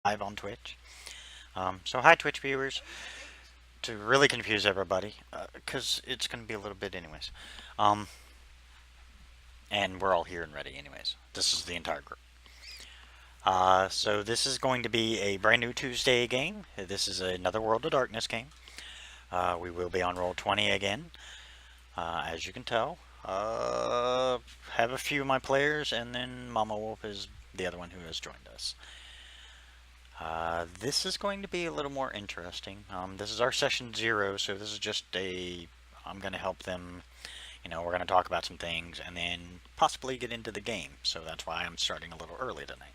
live on Twitch. So hi Twitch viewers, to really confuse everybody, because it's going to be a little bit anyways. Um, and we're all here and ready anyways. This is the entire group. So this is going to be a brand new Tuesday game. This is another World of Darkness game. We will be on Roll20 again, as you can tell. Have a few of my players, and then Mama Wolf is the other one who has joined us. This is going to be a little more interesting. This is our session 0, so this is just I'm going to help them. We're going to talk about some things and then possibly get into the game. So that's why I'm starting a little early tonight.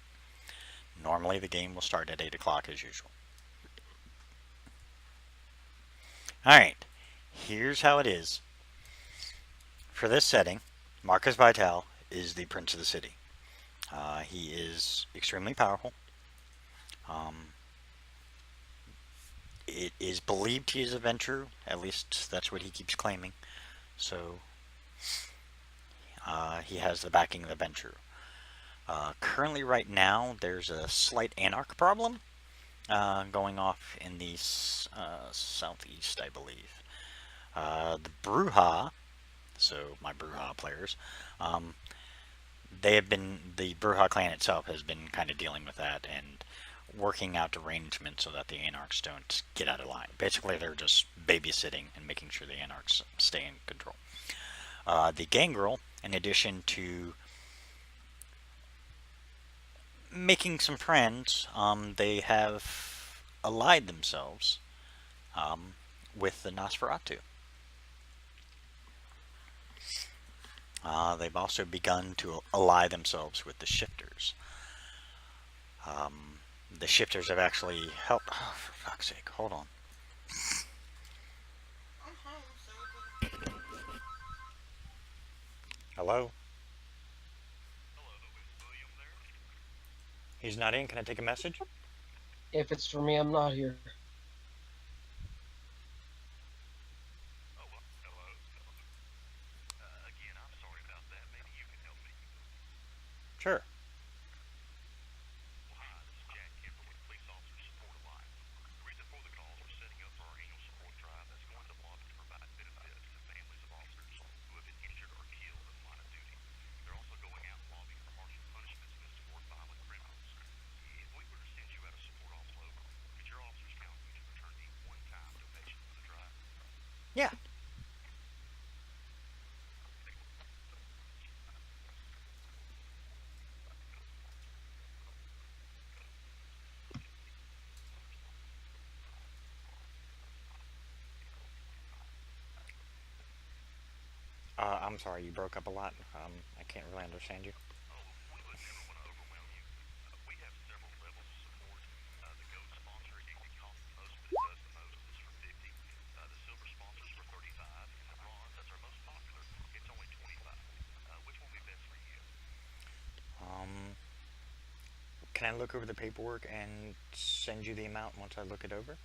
Normally the game will start at 8 o'clock as usual. Alright, here's how it is. For this setting, Marcus Vital is the Prince of the City. He is extremely powerful. It is believed he is a Ventrue, at least that's what he keeps claiming. So he has the backing of the Ventrue. Currently, right now, there's a slight Anarch problem going off in the southeast, I believe. The Brujah, so my Brujah players, the Brujah clan itself has been kind of dealing with that and working out arrangements so that the Anarchs don't get out of line. Basically, they're just babysitting and making sure the Anarchs stay in control. The Gangrel, in addition to making some friends, they have allied themselves with the Nosferatu. They've also begun to ally themselves with the Shifters. The Shifters have actually helped. Oh, for fuck's sake, hold on. Hello? He's not in. Can I take a message? If it's for me, I'm not here. Sure. Yeah. I'm sorry, you broke up a lot. I can't really understand you. Um, can I look over the paperwork and send you the amount once I look it over?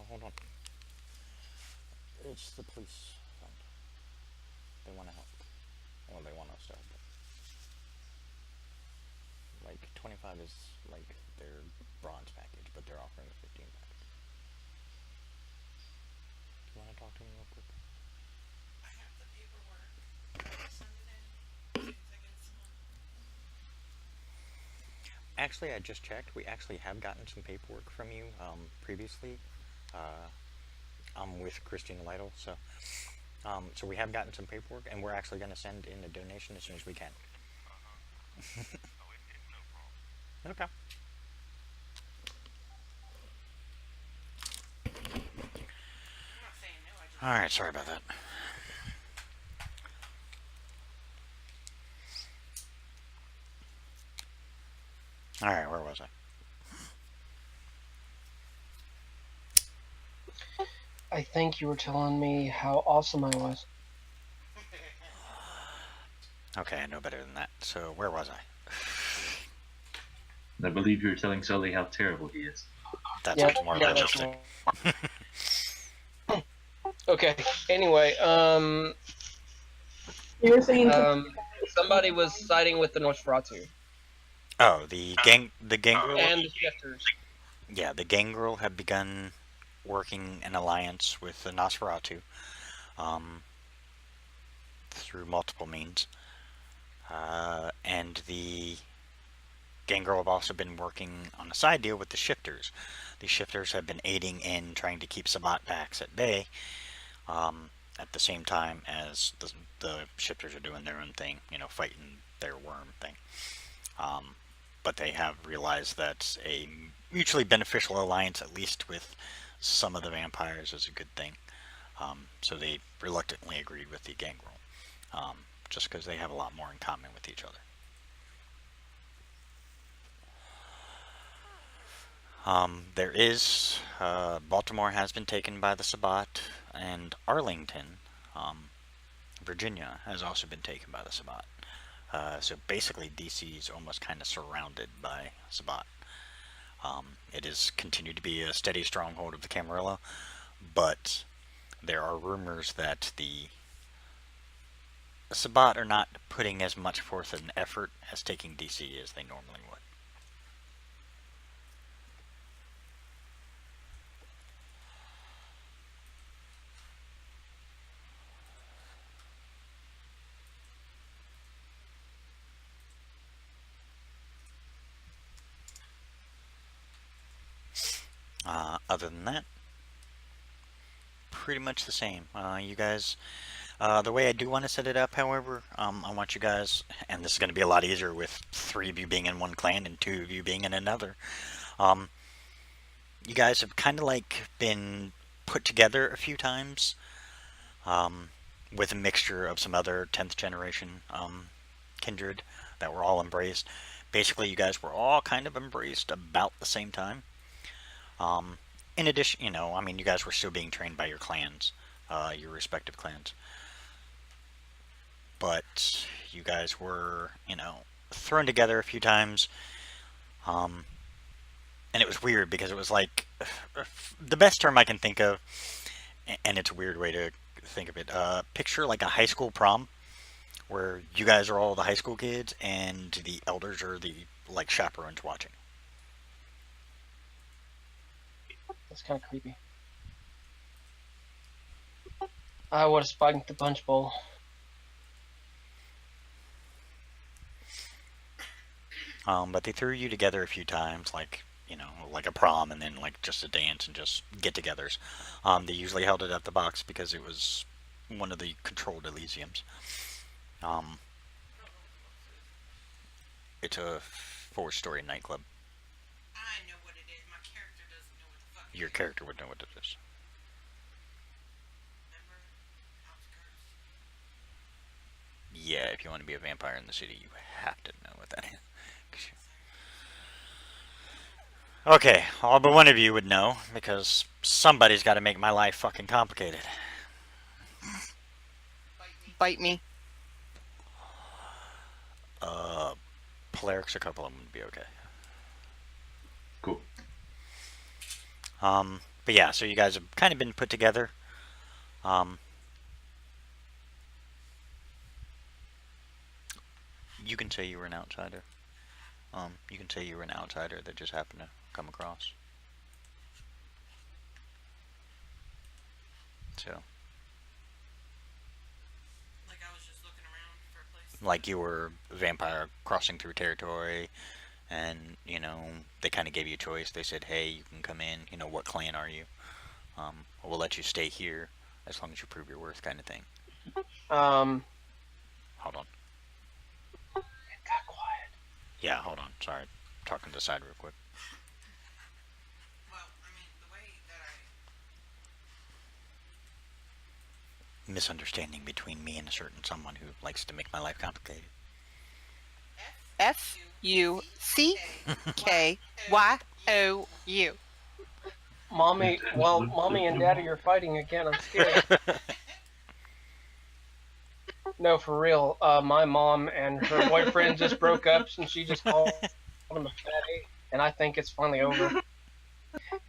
Hold on. It's the police fund. They want to help. Well, they want us to help. Like 25 is like their bronze package, but they're offering a 15 package. Do you want to talk to me real quick? Actually, I just checked. We actually have gotten some paperwork from you previously. I'm with Christina Lytle, so we have gotten some paperwork, and we're actually going to send in a donation as soon as we can. Okay. All right. Sorry about that. All right. Where was I? I think you were telling me how awesome I was. Okay, I know better than that. So where was I? I believe you were telling Sully how terrible he is. That Yeah, sounds more yeah, that's realistic. more. Okay. Anyway, You were saying somebody was siding with the Nosferatu Oh, the gangrel. and the shifters. Yeah, the gangrel have begun working an alliance with the Nosferatu, um, through multiple means. And the gangrel have also been working on a side deal with the shifters. The shifters have been aiding in trying to keep Sabbat packs at bay, at the same time as the shifters are doing their own thing, fighting their worm thing. But they have realized that a mutually beneficial alliance, at least with some of the vampires, is a good thing. So they reluctantly agreed with the gangrel, just because they have a lot more in common with each other. There is Baltimore has been taken by the Sabbat, and Arlington, Virginia, has also been taken by the Sabbat. So basically, DC is almost kind of surrounded by Sabbat. It has continued to be a steady stronghold of the Camarilla, but there are rumors that the Sabbat are not putting as much forth an effort as taking DC as they normally would. Other than that, pretty much the same. You guys, the way I do want to set it up, however, I want you guys, and this is going to be a lot easier with 3 of you being in one clan and 2 of you being in another. You guys have kind of like been put together a few times, with a mixture of some other 10th generation kindred that were all embraced. Basically, you guys were all kind of embraced about the same time. In addition, you guys were still being trained by your clans, your respective clans. But you guys were, thrown together a few times. And it was weird because it was like, the best term I can think of, and it's a weird way to think of it, picture like a high school prom, where you guys are all the high school kids and the elders are the, like, chaperones watching. That's kind of creepy. I would have spiked the punch bowl. But they threw you together a few times, like, like a prom and then like just a dance and just get-togethers. They usually held it at the box because it was one of the controlled Elysiums. It's a 4-story nightclub. I know what it is. My character doesn't know what the fuck. Your character would know what it is. Remember? Outskirts. Yeah, if you want to be a vampire in the city, you have to know what that is. Okay, all but one of you would know, because somebody's got to make my life fucking complicated. Bite me. Polarics, a couple of them would be okay. Cool. But yeah, so you guys have kind of been put together. You can say you were an outsider. You can say you were an outsider that just happened to come across. So, Like I was just looking around for a place. like you were a vampire crossing through territory, and they kind of gave you a choice. They said, "Hey, you can come in. What clan are you? We'll let you stay here as long as you prove your worth," kind of thing. Hold on. It got quiet. Yeah, hold on. Sorry, talking to the side real quick. Well, I mean, the way that Misunderstanding between me and a certain someone who likes to make my life complicated. FUCKYOU. Mommy, well, mommy and daddy are fighting again. I'm scared. No, for real. My mom and her boyfriend just broke up, and she just called him a fatty, and I think it's finally over.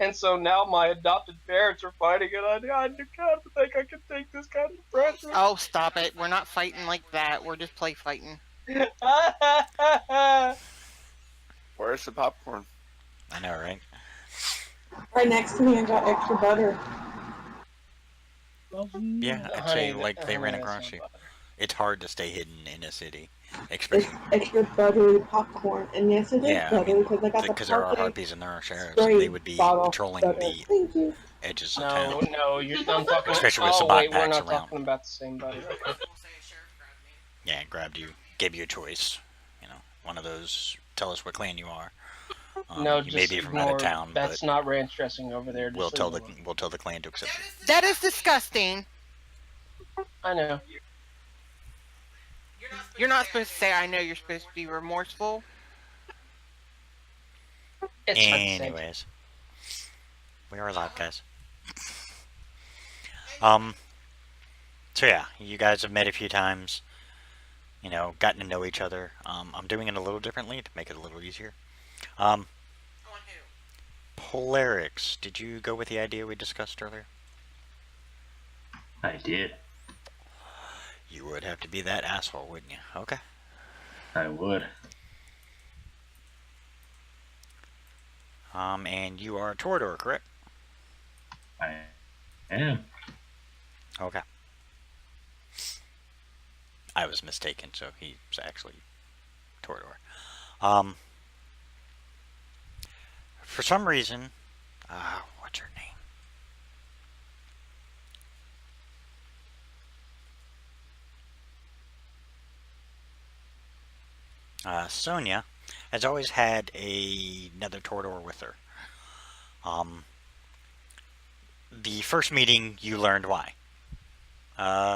And so now my adopted parents are fighting, and I can't think I can take this kind of pressure. Oh, stop it. We're not fighting like that. We're just play fighting. Where's the popcorn? I know, right? Right next to me, I got extra butter. Yeah, I'd say like they ran across you. It's hard to stay hidden in a city, It's especially extra buttery popcorn, and yes, it is yeah. I buttery mean, because I got the because there are parfait harpies and there are sheriffs, and spray they would be bottle patrolling butter. the Thank you. edges of No, town. no, you're I'm talking. Especially with oh Sabat wait, we're packs not around. talking about the same buddy. I was gonna say a sheriff grabbed me. Yeah, grabbed you, gave you a choice. You know, one of those. Tell us what clan you are. No, you just may be from out ignore. of town, That's but not ranch dressing over there. Just we'll tell the leave it alone. we'll tell the clan to accept you. That is disgusting. I know. You're not supposed to say I know. You're supposed to be remorseful. It's hard to say. Anyways, we are alive, guys. So yeah, you guys have met a few times. You know, gotten to know each other. I'm doing it a little differently to make it a little easier. On who? Polarix, did you go with the idea we discussed earlier? I did. You would have to be that asshole, wouldn't you? Okay. I would. And you are Torador, correct? I am. Okay. I was mistaken, so he's actually Torador. For some reason, what's her name? Sonia has always had another Torador with her. The first meeting, you learned why.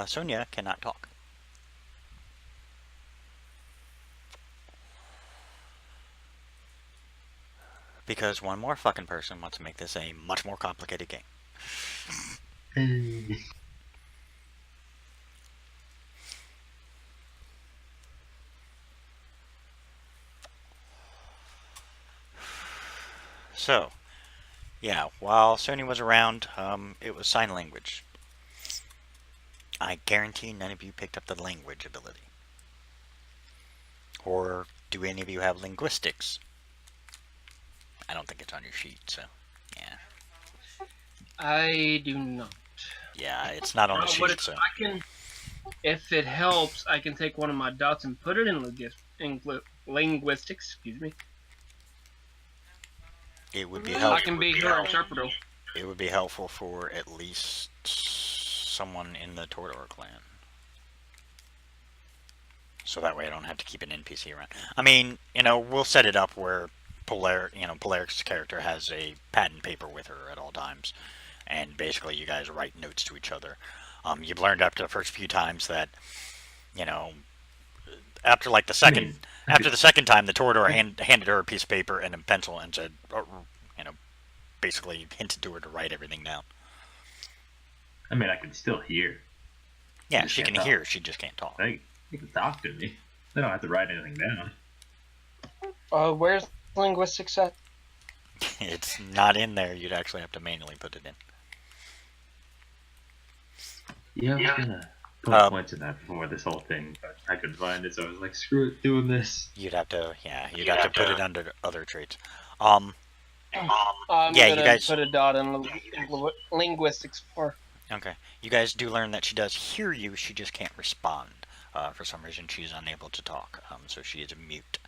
Sonia cannot talk. Because one more fucking person wants to make this a much more complicated game. So, yeah, while Sony was around, it was sign language. I guarantee none of you picked up the language ability. Or do any of you have linguistics? I don't think it's on your sheet, so yeah. I do not. Yeah, it's not on the But sheet, if so I can, if it helps, I can take one of my dots and put it in linguistics. Excuse me. it would be I helpful. can be her interpreter. It would be helpful for at least someone in the Torador clan. So that way I don't have to keep an NPC around. I mean, you know, we'll set it up where Polarix's character has a pad and paper with her at all times. And basically you guys write notes to each other. You've learned after the first few times that, you know, after like the second, after the second time, the Torador handed her a piece of paper and a pencil and said, you know, basically hinted to her to write everything down. I mean, I can still hear. Yeah, Just she can't can talk. hear, she just can't talk. You can talk to me. I don't have to write anything down. Where's linguistics at? It's not in there, you'd actually have to manually put it in. Yeah, I was gonna put points in that before this whole thing, but I couldn't find it, so I was like, screw it, doing this. You'd have to, yeah, you'd have to put it under other traits. I'm Yeah, you gonna guys- put a dot in linguistics for. Okay. You guys do learn that she does hear you, she just can't respond. For some reason, she's unable to talk, so she is mute.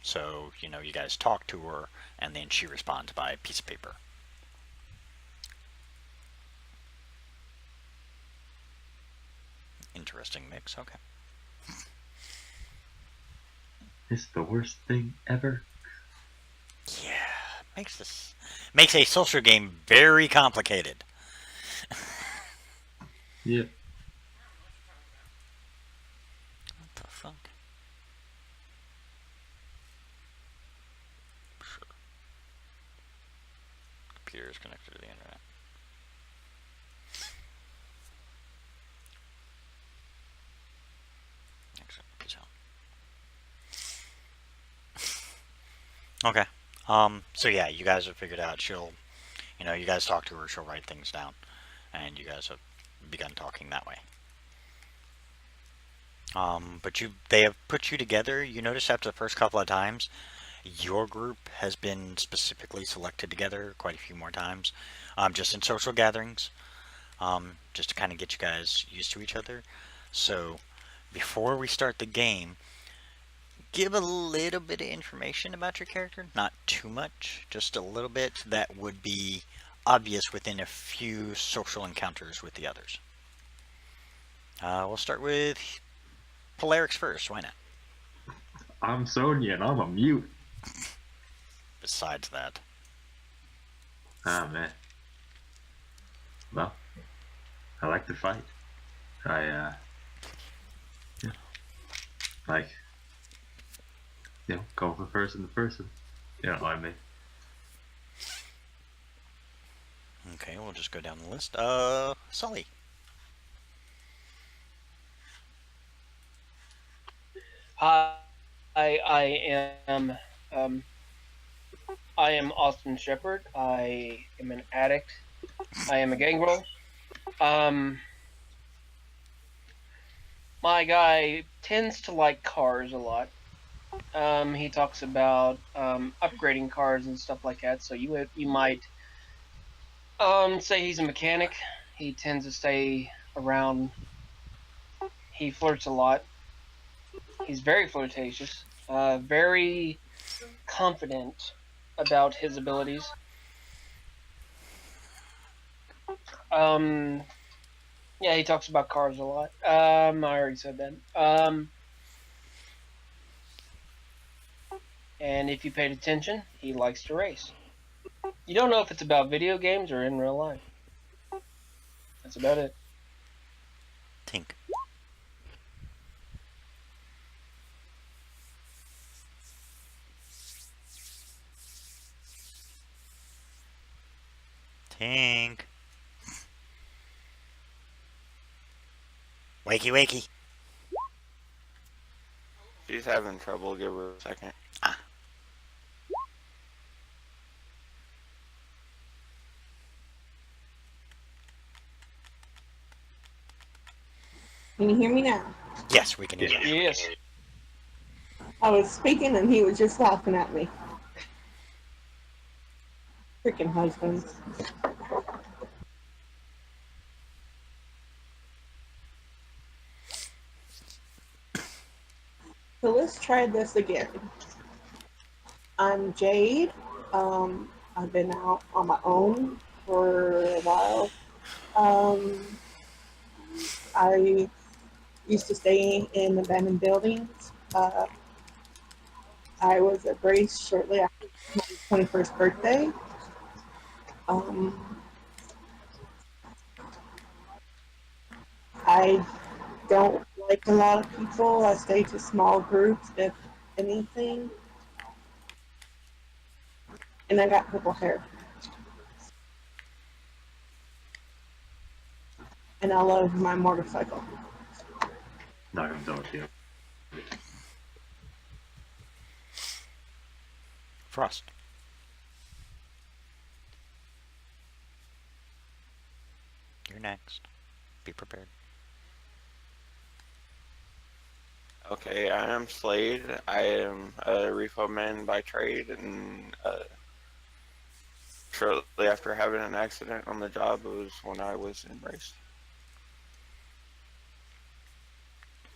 So, you know, you guys talk to her, and then she responds by a piece of paper. Interesting mix, okay. It's the worst thing ever. Yeah, makes a social game very complicated. Yep. What the fuck? Sure. Computer is connected to the internet. Excellent. Peace out. Okay. So yeah, you guys have figured out you guys talk to her, she'll write things down, and you guys have begun talking that way. But they have put you together. You notice after the first couple of times, your group has been specifically selected together quite a few more times, just in social gatherings, just to kind of get you guys used to each other. So, before we start the game, give a little bit of information about your character. Not too much, just a little bit that would be obvious within a few social encounters with the others. We'll start with Polarix first. Why not? I'm Sonya and I'm a mute. Besides that. Ah, man. Well, I like to fight. I, yeah, like, going from person to person. You don't mind me. Okay, we'll just go down the list. Sully. Hi, I am Austin Shepard. I am an addict. I am a gangrel. My guy tends to like cars a lot. He talks about upgrading cars and stuff like that. So you might say he's a mechanic. He tends to stay around. He flirts a lot. He's very flirtatious. Very confident about his abilities. Yeah, he talks about cars a lot. I already said that. And if you paid attention, he likes to race. You don't know if it's about video games or in real life. That's about it. Tink. Tink. Wakey, wakey. She's having trouble. Give her a second. Can you hear me now? Yes, we can hear you. Yes. I was speaking and he was just laughing at me. Freaking husbands. So let's try this again. I'm Jade. I've been out on my own for a while. I used to stay in abandoned buildings. I was at Grace shortly after my 21st birthday. I don't like a lot of people. I stay to small groups, if anything. And I got purple hair. And I love my motorcycle. Not gonna talk to you. Frost. You're next. Be prepared. Okay, I am Slade. I am a repo man by trade, and shortly after having an accident on the job, it was when I was in race.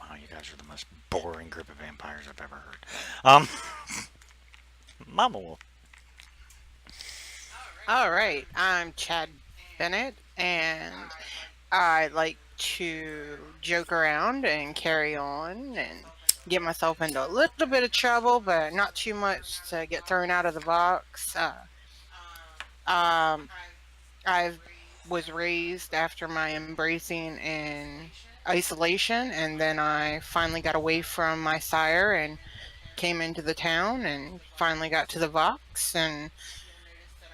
Wow, you guys are the most boring group of vampires I've ever heard. Mama Wolf. Alright, I'm Chad Bennett, and I like to joke around and carry on and get myself into a little bit of trouble, but not too much to get thrown out of the box. I was raised after my embracing in isolation, and then I finally got away from my sire and came into the town and finally got to the Vox, and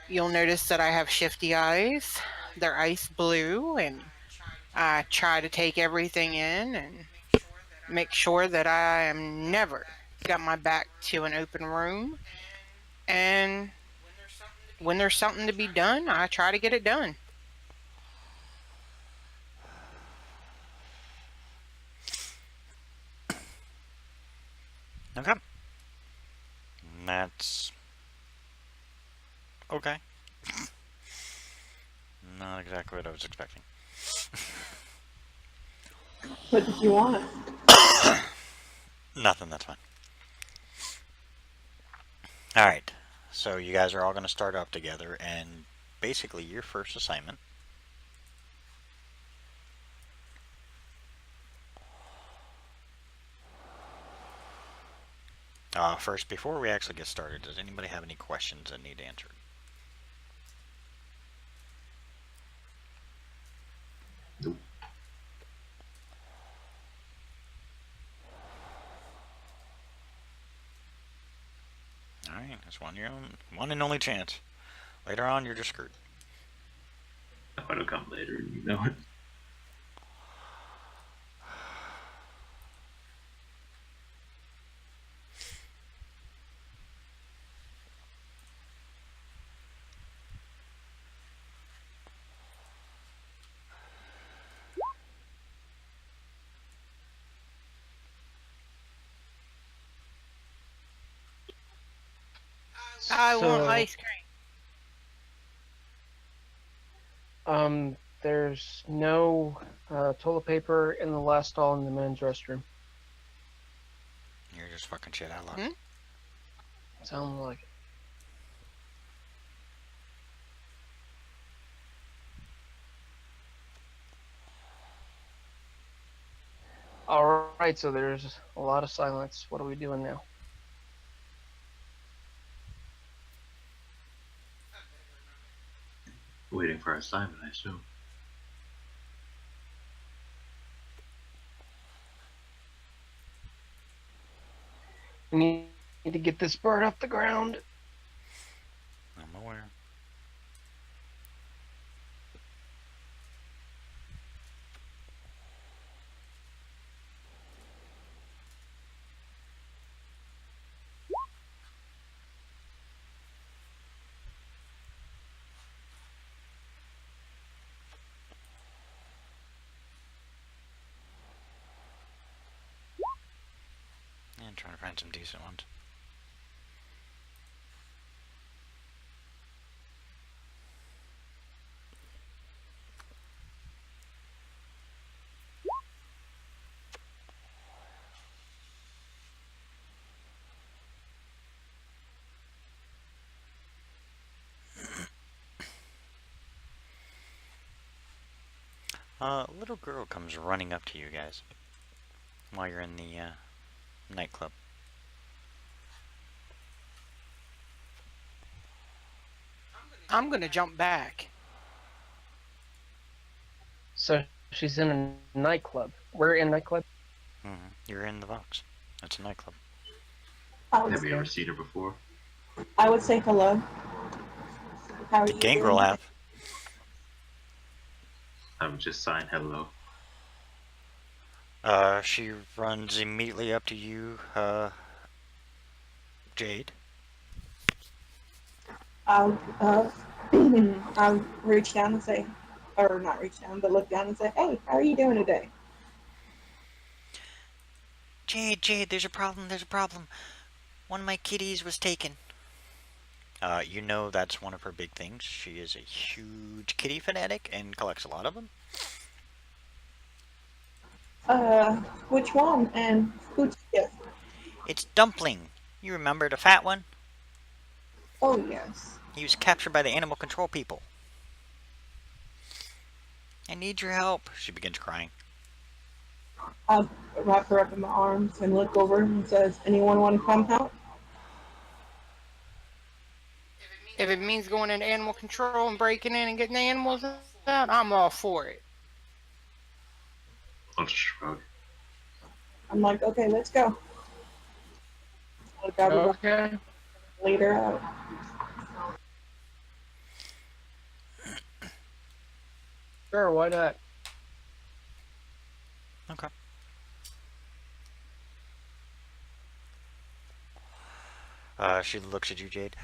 you'll notice that I have shifty eyes. They're ice blue, and I try to take everything in and make sure that I am never got my back to an open room. And when there's something to be done, I try to get it done. Okay. That's okay. Not exactly what I was expecting. What did you want? Nothing, that's fine. Alright, so you guys are all going to start up together, and basically your first assignment first, before we actually get started, does anybody have any questions that need answered? Nope. Alright, that's one and only chance. Later on, you're just screwed. It'll come later, you know it. I want So- ice cream. There's no toilet paper in the last stall in the men's restroom. You're just fucking shit out loud. Hmm? Sounds like it. All right, so there's a lot of silence. What are we doing now? Waiting for our assignment, I assume. We need to get this bird off the ground. I'm aware. And trying to find some decent ones. A little girl comes running up to you guys while you're in the nightclub. I'm gonna jump back. So she's in a nightclub. We're in a nightclub. You're in the box. It's a nightclub. Have you ever seen her before? I would say hello. How are The you Gangrel doing? have. I would just sign hello. She runs immediately up to you, Jade. I'll I'll reach down and say, or not reach down, but look down and say, hey, how are you doing today? Jade, there's a problem. One of my kitties was taken. You know that's one of her big things. She is a huge kitty fanatic and collects a lot of them. Which one? And who took it? It's Dumpling. You remember the fat one? Oh, yes. He was captured by the animal control people. I need your help. She begins crying. I'll wrap her up in my arms and look over and says, anyone want to come help? If it means going into animal control and breaking in and getting the animals out, I'm all for it. I'll just shrug. I'm like, okay, let's go. I'll grab her back Okay. and lead her out. Sure, why not? Okay. She looks at you, Jade.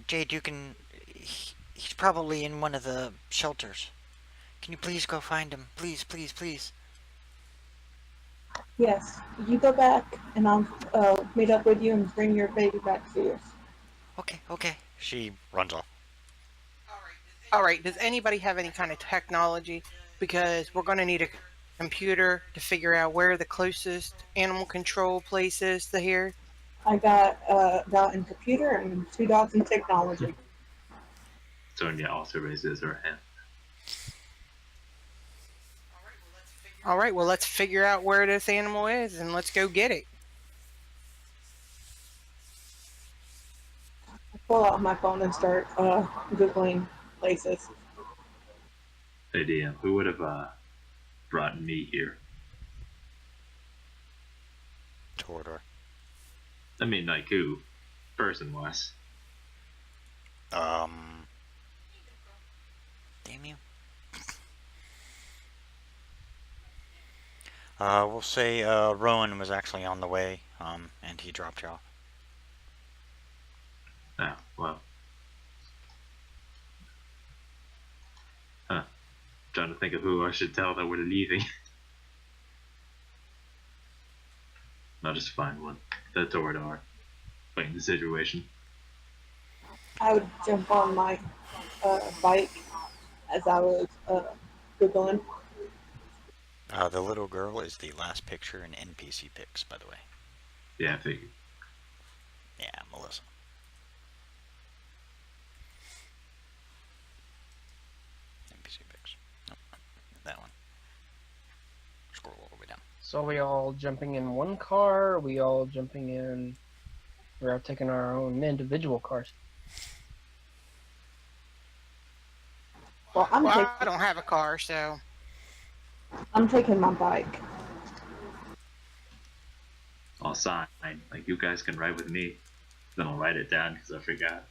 Jade, you can. He's probably in one of the shelters. Can you please go find him? Please, please, please. Yes, you go back, and I'll meet up with you and bring your baby back to you. Okay, okay. She runs off. All right, does anybody have any kind of technology? Because we're going to need a computer to figure out where the closest animal control place is to here. I got dot in computer and 2 dots in technology. Sonia also raises her hand. All right, well, let's figure out where this animal is and let's go get it. I pull out my phone and start Googling places. Hey DM, who would have brought me here? Torador. I mean, like who? Person-wise. Damn you. We'll say Rowan was actually on the way, and he dropped you off. Oh, well. Huh. Trying to think of who I should tell that we're leaving. I'll just find one. The Torador. Explain the situation. I would jump on my bike as I was Googling. The little girl is the last picture in NPC pics, by the way. Yeah, I figured. Yeah, Melissa. NPC pics. Nope, that one. Scroll all the way down. So are we all jumping in one car? Are we all jumping in? We're all taking our own individual cars. Well, I'm Well, I don't have a car, so taking my bike. I'll sign. Like, you guys can ride with me. Then I'll write it down because I forgot.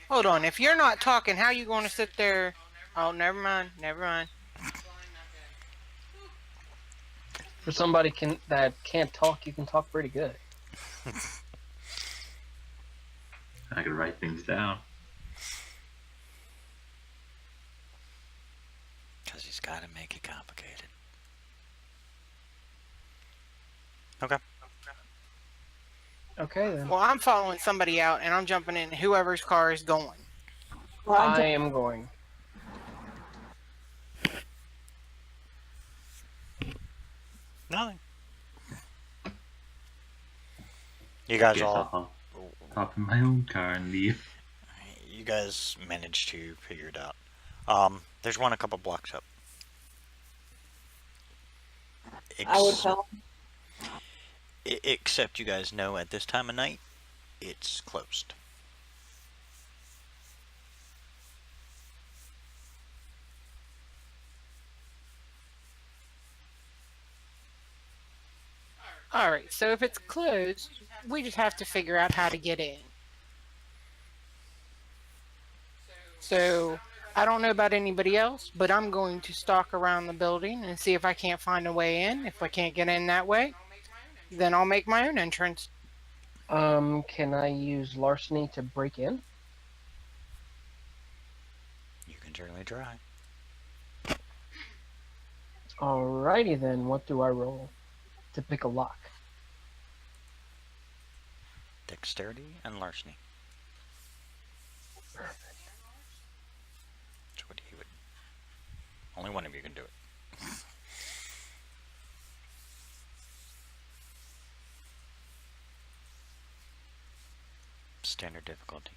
hold on. If you're not talking, how you going to sit there? Oh, never mind. Never mind. For somebody that can't talk, you can talk pretty good. I can write things down. Because he's got to make it complicated. Okay. Okay then. Well, I'm following somebody out, and I'm jumping in whoever's car is going. Well, I am going. Nothing. You guys Guess all. I'll hop in my own car and leave. You guys managed to figure it out. There's one a couple blocks up. I would tell him. Except you guys know at this time of night, it's closed. All right, so if it's closed, we just have to figure out how to get in. So I don't know about anybody else, but I'm going to stalk around the building and see if I can't find a way in. If I can't get in that way, then I'll make my own entrance. Can I use larceny to break in? You can certainly try. Alrighty then, what do I roll to pick a lock? Dexterity and larceny. Perfect. That's what he would. Only one of you can do it. Standard difficulty.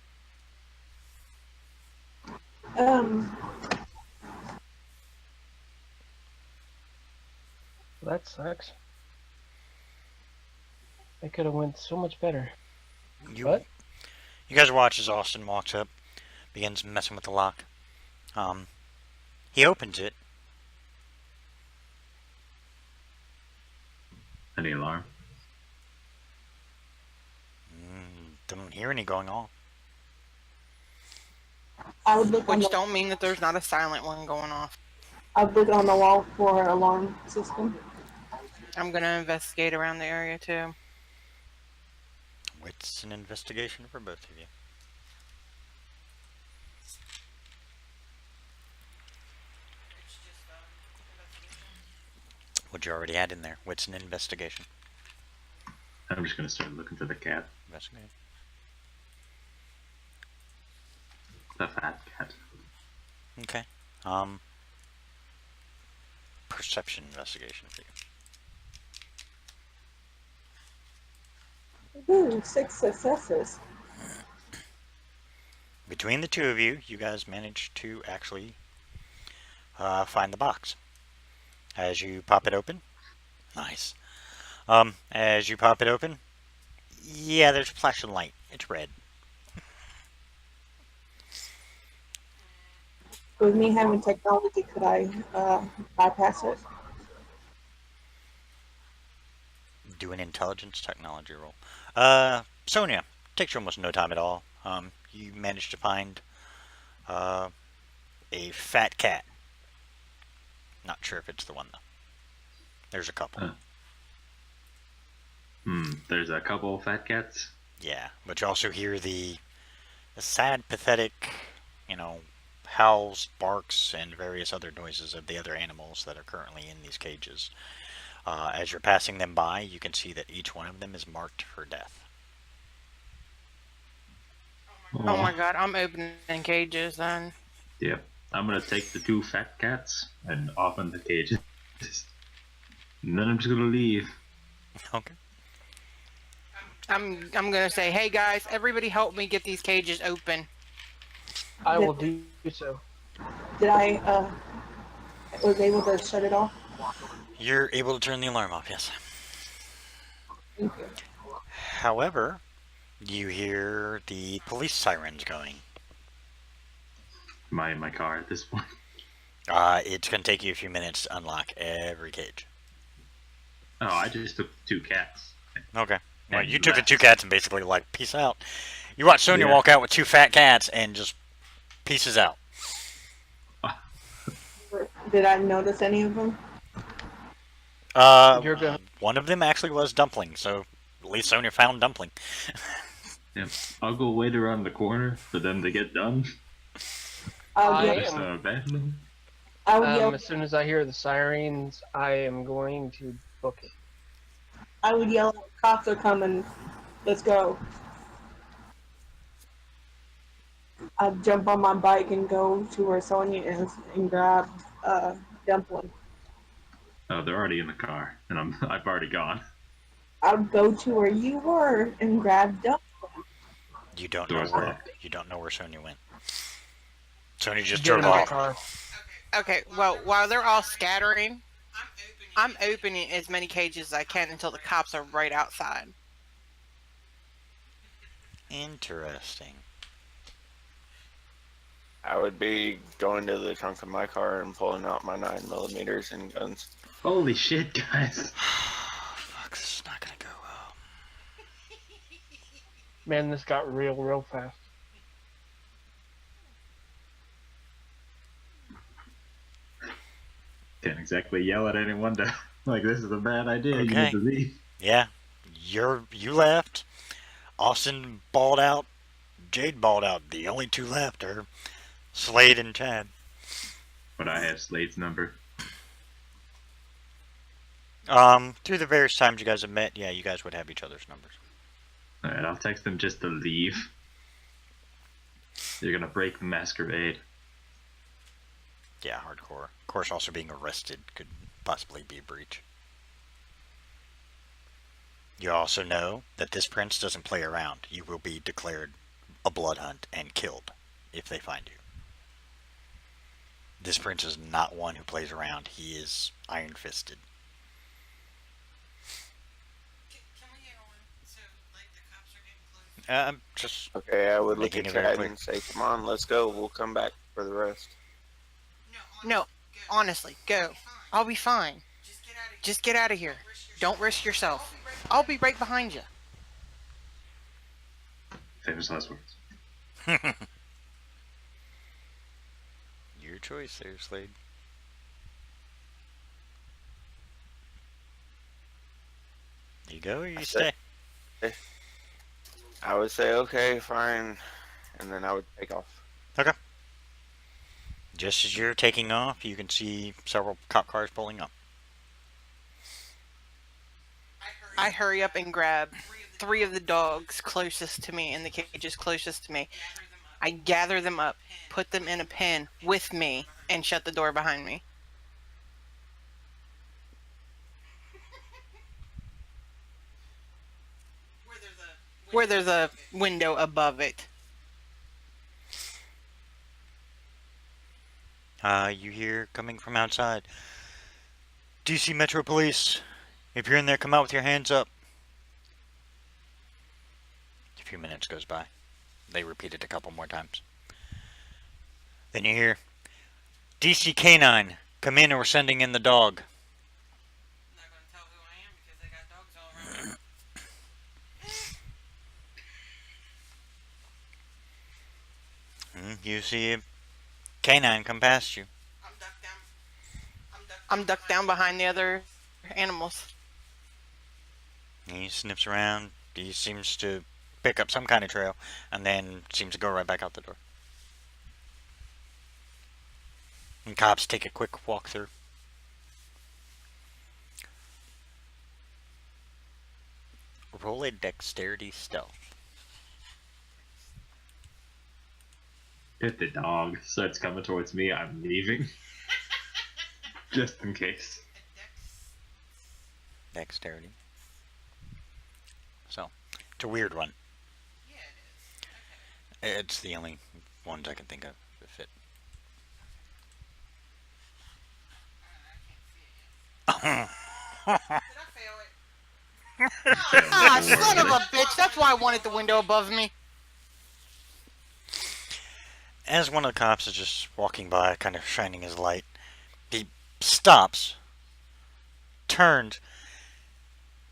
That sucks. It could have went so much better. What? You guys watch as Austin walks up, begins messing with the lock. He opens it. Any alarm? Don't hear any going off. I would look on Which the, don't mean that there's not a silent one going off. I would look on the wall for an alarm system. I'm gonna investigate around the area too. It's an investigation for both of you. It's just investigation. What you already had in there. What's an investigation? I'm just gonna start looking for the cat, Investigate. the fat cat. Okay. Perception investigation for you. Ooh, 6 successes. Between the two of you, you guys managed to actually find the box. As you pop it open, nice. As you pop it open, yeah, there's a flashing light. It's red. With me having technology, could I bypass it? Do an intelligence technology roll. Sonia, takes you almost no time at all. You managed to find a fat cat. Not sure if it's the one though. There's a couple. There's a couple of fat cats. Yeah, but you also hear the sad, pathetic, howls, barks, and various other noises of the other animals that are currently in these cages. As you're passing them by, you can see that each one of them is marked for death. Oh my god, I'm opening cages then. Yep. I'm gonna take the 2 fat cats and open the cages. And then I'm just gonna leave. Okay. I'm gonna say, hey guys, everybody help me get these cages open. I will do so. Did I was able to shut it off? You're able to turn the alarm off, yes. Thank you. However, you hear the police sirens going. Am I in my car at this point? It's going to take you a few minutes to unlock every cage. Oh, I just took 2 cats. Okay. Well, And you took the left. 2 cats and basically like, peace out. You watch Sonya Yeah. walk out with 2 fat cats and just pieces out. Did I notice any of them? You're gonna- One of them actually was Dumpling, so at least Sonya found Dumpling. Yep. I'll go wait around the corner for them to get done. I I would Just am- abandon them. I would yell. As soon as I hear the sirens, I am going to book it. I would yell. Cops are coming. Let's go. I'd jump on my bike and go to where Sonya is and grab Dumpling. Oh, they're already in the car, and I've already gone. I'd go to where you were and grab Dumpling. You don't know Door's where locked. Sonya went. Sonya just Get in drove my off. car. Okay, well, while they're all scattering, I'm opening. I'm opening as many cages as I can until the cops are right outside. Interesting. I would be going to the trunk of my car and pulling out my 9mm and guns. Holy shit, guys! Fuck, this is not gonna go well. Man, this got real fast. Can't exactly yell at anyone to like this is a bad idea. You Okay. need to leave. Yeah, you left. Austin balled out. Jade balled out. The only 2 left are Slade and Chad. But I have Slade's number. Through the various times you guys have met, yeah, you guys would have each other's numbers. Alright, I'll text them just to leave. You're gonna break the masquerade. Yeah, hardcore. Of course, also being arrested could possibly be a breach. You also know that this prince doesn't play around. You will be declared a blood hunt and killed if they find you. This prince is not one who plays around. He is iron-fisted. Can we get on? So, like, the cops are getting close. Just Okay, I would look Making at it very Chad clear. and say, "Come on, let's go. We'll come back for the rest." No, honestly, go. I'll be fine. Just get out of here. Just get out of here. Don't risk yourself. I'll be right behind you. Famous last words. your choice there, Slade. You go or you I stay? say- I would say, okay, fine, and then I would take off. Okay. Just as you're taking off, you can see several cop cars pulling up. I hurry up and grab 3 of the dogs closest to me in the cages closest to me. I gather them up, put them in a pen with me, and shut the door behind me. Where there's a window above it. You hear coming from outside. DC Metro Police. If you're in there, come out with your hands up. A few minutes goes by. They repeat it a couple more times. Then you hear, DC K9, come in or we're sending in the dog. I'm not gonna tell who I am because they got dogs all around. You see a K9 come past you. I'm ducked down. I'm ducked down behind the other animals. He sniffs around. He seems to pick up some kind of trail and then seems to go right back out the door. And cops take a quick walk through. Roll a dexterity stealth. If the dog starts coming towards me, I'm leaving. Just in case. Dexterity. So, it's a weird one. Yeah, it is. It's the only ones I can think of that fit. Did I fail it? Ah, son of a bitch! That's why I wanted the window above me. As one of the cops is just walking by, kind of shining his light, he stops, turns,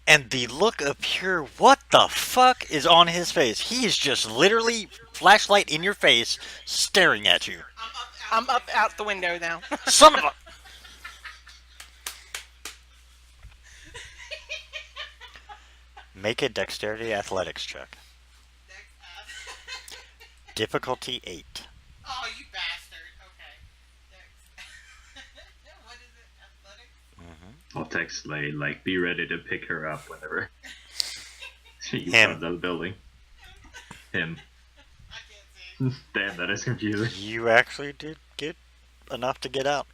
and the look of pure what the fuck is on his face. He is just literally flashlight in your face, staring at you. I'm up. I'm up out the window now. Son of a... Make a dexterity athletics check. Difficulty 8. Oh, you bastard. Okay. Dex. What is it? Athletics? I'll text Slade, like, be ready to pick her up whenever she's Him. out of the building. Him. I can't see. Damn, that is confusing. You actually did get enough to get out.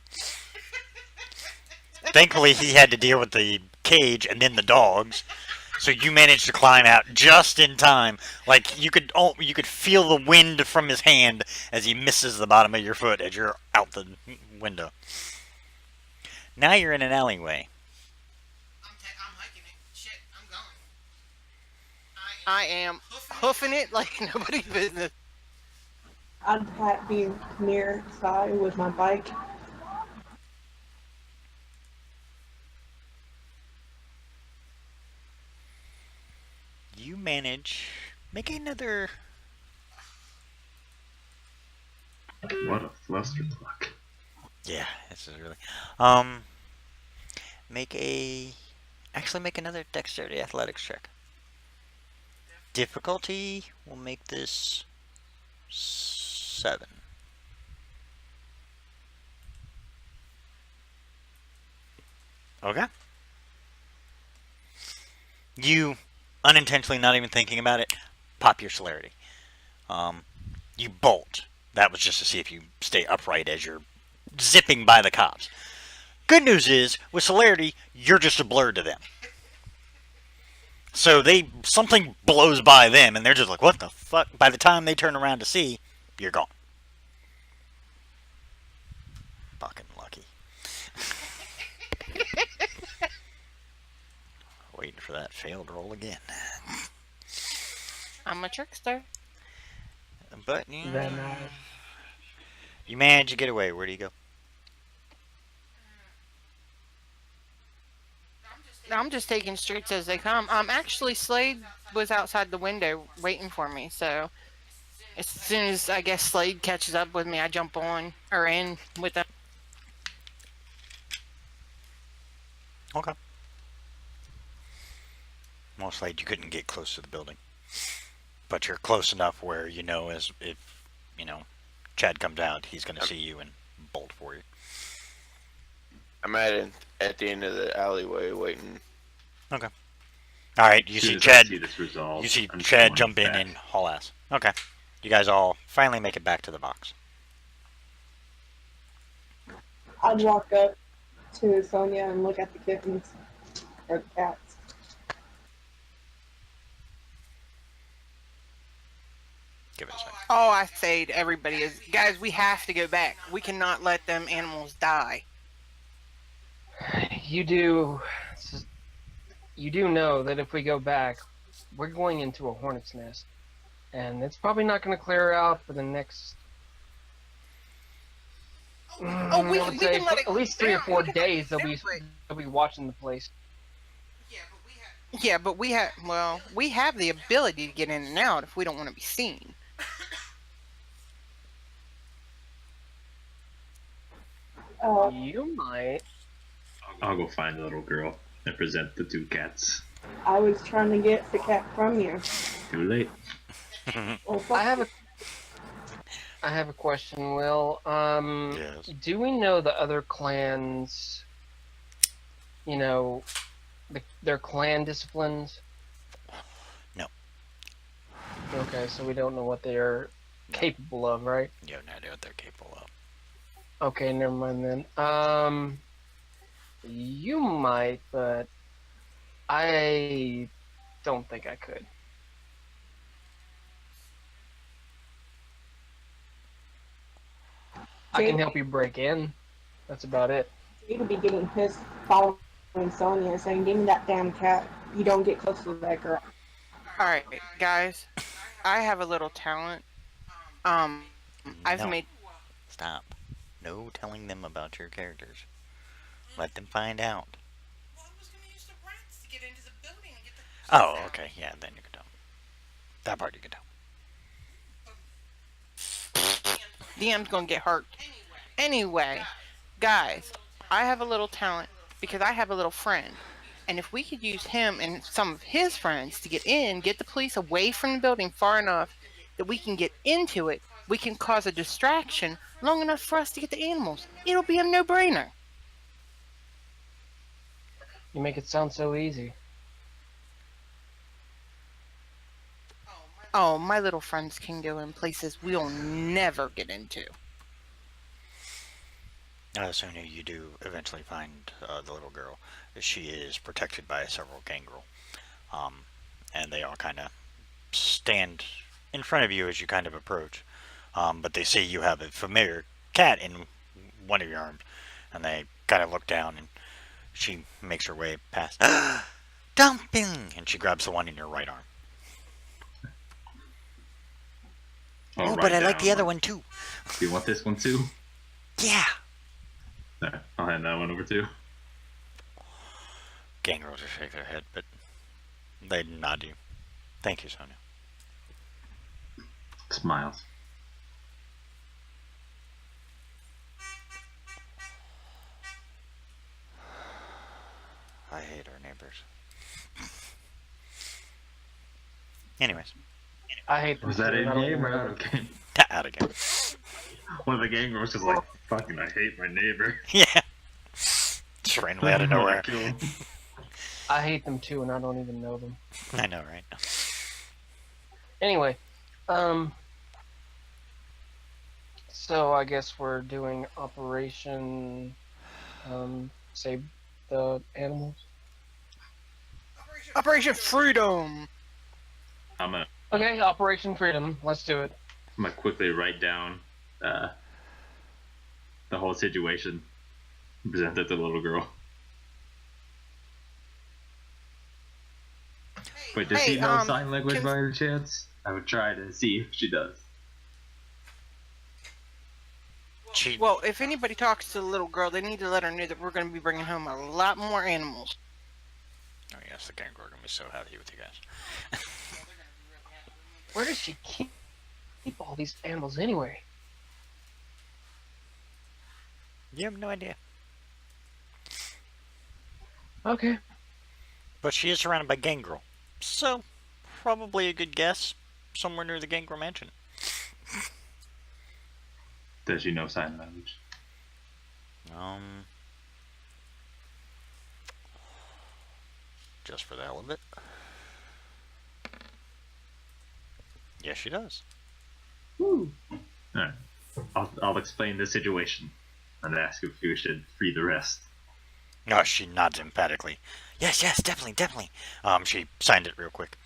Thankfully, he had to deal with the cage and then the dogs. So you managed to climb out just in time. Like you could feel the wind from his hand as he misses the bottom of your foot as you're out the window. Now you're in an alleyway. I'm hiking it. Shit, I'm going. I am hoofing it like nobody's business. I'm being near side with my bike. You manage. Make another. What a flustercluck. Yeah, this is really. Make another dexterity athletics check. Difficulty will make this 7. Okay. You, unintentionally, not even thinking about it, pop your celerity. You bolt. That was just to see if you stay upright as you're zipping by the cops. Good news is, with celerity, you're just a blur to them. So something blows by them, and they're just like, what the fuck? By the time they turn around to see, you're gone. Fucking lucky. Waiting for that failed roll again. I'm a trickster. But Then you manage to get away. Where do you go? I'm just taking streets as they come. Actually, Slade was outside the window waiting for me. So as soon as I guess Slade catches up with me, I jump on or in with him. Okay. Most likely you couldn't get close to the building. but you're close enough where you know as if you know Chad comes out, he's going to see you and bolt for you. I'm at the end of the alleyway waiting. Okay. All right. You As soon see as I Chad. see this resolve, You see I'm Chad going jump in back. and haul ass. Okay. You guys all finally make it back to the box. I'd walk up to Sonia and look at the kittens or the cats. Give it a second. All I say to everybody is, guys, we have to go back. We cannot let them animals die. You do know that if we go back, we're going into a hornet's nest, and it's probably not going to clear out for the next. we I would say can let it at least 3 or down. 4 We can let days. it They'll down, be but- they'll be watching the place. Yeah, but we have. Yeah, but we have the ability to get in and out if we don't want to be seen. You might. I'll go find the little girl and present the 2 cats. I was trying to get the cat from you. Too late. Well, fuck I have a question, Will. Yes. Do we know the other clans? You know, their clan disciplines. No. Okay, so we don't know what they're capable of, right? You have no idea what they're capable of. Okay, never mind then. You might, but I don't think I could. I can help you break in. That's about it. You could be getting pissed following Sonia saying, "Give me that damn cat. You don't get close to that girl." All right, guys, I have a little talent. I've No. made. Stop. No telling them about your characters. Let them find out. Well, I was going to use the rats to get into the building and get the. Oh, okay. Yeah, then you can tell. That part you can tell. DM's gonna get hurt. Anyway, guys, I have a little talent because I have a little friend. And if we could use him and some of his friends to get in, get the police away from the building far enough that we can get into it, we can cause a distraction long enough for us to get the animals. It'll be a no-brainer. You make it sound so easy. Oh, my little friends can go in places we'll never get into. Sonia, you do eventually find the little girl. She is protected by several gangrel. And they all kind of stand in front of you as you kind of approach. But they see you have a familiar cat in one of your arms. And they kind of look down and she makes her way past. Dumping! And she grabs the one in your right arm. I'll Oh, write but I like down, the other one too. Do you want this one too? Yeah! There, I'll hand that one over too. Gangrel just shake their head, but they nod you. Thank you, Sonia. Smiles. I hate our neighbors. Anyways, I hate them Was that too, in and I don't game or know out of them. game? out again. One of the gang was just like, fucking, I hate my neighbor. Yeah. Just randomly out of nowhere. Kill him. I hate them too, and I don't even know them. I know, right? Anyway, so I guess we're doing Operation, save the animals. Operation Freedom! I'm gonna Okay, Operation Freedom. Let's do it. quickly write down the whole situation and present it to the little girl. Wait, does she Hey, know sign language can- by any chance? I would try to see if she does. She, Well, if anybody talks to the little girl, they need to let her know that we're going to be bringing home a lot more animals. oh yes, the gangrel are gonna be so happy with you guys. Where does she keep all these animals anyway? You have no idea. Okay. But she is surrounded by gangrel. So, probably a good guess. somewhere near the Gangrel Mansion. Does she know sign language? Just for the hell of it. Yes, she does. Alright. I'll explain the situation and ask if you should free the rest. Oh, she nods emphatically. Yes, definitely. She signed it real quick.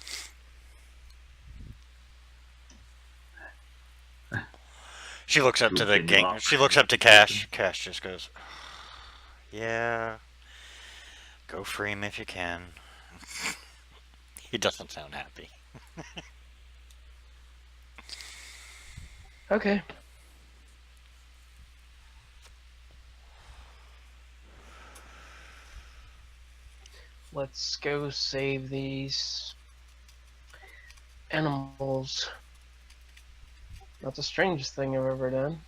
She looks up to the gang. She looks up to Cash. Cash just goes, "Yeah, go free him if you can." He doesn't sound happy. Okay. Let's go save these animals. Not the strangest thing I've ever done.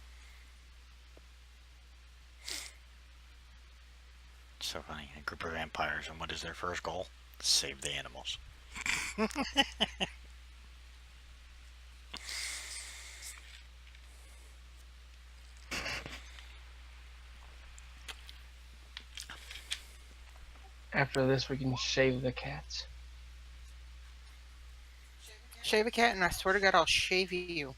So funny. A group of vampires, and what is their first goal? Save the animals. After this, we can shave the cats. Shave a cat, and I swear to God, I'll shave you.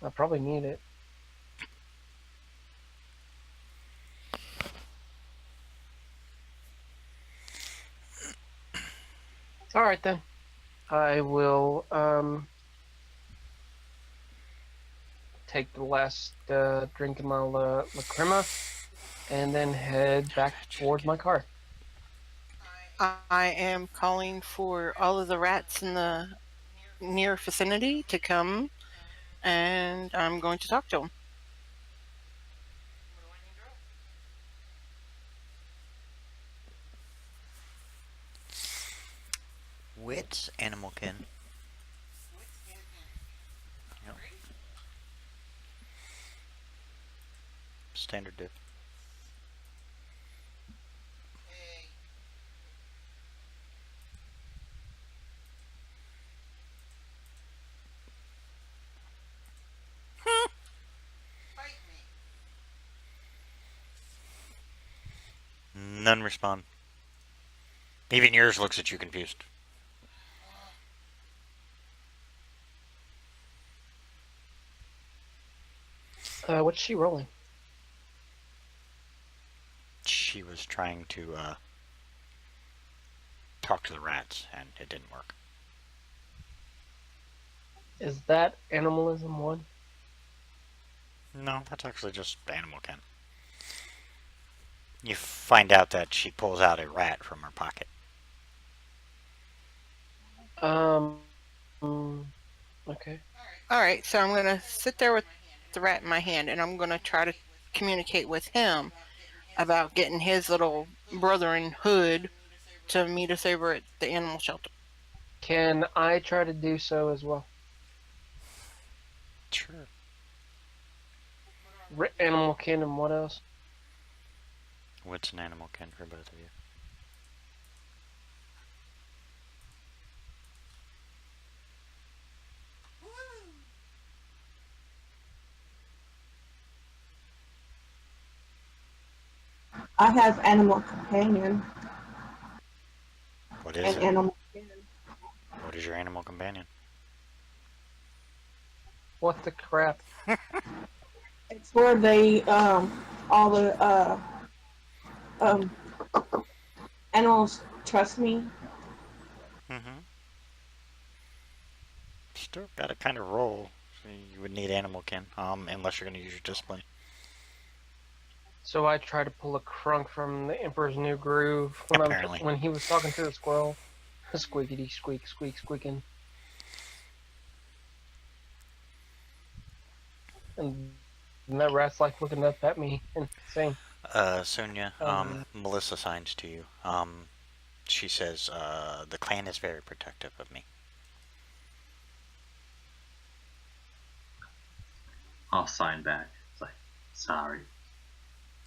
I probably need it. Alright then. I will take the last drink of my La Crema and then head back towards my car. I am calling for all of the rats in the near vicinity to come, and I'm going to talk to them. Wits, animalkin. Yep. Standard diff. None respond. Even yours looks at you confused. What's she rolling? She was trying to talk to the rats, and it didn't work. Is that Animalism 1? No, that's actually just animalkin. You find out that she pulls out a rat from her pocket. Okay. Alright, so I'm going to sit there with the rat in my hand, and I'm going to try to communicate with him about getting his little brother in hood to meet us over at the animal shelter. Can I try to do so as well? Sure. Animalkin and what else? What's an animalkin for both of you? I have animal companion What is and it? animal. What is your animal companion? What the crap? It's where they all the animals trust me. Mm-hmm. Still got to kind of roll. So you would need animalkin, unless you're going to use your discipline. So I tried to pull a crunk from the Emperor's New Groove Apparently. when he was talking to the squirrel. Squeakity squeak squeak squeaking. And that rat's like looking up at me and saying, Sonia, Melissa signs to you. She says, the clan is very protective of me. I'll sign back. It's like, sorry.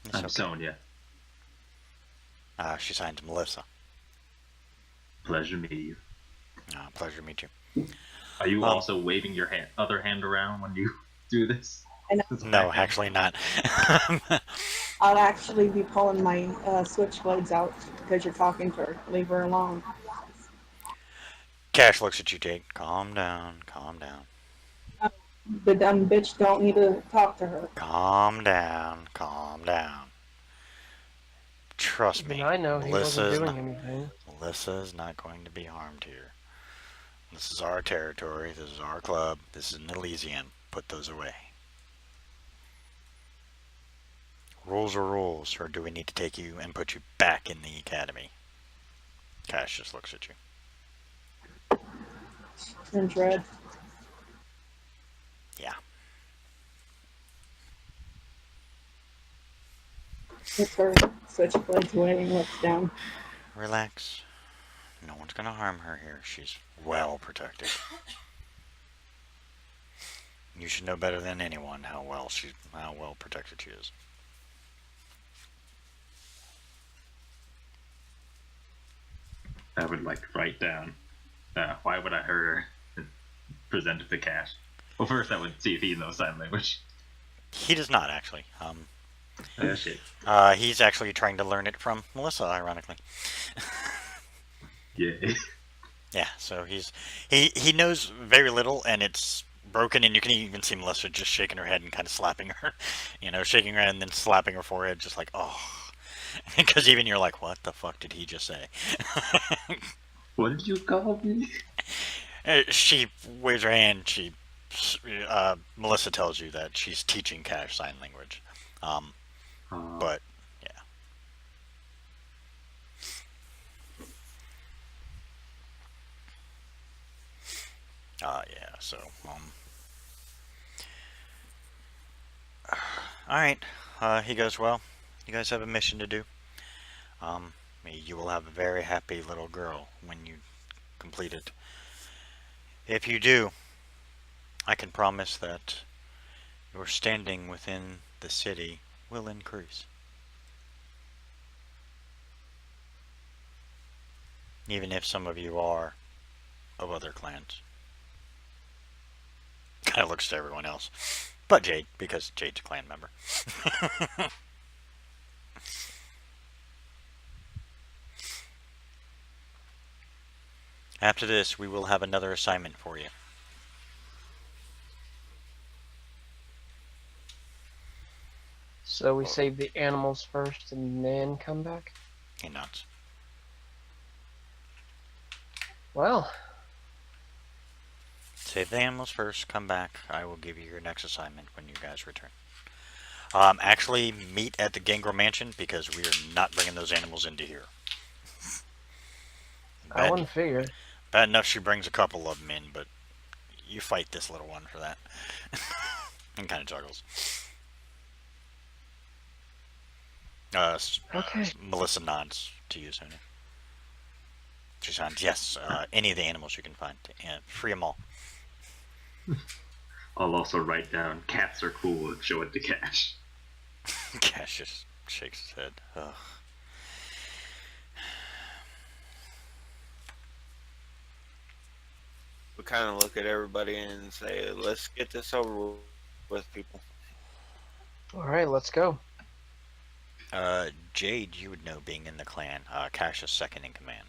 It's I'm okay. Sonia. She signs Melissa. Pleasure to meet you. Pleasure to meet you. Are you Um, also waving your other hand around when you do this? And It's No, like- actually not. I'll actually be pulling my switchblades out because you're talking to her. Leave her alone. Cash looks at you, Jade. Calm down, calm down. The dumb bitch don't need to talk to her. Calm down, calm down. Trust me, Even I know he wasn't Melissa's doing not, anything. Melissa's not going to be harmed here. This is our territory. This is our club. This is an Elysium. Put those away. Rules are rules, or do we need to take you and put you back in the academy? Cash just looks at you. Turns red. Yeah. It's her switchblades away and looks down. Relax. No one's gonna harm her here. She's well protected. You should know better than anyone how well protected she is. I would like to write down. Why would I hurt her? And present it to Cash. Well, first I would see if he knows sign language. He does not actually. Shit. He's actually trying to learn it from Melissa, ironically. Yeah. Yeah, so he knows very little, and it's broken, and you can even see Melissa just shaking her head and kind of slapping her, shaking her head and then slapping her forehead, just like, oh, because even you're like, what the fuck did he just say? What did you call me? She waves her hand. Melissa tells you that she's teaching Cash sign language, but yeah. Yeah, so, alright, he goes, well, you guys have a mission to do. You will have a very happy little girl when you complete it. If you do, I can promise that your standing within the city will increase. Even if some of you are of other clans. Kind of looks to everyone else. But Jade, because Jade's a clan member. After this, we will have another assignment for you. So we save the animals first and then come back? He nods. Well, Save the animals first, come back. I will give you your next assignment when you guys return. Actually, meet at the Gangrel Mansion because we are not bringing those animals into here. I wouldn't figure. Bad enough she brings a couple of them in, but you fight this little one for that. And kind of juggles. Okay. Melissa nods to you, Sonia. She sounds, yes, any of the animals you can find. Free them all. I'll also write down cats are cool and show it to Cash. Cash just shakes his head. Ugh. We kind of look at everybody and say, let's get this over with, people. Alright, let's go. Jade, you would know being in the clan. Cash is second in command.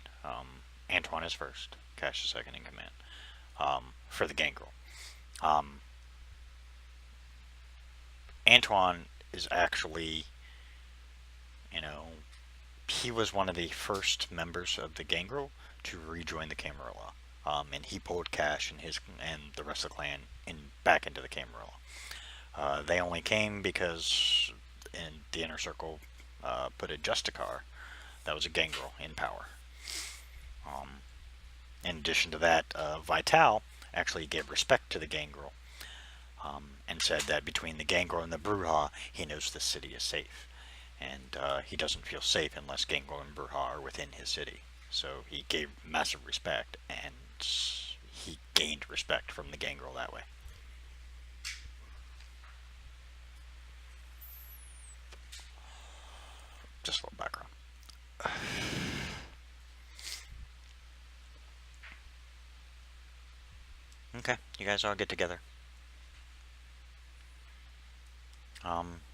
Antoine is first. Cash is second in command. For the Gangrel. Antoine is actually, he was one of the first members of the Gangrel to rejoin the Camarilla. And he pulled Cash and the rest of the clan back into the Camarilla. They only came because in the inner circle put a Justicar that was a Gangrel in power. In addition to that, Vital actually gave respect to the Gangrel and said that between the Gangrel and the Brujah, he knows the city is safe. And he doesn't feel safe unless Gangrel and Brujah are within his city. So he gave massive respect, and he gained respect from the Gangrel that way. Just a little background. Okay, you guys all get together.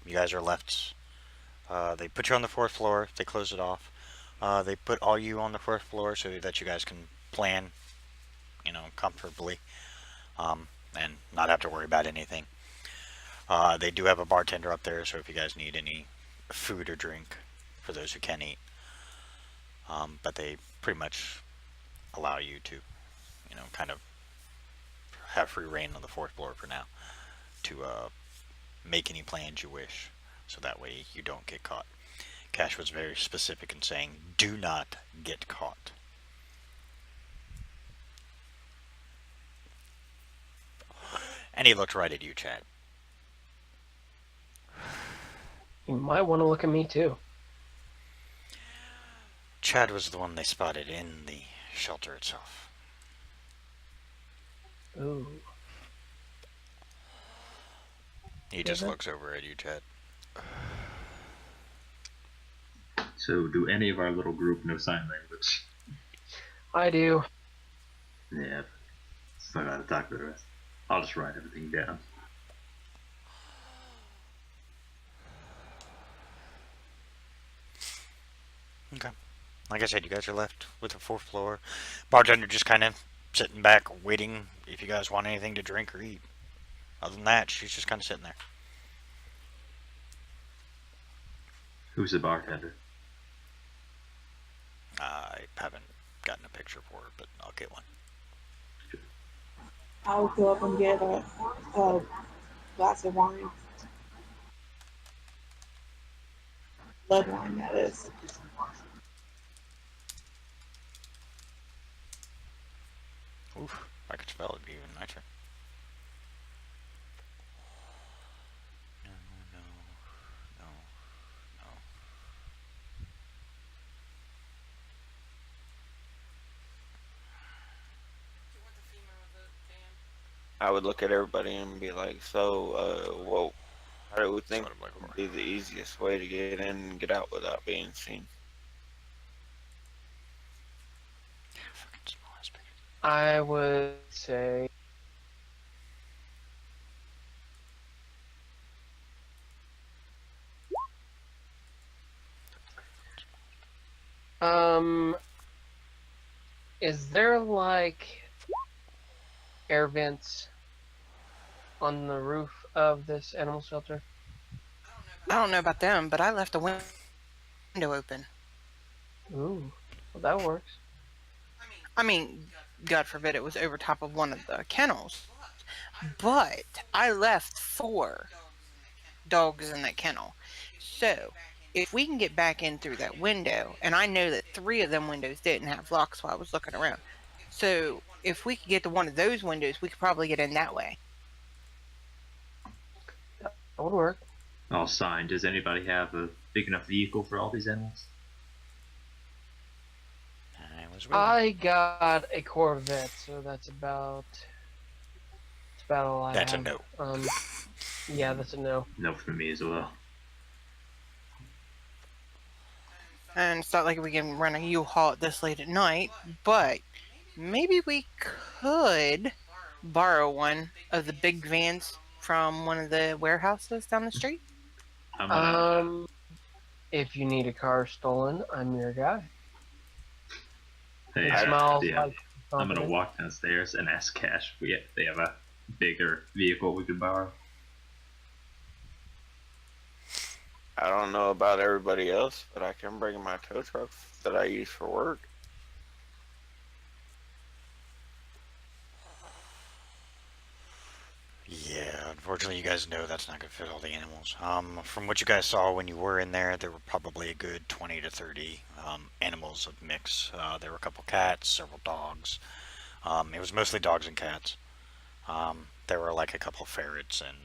You guys are left. They put you on the fourth floor. They close it off. They put all you on the fourth floor so that you guys can plan, comfortably, and not have to worry about anything. They do have a bartender up there, so if you guys need any food or drink, for those who can eat. But they pretty much allow you to, kind of have free reign on the fourth floor for now to make any plans you wish, so that way you don't get caught. Cash was very specific in saying, do not get caught. And he looked right at you, Chad. You might want to look at me too. Chad was the one they spotted in the shelter itself. Ooh. He just Mhm. looks over at you, Chad. So, do any of our little group know sign language? I do. Yeah. Still gotta talk to the rest. I'll just write everything down. Okay. Like I said, you guys are left with the fourth floor. Bartender just kind of sitting back, waiting if you guys want anything to drink or eat. Other than that, she's just kind of sitting there. Who's the bartender? I haven't gotten a picture for her, but I'll get one. I'll go up and get a glass of wine. Blood wine, that is. Oof, if I could spell it'd be even nicer. No, no, no, no. Do you want the female of the band? I would look at everybody and be like, so, well, how do we think Sort of like would be the easiest way to get in and get out without being seen? Fucking small ass picture. I would say is there like air vents on the roof of this animal shelter? I don't know about them, but I left the window open. Ooh, well, that works. I mean, God forbid it was over top of one of the kennels, but I left 4 dogs in that kennel. So, if we can get back in through that window, and I know that 3 of them windows didn't have locks while I was looking around. So, if we could get to one of those windows, we could probably get in that way. That would work. All signed. Does anybody have a big enough vehicle for all these animals? I was waiting. I got a Corvette, so that's about all I That's a have. no. Yeah, that's a no. No for me as well. And it's not like we can run a U-Haul this late at night, but maybe we could borrow one of the big vans from one of the warehouses down the street. I'm gonna, If you need a car stolen, I'm your guy. hey, It smells yeah, like I'm gonna confidence. walk downstairs and ask Cash if they have a bigger vehicle we could borrow. I don't know about everybody else, but I can bring my tow truck that I use for work. Yeah, unfortunately, you guys know that's not gonna fit all the animals. From what you guys saw when you were in there were probably a good 20 to 30 animals of mix. There were a couple cats, several dogs. It was mostly dogs and cats. There were like a couple ferrets and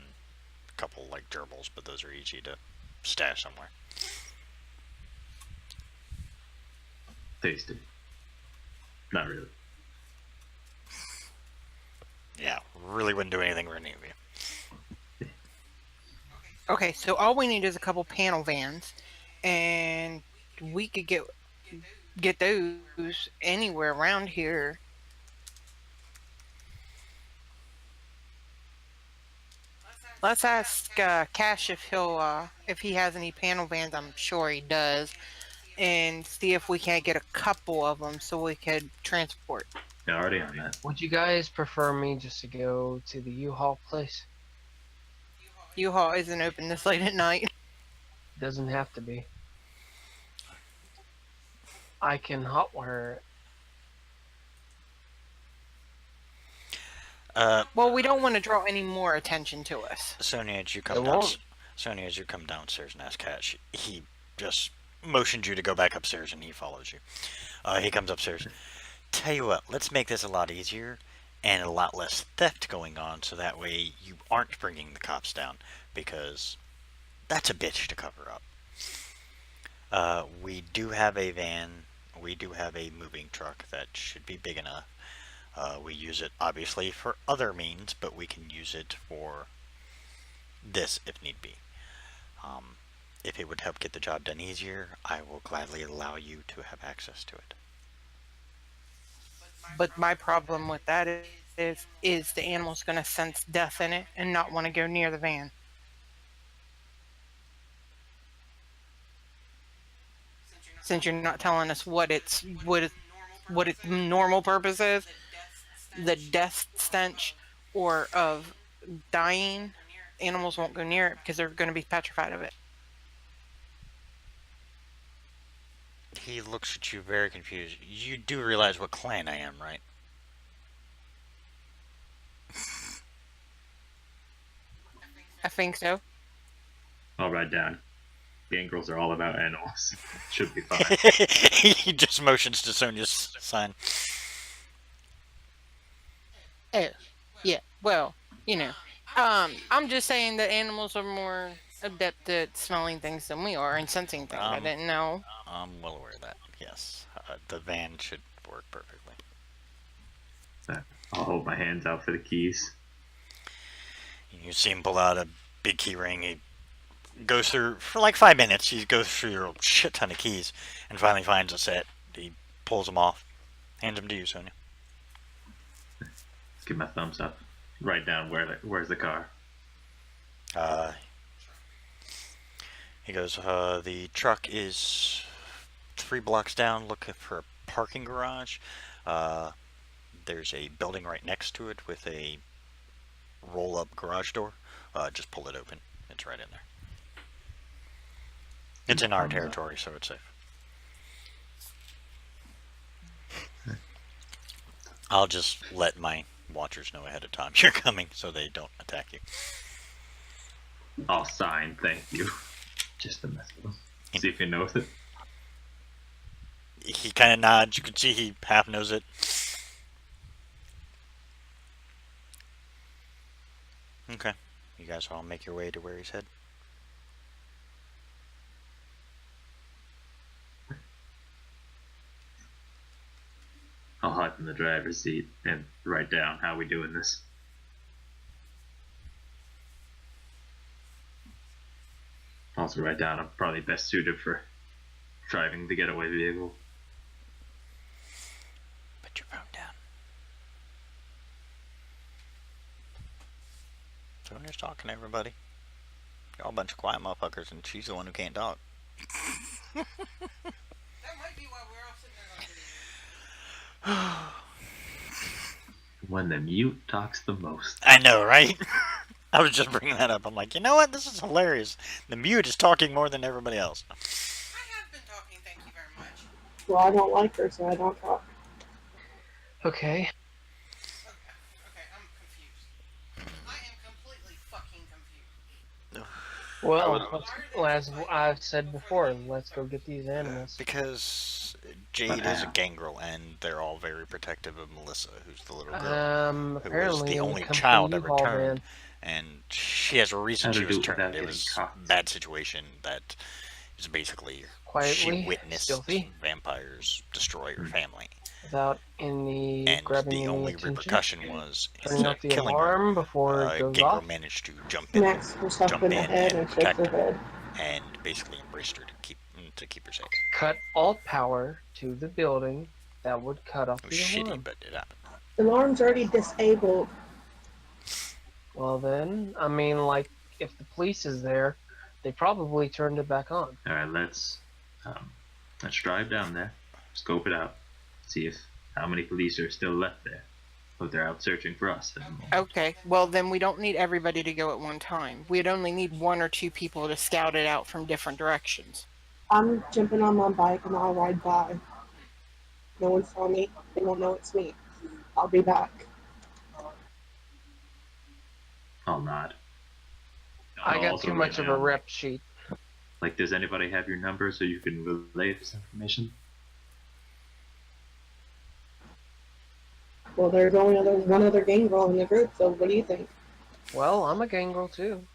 a couple like gerbils, but those are easy to stash somewhere. Tasty. Not really. Yeah, really wouldn't do anything for any of you. Okay, so all we need is a couple panel vans, and we could get those anywhere around here. Let's ask Cash if he has any panel vans. I'm sure he does, and see if we can't get a couple of them so we could transport. Yeah, already on that. Would you guys prefer me just to go to the U-Haul place? U-Haul isn't open this late at night. Doesn't have to be. I can hotwire it. Well, we don't want to draw any more attention to us. Sonia, as you It come won't. Sonia, as you come downstairs and ask Cash, he just motioned you to go back upstairs, and he follows you. He comes upstairs. Tell you what, let's make this a lot easier and a lot less theft going on, so that way you aren't bringing the cops down, because that's a bitch to cover up. We do have a van. We do have a moving truck that should be big enough. We use it obviously for other means, but we can use it for this if need be. If it would help get the job done easier, I will gladly allow you to have access to it. But my problem with that is the animal's going to sense death in it and not want to go near the van. Since you're not telling us what its normal purpose is, the death stench or of dying, animals won't go near it because they're going to be petrified of it. He looks at you very confused. You do realize what clan I am, right? I think so. I'll write down. Gangrels are all about animals. Should be fine. He just motions to Sonia's sign. Oh, yeah. Well, you know, I'm just saying that animals are more adept at smelling things than we are and sensing things. I didn't know. I'm well aware of that. Yes, the van should work perfectly. I'll hold my hands out for the keys. You see him pull out a big key ring. He goes through for like 5 minutes. He goes through a shit ton of keys and finally finds a set. He pulls them off, hands them to you, Sonia. Give my thumbs up. Write down where's the car. He goes, the truck is 3 blocks down. Look for a parking garage. There's a building right next to it with a roll-up garage door. Just pull it open. It's right in there. It's in our territory, so it's safe. I'll just let my watchers know ahead of time you're coming so they don't attack you. I'll sign, thank you. Just to mess with him. See if he knows it. He kind of nods. You can see he half knows it. Okay. You guys all make your way to where he's headed. I'll hide in the driver's seat and write down how we doing this. Also write down I'm probably best suited for driving the getaway vehicle. Put your phone down. Sonia's talking to everybody. You're all a bunch of quiet motherfuckers, and she's the one who can't talk. That might be why we're all sitting there like this. When the mute talks the most. I know, right? I was just bringing that up. I'm like, you know what? This is hilarious. The mute is talking more than everybody else. I have been talking, thank you very much. Well, I don't like her, so I don't talk. Okay. Okay, I'm confused. I am completely fucking confused. Well, as I've said before, let's go get these animals. Because Jade is a gangrel, and they're all very protective of Melissa, who's the little girl. who was Apparently the when only it comes to child ever U-Haul turned. van, And she has a reason How to she was do it without turned. It getting was caught. a bad situation that is basically quietly, she witnessed stealthy, vampires destroy her family. without any And grabbing the any only attention, repercussion was turning instead off of the killing her, alarm before it goes Gangrel off. managed to jump in Smacks herself jump in the in head and and shakes protect her her. head. and basically embraced her to keep her safe. Cut all power to the building. That would cut off It was the shitty, alarm. but it happened. The alarm's already disabled. Well then, I mean, like, if the police is there, they probably turned it back on. All right, let's drive down there, scope it out, see if how many police are still left there. But they're out searching for us at the moment. Okay, well then we don't need everybody to go at one time. We'd only need 1 or 2 people to scout it out from different directions. I'm jumping on my bike and I'll ride by. No one saw me. They won't know it's me. I'll be back. I'll nod. I I'll got also too much write of a down, rep sheet. Like, does anybody have your number so you can relay this information? Well, there's only one other gangrel in the group, so what do you think? Well, I'm a gangrel too.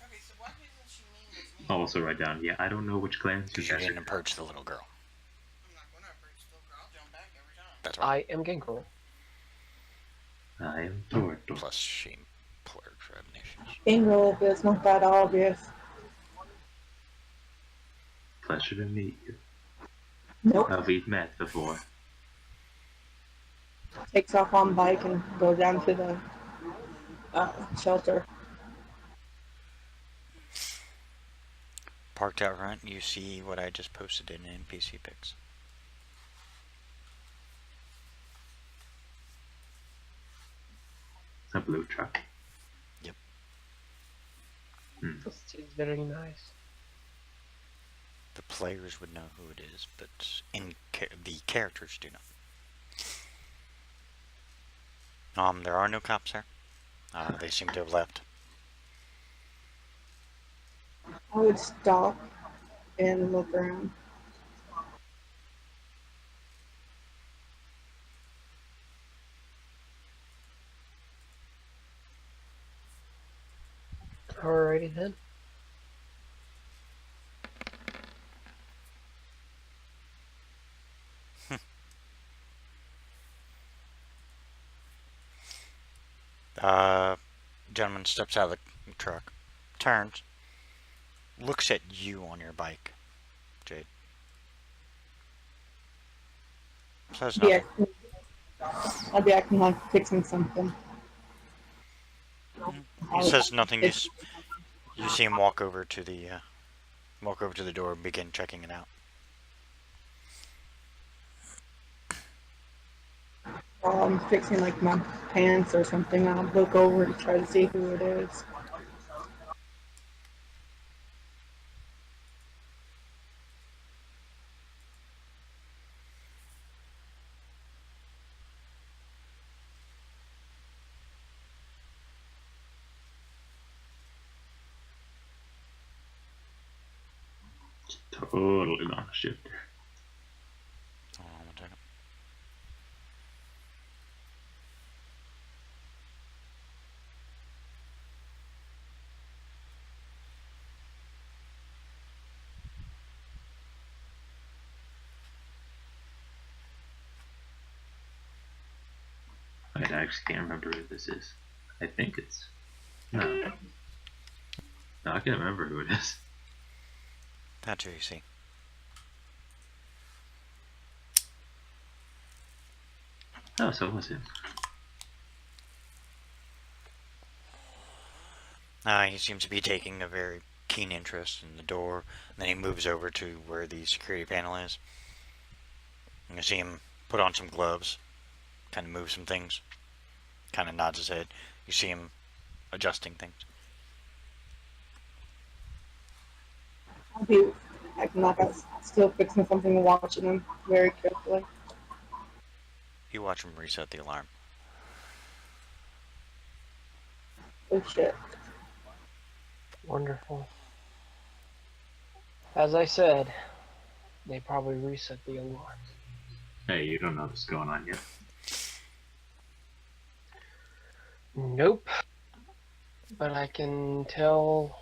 Okay, so why doesn't she mean with me? I'll also write down, yeah, I don't know which clans you Because you guys didn't are. approach the little girl. I'm not gonna approach the little girl. I'll jump back every time. That's right. I am gangrel. I am Torto. Plus, she plurred for ab initiative. Gangrel, if it's not that obvious. Pleasure to meet you. Nope. We've met before. Takes off on bike and goes down to the shelter. Parked out front, you see what I just posted in NPC pics. A blue truck. This is very nice. The players would know who it is, but the characters do not. There are no cops here. They seem to have left. I would stop and look around. Alrighty then. Gentleman steps out of the truck, turns, looks at you on your bike, Jade. Says Be nothing. acting, I'd be acting like fixing something. He says nothing. You see him walk over to the door and begin checking it out. While I'm fixing like my pants or something, I'll look over to try to see who it is. Totally gonna shift. Hold on one second. I actually can't remember who this is. I think it's no. No, I can't remember who it is. That's who you see. Oh, so it was him. He seems to be taking a very keen interest in the door. And then he moves over to where the security panel is. And you see him put on some gloves, kind of move some things, kind of nods his head. You see him adjusting things. I'll be acting like I'm still fixing something and watching him very carefully. You watch him reset the alarm. Oh shit. Wonderful. As I said, they probably reset the alarm. Hey, you don't know what's going on yet. Nope. But I can tell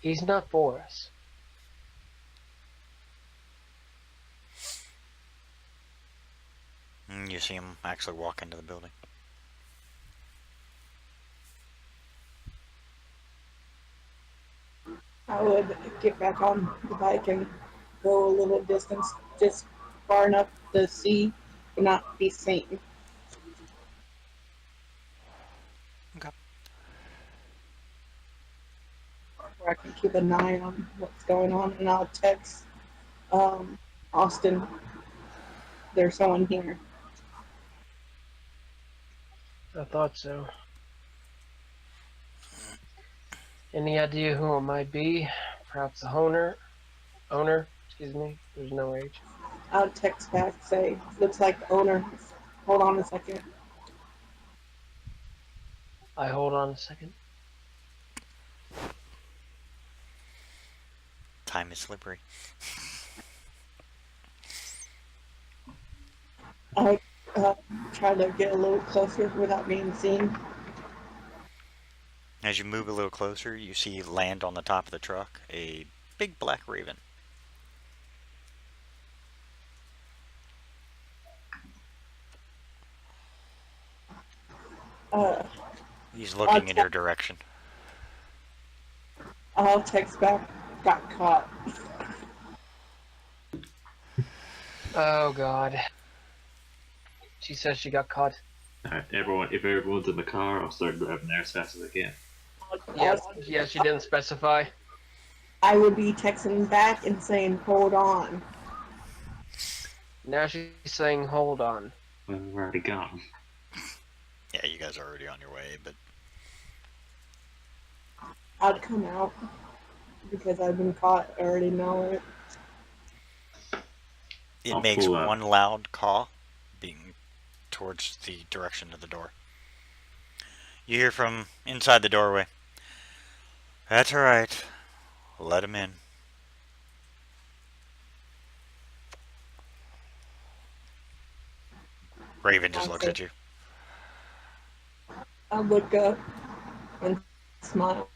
he's not for us. And you see him actually walk into the building. I would get back on the bike and go a little distance, just far enough to see but not be seen. I can keep an eye on what's going on, and I'll text Austin. There's someone here. I thought so. Any idea who it might be? Perhaps the owner? Excuse me. There's no H. I'll text back, say, looks like the owner. Hold on a second. I hold on a second. Time is slippery. I try to get a little closer without being seen. As you move a little closer, you see land on the top of the truck a big black raven. He's looking in your direction. I'll text back, got caught. Oh God. She says she got caught. Alright, if everyone's in the car, I'll start driving there as fast as I can. Yeah, she didn't specify. I would be texting back and saying, hold on. Now she's saying, hold on. Well, we're already gone. Yeah, you guys are already on your way, but I'd come out because I've been caught. I already know it. it I'll makes pull up. one loud caw, being towards the direction of the door. You hear from inside the doorway. That's alright. Let him in. Raven just looks at you. I look up and smile.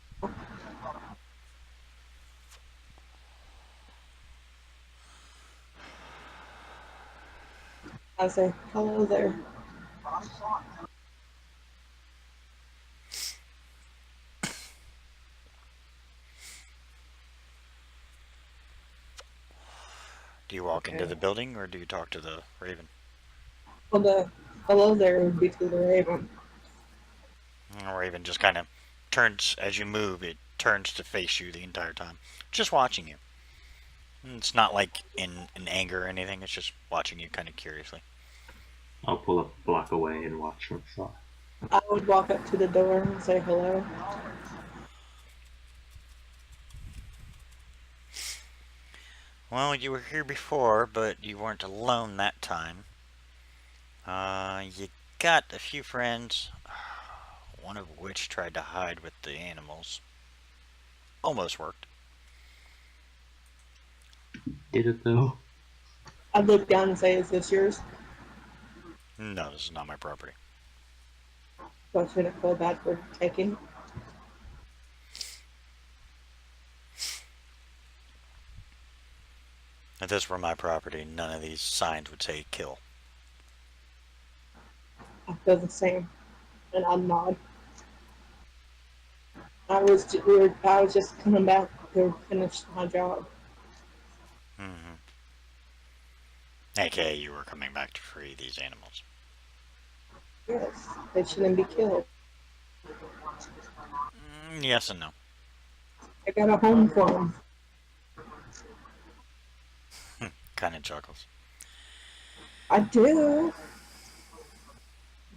I say, hello there. Do you walk into Okay. the building or do you talk to the Raven? Well, the hello there would be to the Raven. The Raven just kind of turns as you move. It turns to face you the entire time, just watching you. It's not like in anger or anything. It's just watching you kind of curiously. I'll pull up a block away and watch from afar. I would walk up to the door and say hello. Well, you were here before, but you weren't alone that time. You got a few friends, one of which tried to hide with the animals. Almost worked. Did it though? I'd look down and say, is this yours? No, this is not my property. So I shouldn't feel bad for taking. If this were my property, none of these signs would say kill. I feel the same. And I nod. I was just coming back to finish my job. Mm-hmm. AKA, you were coming back to free these animals. Yes, they shouldn't be killed. Yes and no. I got a home for them. Kind of chuckles. I do.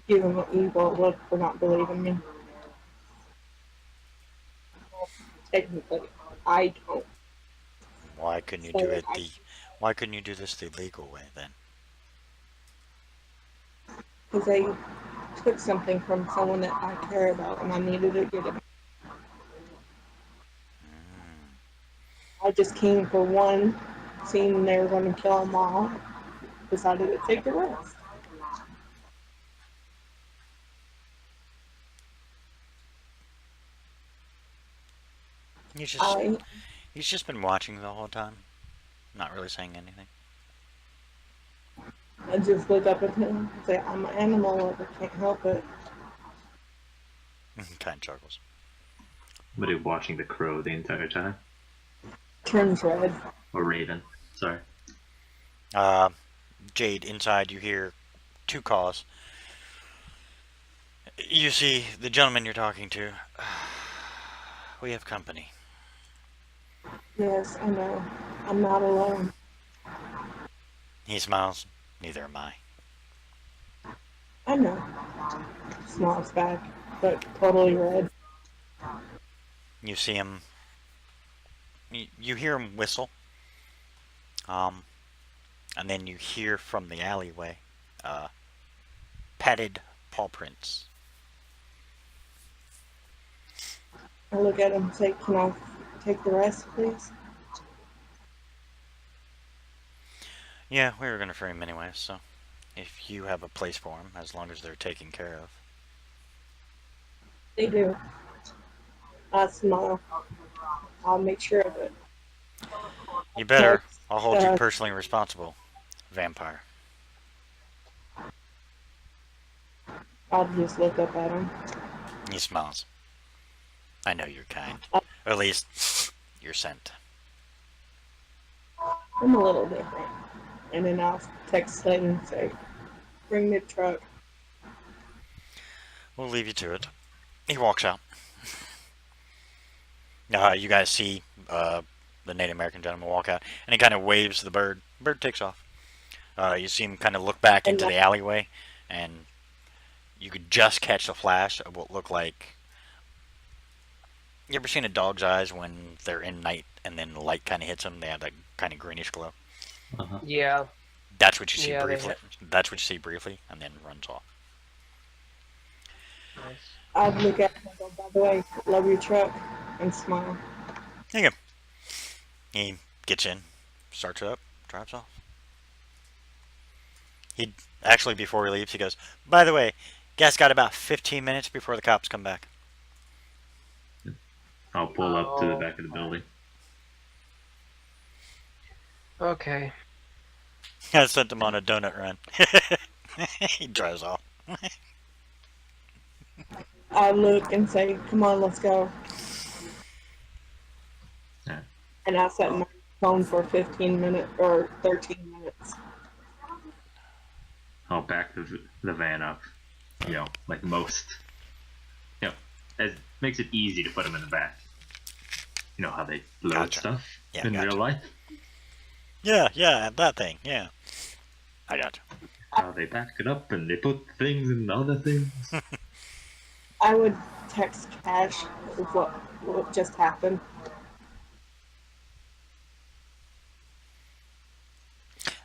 Give them an evil look for not believing me. Technically, I don't. Why couldn't you So do it I- the? Why couldn't you do this the legal way then? Because they took something from someone that I care about and I needed to get it. I just came for one, seeing they were going to kill them all, decided to take the rest. He's just been watching the whole time, not really saying anything. I just look up at him and say, I'm an animal, I can't help it. Kind of chuckles. But it watching the crow the entire time. Turns red. Or raven. Sorry. Jade, inside you hear two calls. You see the gentleman you're talking to. We have company. Yes, I know. I'm not alone. He smiles. Neither am I. I know. Smiles back, but totally red. You see him. You hear him whistle. Um, and then you hear from the alleyway, uh, padded paw prints. I look at him and say, "Can I take the rest, please?" Yeah, we were gonna free him anyway, so if you have a place for him, as long as they're taken care of. They do. I smile. I'll make sure of it. You better. Text, I'll hold you personally responsible, vampire. I'll just look up at him. He smiles. I know you're kind. Uh, Or at least, you're sent. I'm a little different. And then I'll text Slayton and say, "Bring the truck." We'll leave you to it. He walks out. You guys see the Native American gentleman walk out, and he kind of waves the bird. Bird takes off. You see him kind of look back into the alleyway, and you could just catch the flash of what looked like. You ever seen a dog's eyes when they're in night, and then the light kind of hits them? They have that kind of greenish glow. Uh-huh. Yeah. That's what you see Yeah, they briefly. That's what you see briefly, and then runs off. Nice. I'd look at him and go, "By the way, love your truck," and smile. There you go. He gets in, starts it up, drives off. He actually, before he leaves, he goes, "By the way, guys got about 15 minutes before the cops come back." I'll pull up to the Oh. back of the building. Okay. I sent him on a donut run. He drives off. I look and say, "Come on, let's go." Yeah. And I set my phone for 15 minutes or 13 minutes. I'll back the van up. You know, like most. You know, as makes it easy to put them in the back. You know how they load Gotcha. stuff Yeah, in gotcha. real life. Yeah, that thing. Yeah, I got you. How they back it up and they put things in other things. I would text Cash with what just happened.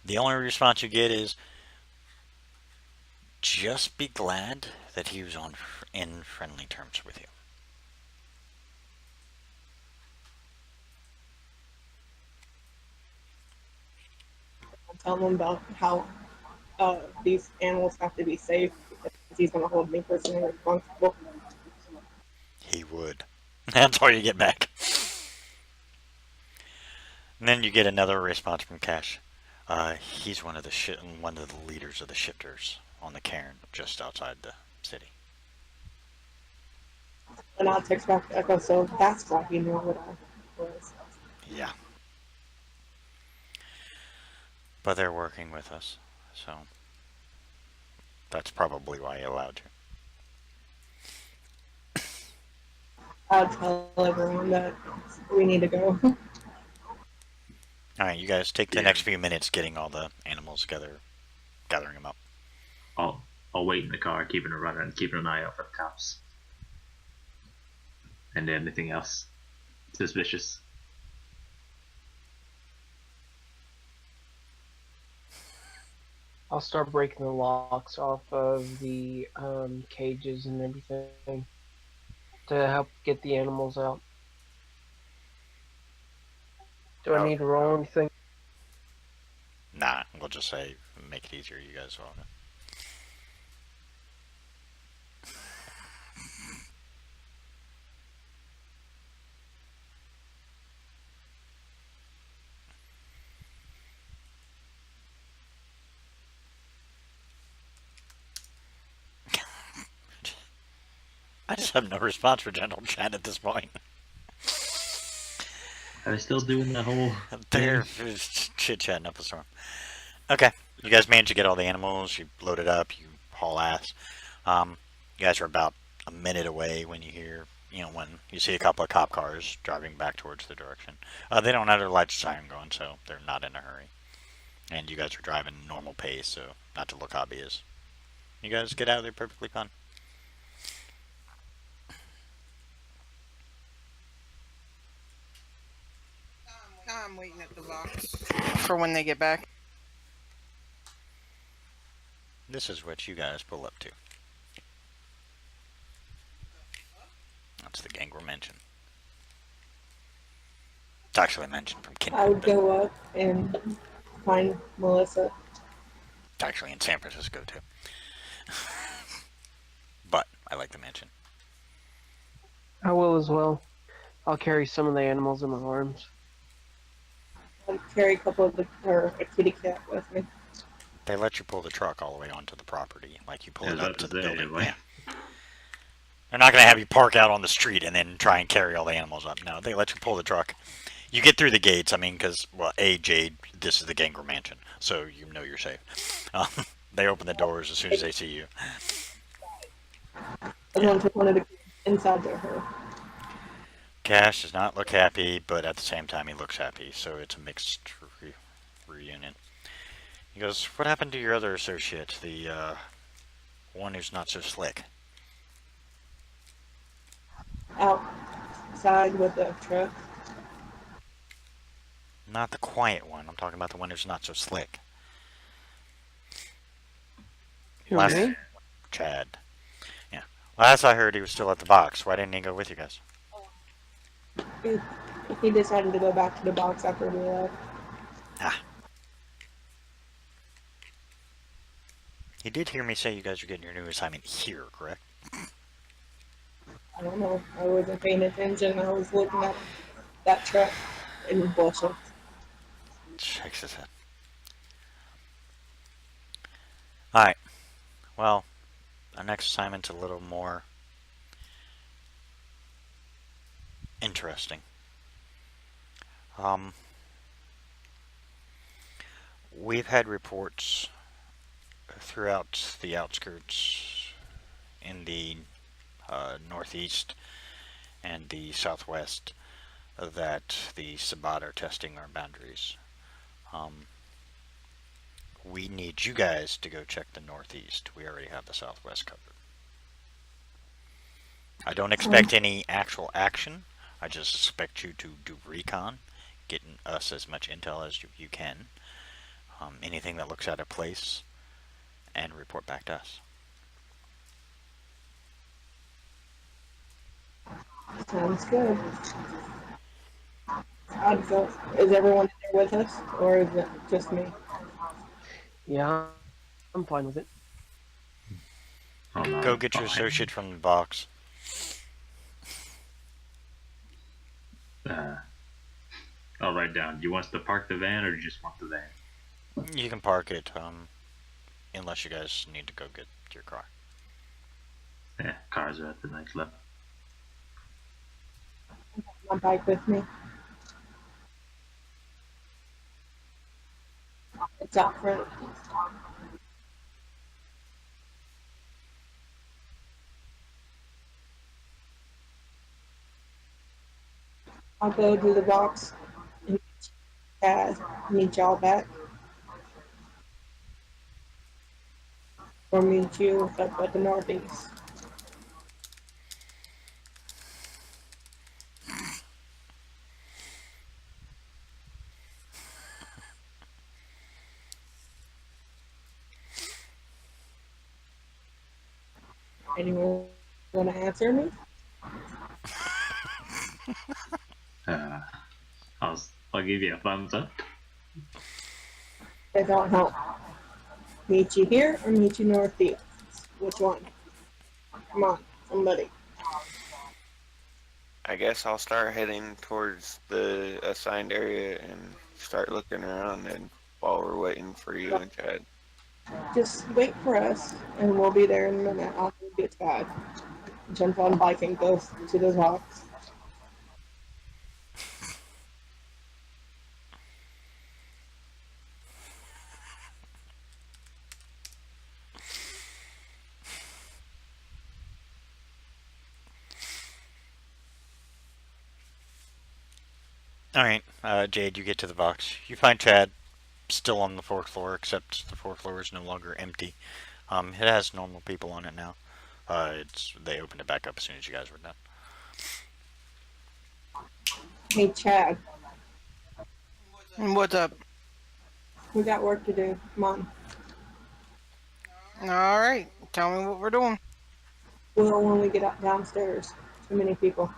The only response you get is, "Just be glad that he was in friendly terms with you." I'll tell him about how these animals have to be safe because he's going to hold me personally responsible. He would. That's all you get back. And then you get another response from Cash. He's one of the leaders of the shifters on the cairn just outside the city. And I'll text back to Echo, so that's why he knew what I was. Yeah. But they're working with us, so that's probably why he allowed you. I'll tell everyone that we need to go. All right, you guys take the Yeah. next few minutes getting all the animals together, gathering them up. I'll wait in the car, keeping a runner and keeping an eye out for the cops. And anything else suspicious. I'll start breaking the locks off of the cages and everything to help get the animals out. Do I need to roll anything? Nah, we'll just say make it easier. You guys will. I just have no response for general chat at this point. Are they still doing the whole They're chit chatting up a storm. Okay, you guys managed to get all the animals. You load it up. You haul ass. You guys are about a minute away when you hear you know, when you see a couple of cop cars driving back towards the direction. They don't have their lights siren going, so they're not in a hurry. And you guys are driving normal pace, so not to look obvious. You guys get out of there perfectly fine. I'm waiting at the box for when they get back. This is what you guys pull up to. That's the Gangrel Mansion. It's actually a mansion from I would Kindred. go up and find Melissa. It's actually in San Francisco too. But I like the mansion. I will as well. I'll carry some of the animals in my arms. I'd carry a couple of or a kitty cat with me. They let you pull the truck all the way onto the property, like you pull I it was up about to to the say, building. like- Yeah. They're not going to have you park out on the street and then try and carry all the animals up. No, they let you pull the truck. You get through the gates. I mean, because well, Jade, this is the Gangrel Mansion, so you know you're safe. They open the doors as soon as they see you. I want to one of the kids inside there. Her. Cash does not look happy, but at the same time he looks happy, so it's a mixed reunion. He goes, "What happened to your other associate, the one who's not so slick?" Outside with the truck. Not the quiet one. I'm talking about the one who's not so slick. Who, Last me? Chad. Yeah. Last I heard, he was still at the box. Why didn't he go with you guys? He decided to go back to the box after we left. He did hear me say you guys are getting your new assignment here, correct? I don't know. I wasn't paying attention. I was looking at that truck in the bushes. Shakes his head. Alright. Well, our next assignment's a little more interesting. We've had reports throughout the outskirts in the northeast and the southwest that the Sabbat are testing our boundaries. We need you guys to go check the northeast. We already have the southwest covered. I don't expect any actual action. I just expect you to do recon, getting us as much intel as you can. Anything that looks out of place, and report back to us. Sounds good. I'd go. Is everyone there with us, or is it just me? Yeah, I'm fine with it. Hold on. Go get your Oh, associate from the box. I'll write down. Do you want us to park the van, or do you just want the van? You can park it, unless you guys need to go get your car. Yeah, cars are at the next level. My bike with me. It's out front. I'll go to the box and meet y'all back. Or meet you up at the northeast. Anyone want to answer me? I'll give you a thumbs up. If don't help. Meet you here or meet you northeast? Which one? Come on, somebody. I guess I'll start heading towards the assigned area and start looking around and while we're waiting for you and Chad. Just wait for us, and we'll be there in a minute. I'll go get Chad. Jump on bike and go to the box. All right, Jade, you get to the box. You find Chad still on the fourth floor, except the fourth floor is no longer empty. It has normal people on it now. They opened it back up as soon as you guys were done. Hey, Chad, What's up? we got work to do. Come on. All right, tell me what we're doing. Well, when we get up downstairs, too many people.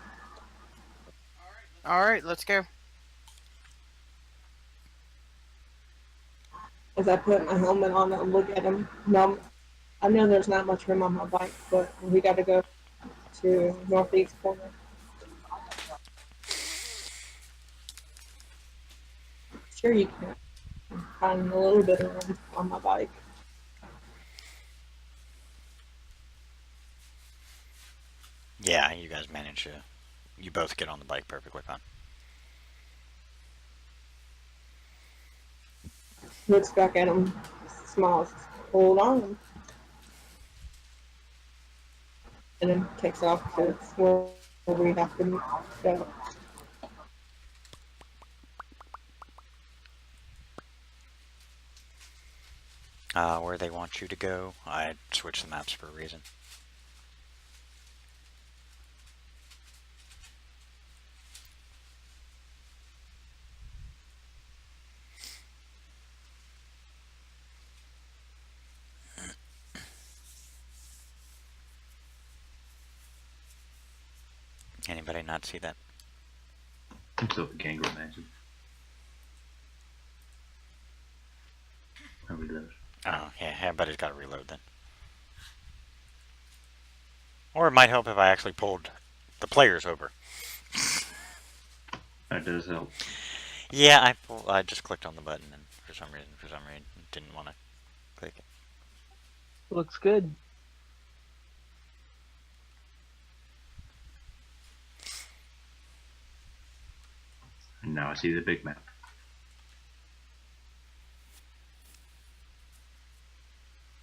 All right, let's go. As I put my helmet on and look at him, no, I know there's not much room on my bike, but we got to go to northeast corner. Sure, you can find a little bit of room on my bike. Yeah, you guys manage to. You both get on the bike perfectly fine. Looks back at him, smiles, hold on. And then takes off to where we have to go. Where they want you to go, I switched the maps for a reason. Anybody not see that? I'm still the Gangrel Mansion. I reload. Oh, yeah, everybody's got to reload then. Or it might help if I actually pulled the players over. That does help. Yeah, I just clicked on the button and for some reason, didn't want to click it. Looks good. And now I see the big map.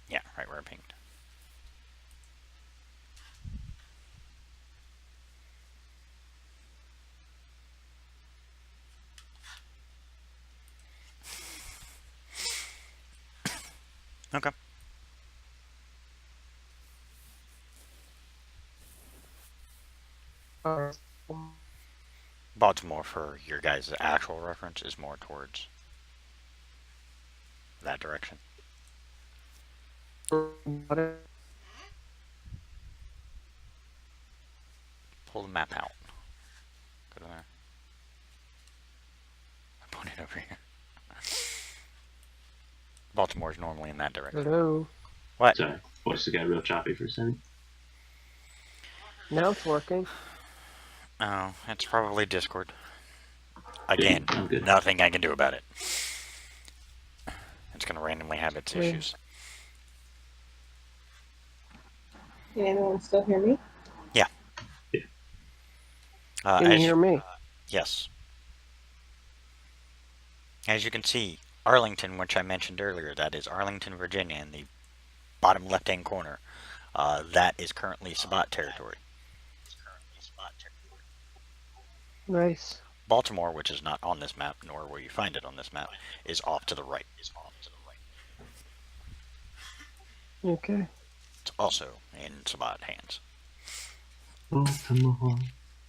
Yeah, right where I pinged. Okay. Baltimore, for your guys' actual reference, is more towards that direction. Pull the map out. Go to there. I put it over here. Baltimore's normally in that direction. Hello. What? Sorry, voice got real choppy for a second. Now it's working. Oh, it's probably Discord. Again, I'm good. nothing I can do about it. It's gonna randomly have its Yeah. issues. Can anyone still hear me? Can you As hear me? Yes. As you can see, Arlington, which I mentioned earlier, that is Arlington, Virginia, in the bottom left-hand corner. That is currently Sabat territory. Nice. Baltimore, which is not on this map, nor will you find it on this map, is off to the right. Okay. It's also in Sabat hands. Baltimore,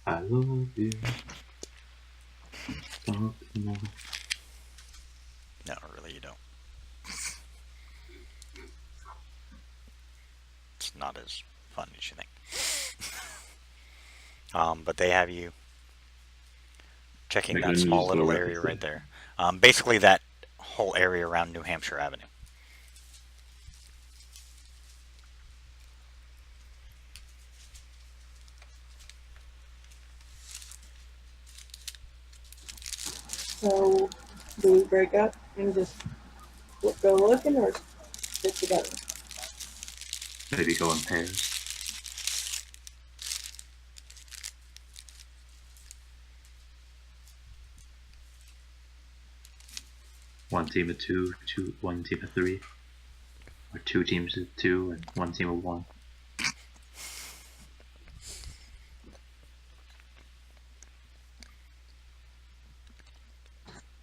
I love you. Baltimore. No, really, you don't. It's not as fun as you think. But they have you checking Like that the small news little will area reference right there. Basically, that whole area around New Hampshire Avenue. So, do we break up and just go looking or stick together? Maybe go in pairs. One team of two, one team of three. Or two teams of two and one team of one.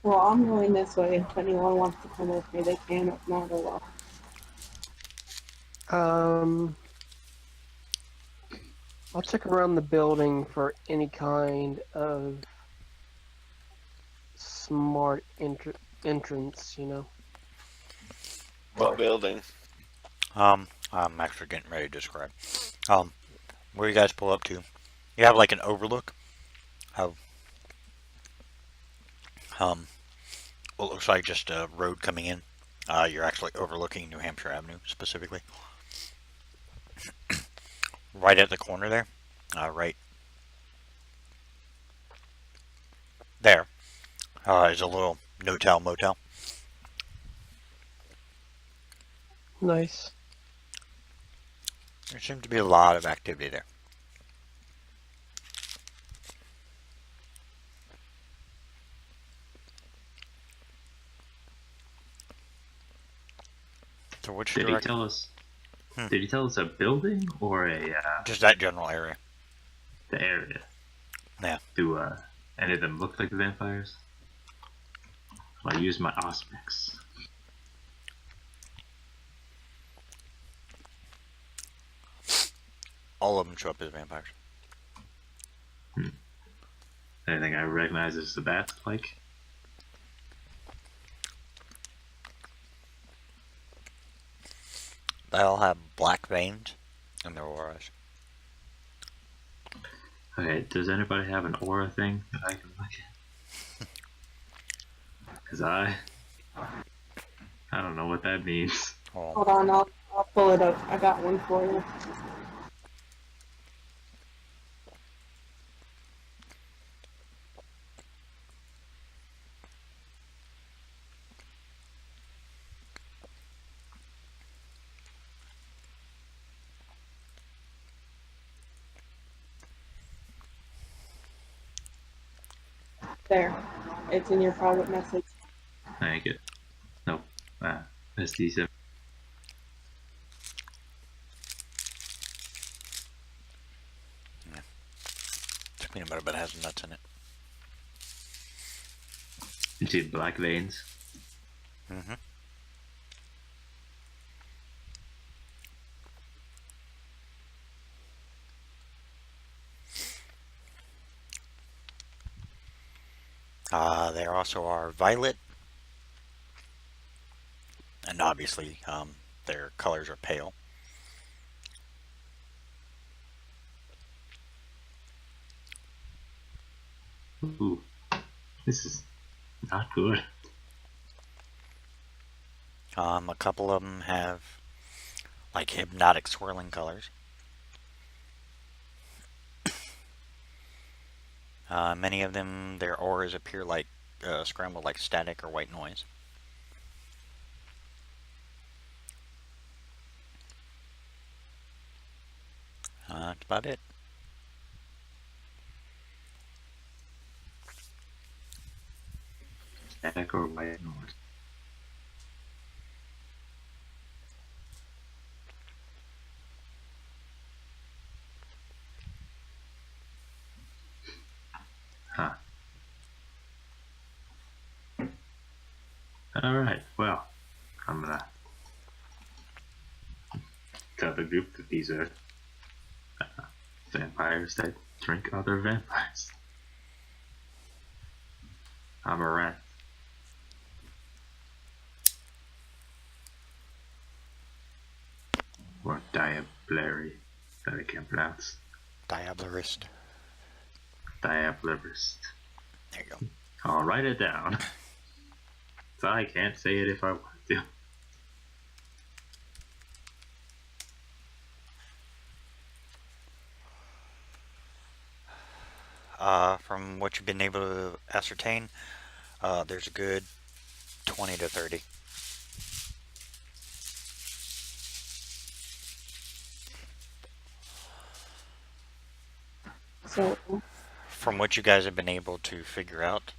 Well, I'm going this way. If anyone wants to come with me, they can. If not, oh well. I'll check around the building for any kind of smart entrance, you know. What building? I'm actually getting ready to describe. Where you guys pull up to, you have like an overlook of what looks like just a road coming in. You're actually overlooking New Hampshire Avenue specifically. Right at the corner there, right there, is a little no-tell motel. Nice. There seems to be a lot of activity there. So which Did he direction? tell us? Hmm. Did he tell us a building or a Just that general area. the area? Yeah. Do any of them look like the vampires? I use my Auspex. All of them show up as vampires. Anything I recognize as the bats like? They all have black veins in their auras. Okay, does anybody have an aura thing that I can look at? Because I don't know what that means. Oh, Hold on, I'll pull it up. I got one for you. There. It's in your private message. Thank you. Nope. SD7. it's peanut butter, but it has nuts in it. You see black veins? Mm-hmm. There also are violet, and obviously their colors are pale. Ooh. This is not good. A couple of them have like hypnotic swirling colors. Many of them, their auras appear like scrambled like static or white noise. That's about it. Static or white noise. Huh. Alright, well, I'm gonna tell the group that these are vampires that drink other vampires. I'm a rat. Or Diablary, that I can't pronounce. Diablerist. Diablerist. There you go. I'll write it down. So I can't say it if I want to. From what you've been able to ascertain, there's a good 20 to 30. So, From what you guys have been able to figure out,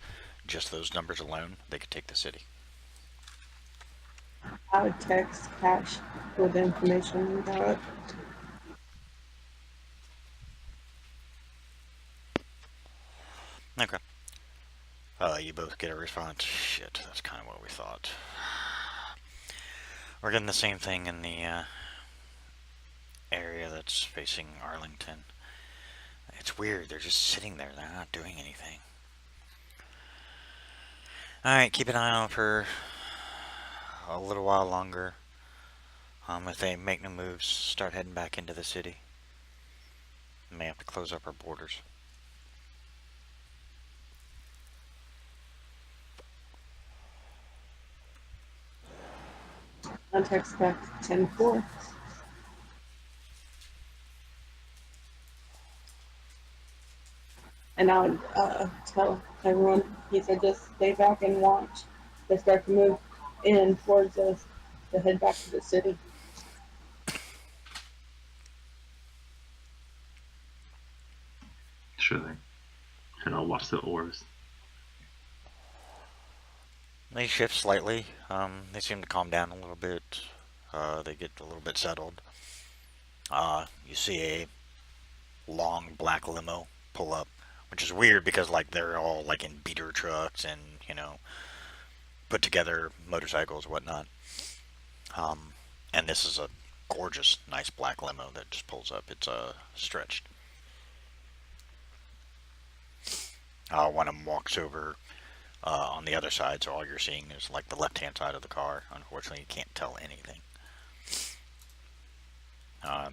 just those numbers alone, they could take the city. I would text Cash with information about it. Okay. You both get a response. Shit, that's kind of what we thought. We're getting the same thing in the area that's facing Arlington. It's weird, they're just sitting there, they're not doing anything. Alright, keep an eye out for a little while longer. If they make no moves, start heading back into the city. May have to close up our borders. Context back 10-4. And I would tell everyone, he said, just stay back and watch. They start to move in towards us to head back to the city. Sure thing. And I'll watch the auras. They shift slightly. They seem to calm down a little bit. They get a little bit settled. You see a long black limo pull up, which is weird because like they're all like in beater trucks and put together motorcycles, whatnot. And this is a gorgeous, nice black limo that just pulls up. It's stretched. One of them walks over on the other side, so all you're seeing is like the left-hand side of the car. Unfortunately, you can't tell anything.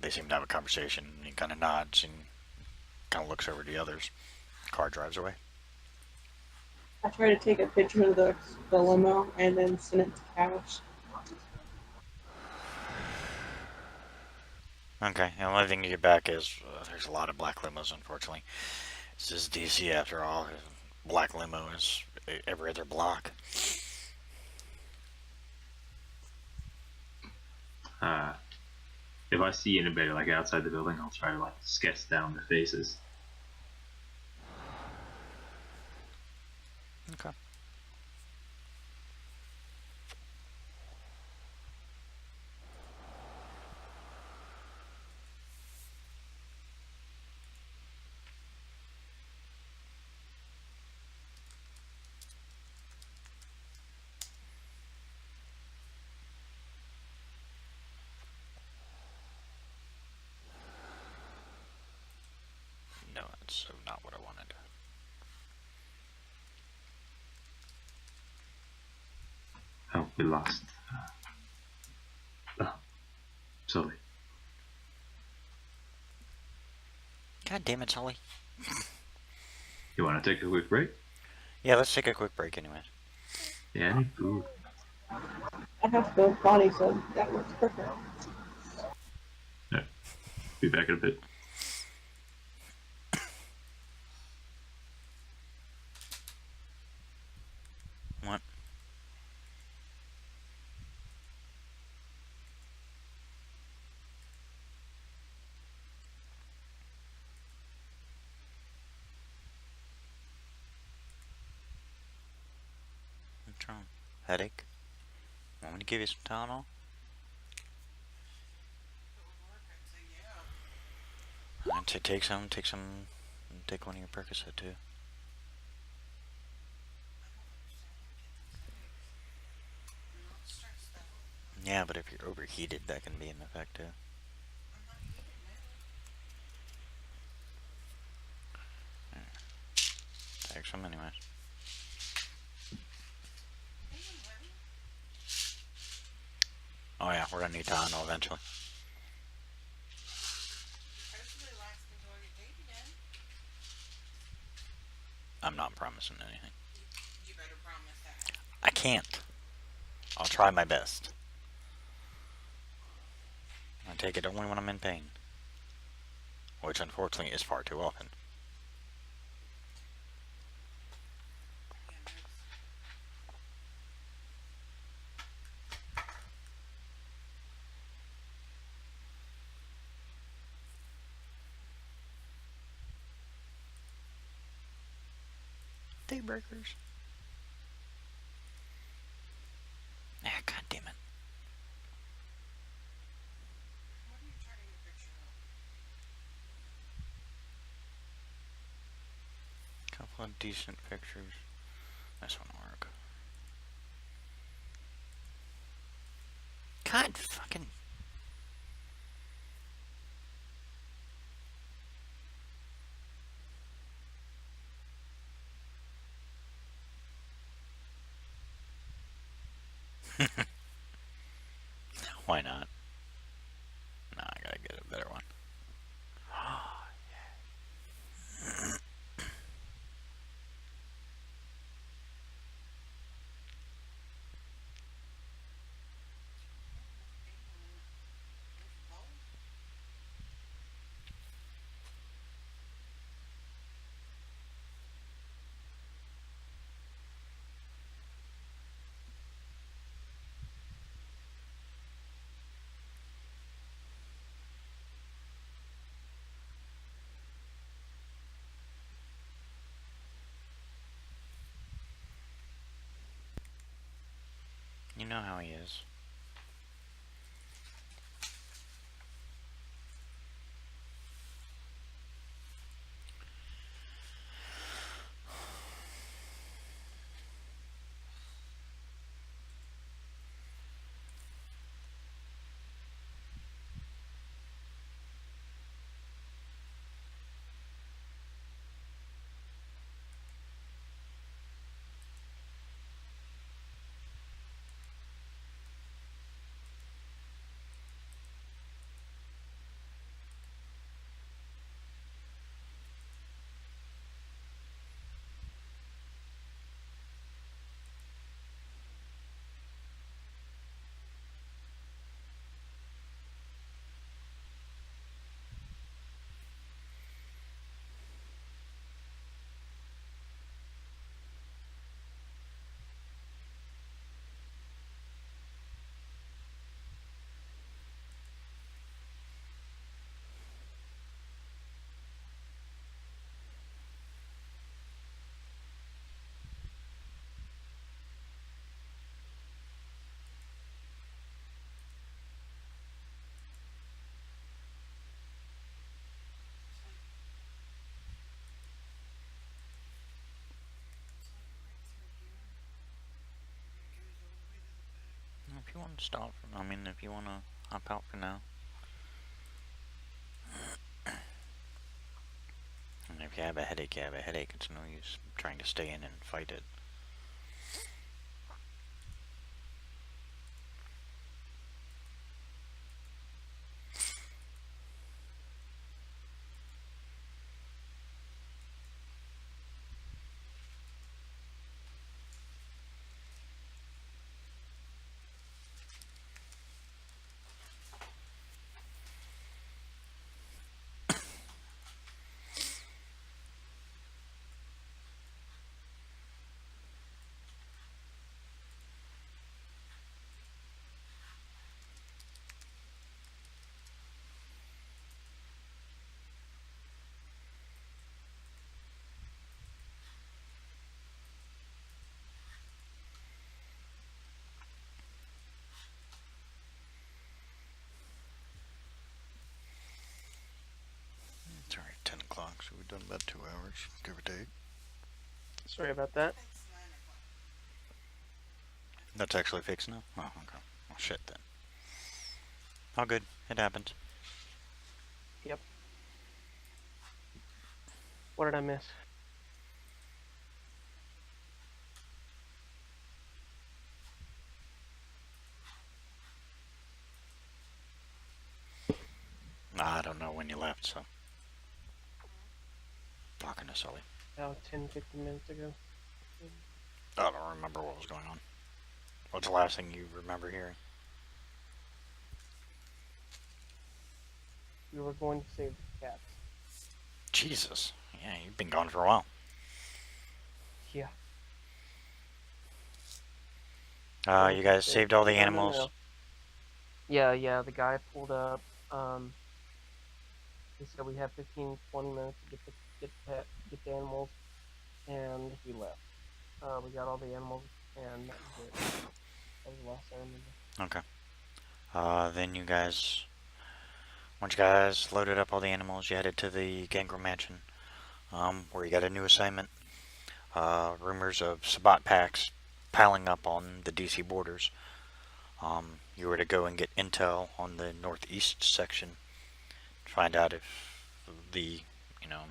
They seem to have a conversation. He kind of nods and kind of looks over to the others. Car drives away. I try to take a picture of the limo and then send it to Cash. Okay, the only thing you get back is there's a lot of black limos, unfortunately. This is DC after all. Black limo is every other block. If I see anybody like outside the building, I'll try to like sketch down the faces. Okay. No, that's so not what I wanted. Oh, we lost. Oh, sorry. God damn it, Sully. You want to take a quick break? Yeah, let's take a quick break anyway. Yeah, I need food. I have to go potty, so that works perfect. Be back in a bit. What? What's wrong? Headache? Want me to give you some Tylenol? I'd say take some, take one of your Percocet too. Yeah, but if you're overheated, that can be an effect too. Take some anyways. Oh yeah, we're gonna need Tylenol eventually. I'm not promising anything. You better promise that. I can't. I'll try my best. I take it only when I'm in pain. Which unfortunately is far too often. Daybreakers. Ah, god damn it. What are you trying to picture of? Couple of decent pictures. This one will work. God fucking. Why not? No, I gotta get a better one. You know how he is. If you want to stop, I mean, if you want to hop out for now. And if you have a headache, you have a headache. It's no use trying to stay in and fight it. It's already 10 o'clock, so we've done about 2 hours, give or take. Sorry about that. That's actually fixed now? Oh, okay. Well, shit then. All good. It happens. Yep. What did I miss? I don't know when you left, so. Talking to Sully. About 10, 15 minutes ago. I don't remember what was going on. What's the last thing you remember hearing? We were going to save the cats. Jesus. Yeah, you've been gone for a while. Yeah. You guys saved all the No. animals? Yeah, the guy pulled up. He said we have 15, 20 minutes to get the animals, and he left. We got all the animals, and that was it. That was the last I remember. Okay. Then you guys, once you guys loaded up all the animals, you headed to the Gangrel Mansion, where you got a new assignment. rumors of Sabat packs piling up on the DC borders. You were to go and get intel on the northeast section, find out if the, you know,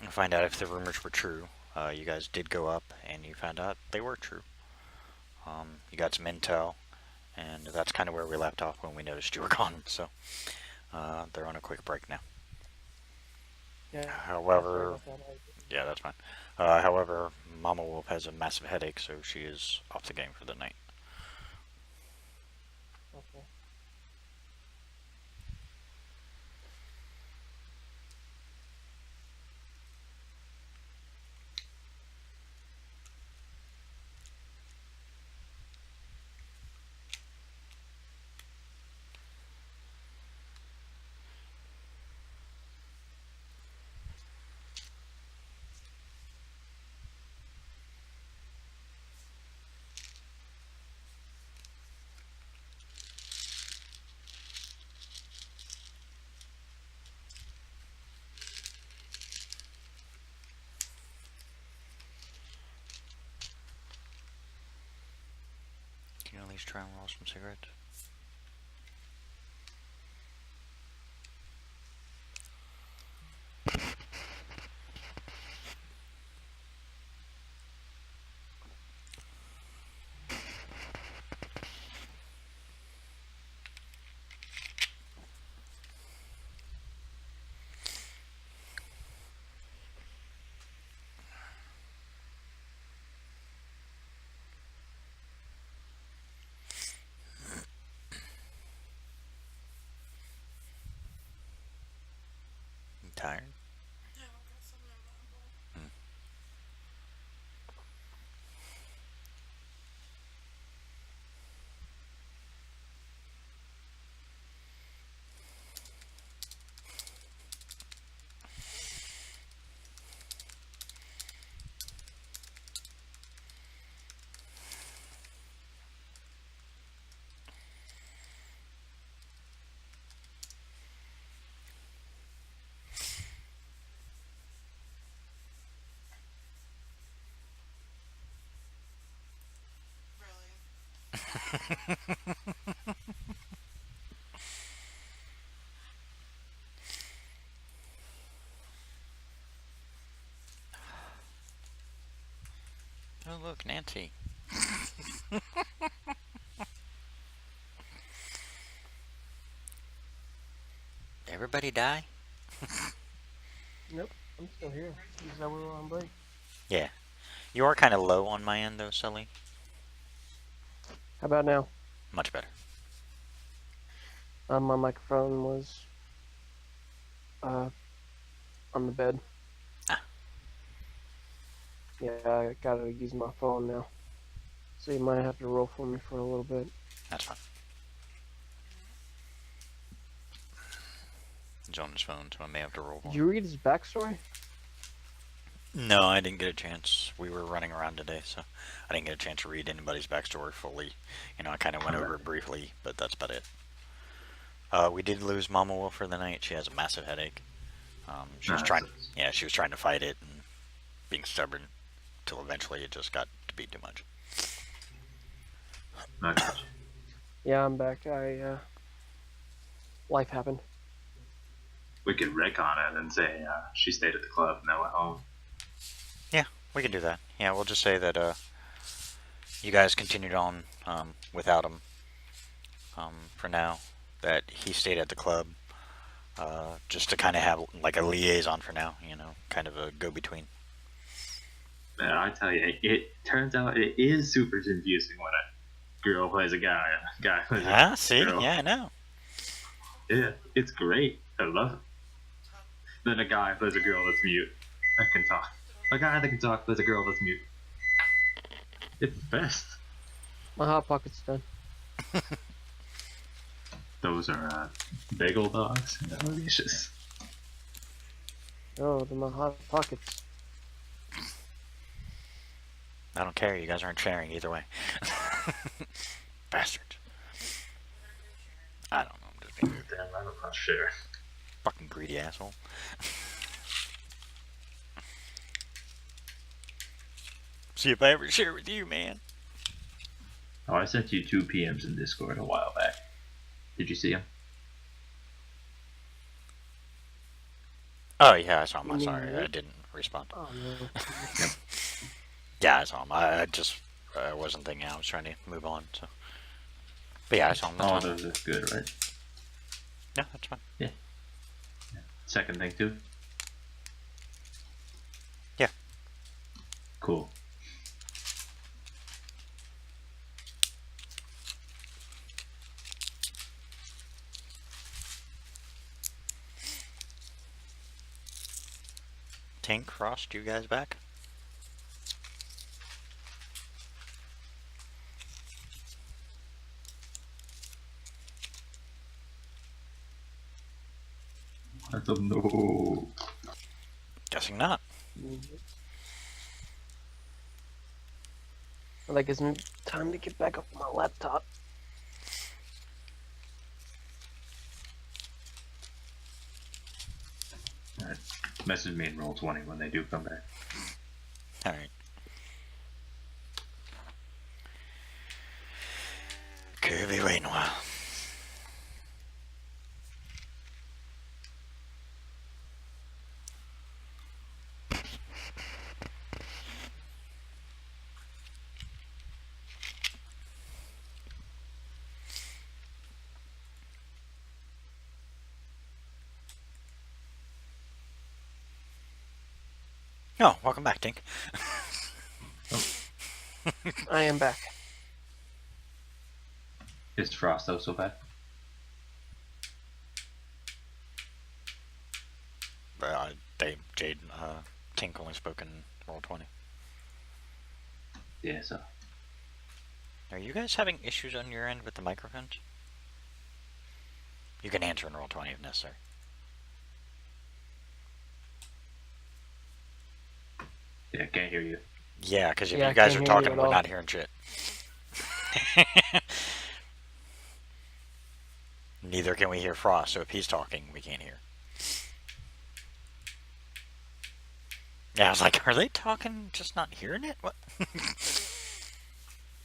find out if the rumors were true. You guys did go up, and you found out they were true. You got some intel, and that's kind of where we left off when we noticed you were gone. So they're on a quick break now. Yeah. However, yeah, that's fine. However, Mama Wolf has a massive headache, so she is off the game for the night. Okay. Can you at least try and roll some cigarettes? You tired? Yeah, I've got something in that bowl. Really? Oh, look, Nancy. Everybody die? Nope, I'm still here. Because I were on break. Yeah. You are kind of low on my end, though, Sully. How about now? Much better. My microphone was on the bed. Ah. Yeah, I gotta use my phone now. So you might have to roll for me for a little bit. That's fine. He's on his phone, so I may have to roll. Did you read his backstory? No, I didn't get a chance. We were running around today, so I didn't get a chance to read anybody's backstory fully. You know, I kind of went over it briefly, but that's about it. We did lose Mama Wolf for the night. She has a massive headache. She was trying. Yeah, she was trying to fight it and being stubborn, till eventually it just got to be too much. Yeah, I'm back. Life happened. We could wreck on it and say she stayed at the club and I went home. Yeah, we can do that. Yeah, we'll just say that you guys continued on without him for now. That he stayed at the club just to kind of have like a liaison for now. You know, kind of a go-between. Man, I tell you, it turns out it is super confusing when a girl plays a guy and a guy plays a See? girl. Yeah, I know. Yeah, it's great. I love it. Then a guy plays a girl that's mute. That can talk. A guy that can talk plays a girl that's mute. It's the best. My hot pocket's done. Those are bagel dogs. Delicious. Oh, they're my hot pockets. I don't care. You guys aren't sharing either way. Bastards. I don't know. I'm just being Damn, I'm not sure. fucking greedy asshole. See if I ever share with you, man. Oh, I sent you 2 PMs in Discord a while back. Did you see them? Oh yeah, I saw him. You I'm mean sorry, me? I didn't respond. Oh, no. Yeah, I saw him. I just wasn't thinking. I was trying to move on. So, but yeah, I saw him. That's Oh, fine. those are good, right? Yeah, that's fine. Second thing too? Yeah. Cool. Tank Frost, you guys back? I don't know. Guessing not. Well, that gives me time to get back up on my laptop. Alright. Message me in Roll20 when they do come back. All right. Could be waiting a while. Oh, welcome back, Tink. I am back. Is Frost though so bad? Jade, Tink only spoke in Roll20. Yeah, so. Are you guys having issues on your end with the microphones? You can answer in Roll20 if necessary. Yeah, can't hear you. Yeah, because if Yeah, you I guys are can't hear you talking, at we're all. not hearing shit. Neither can we hear Frost, so if he's talking, we can't hear. Yeah, I was like, are they talking, just not hearing it? What?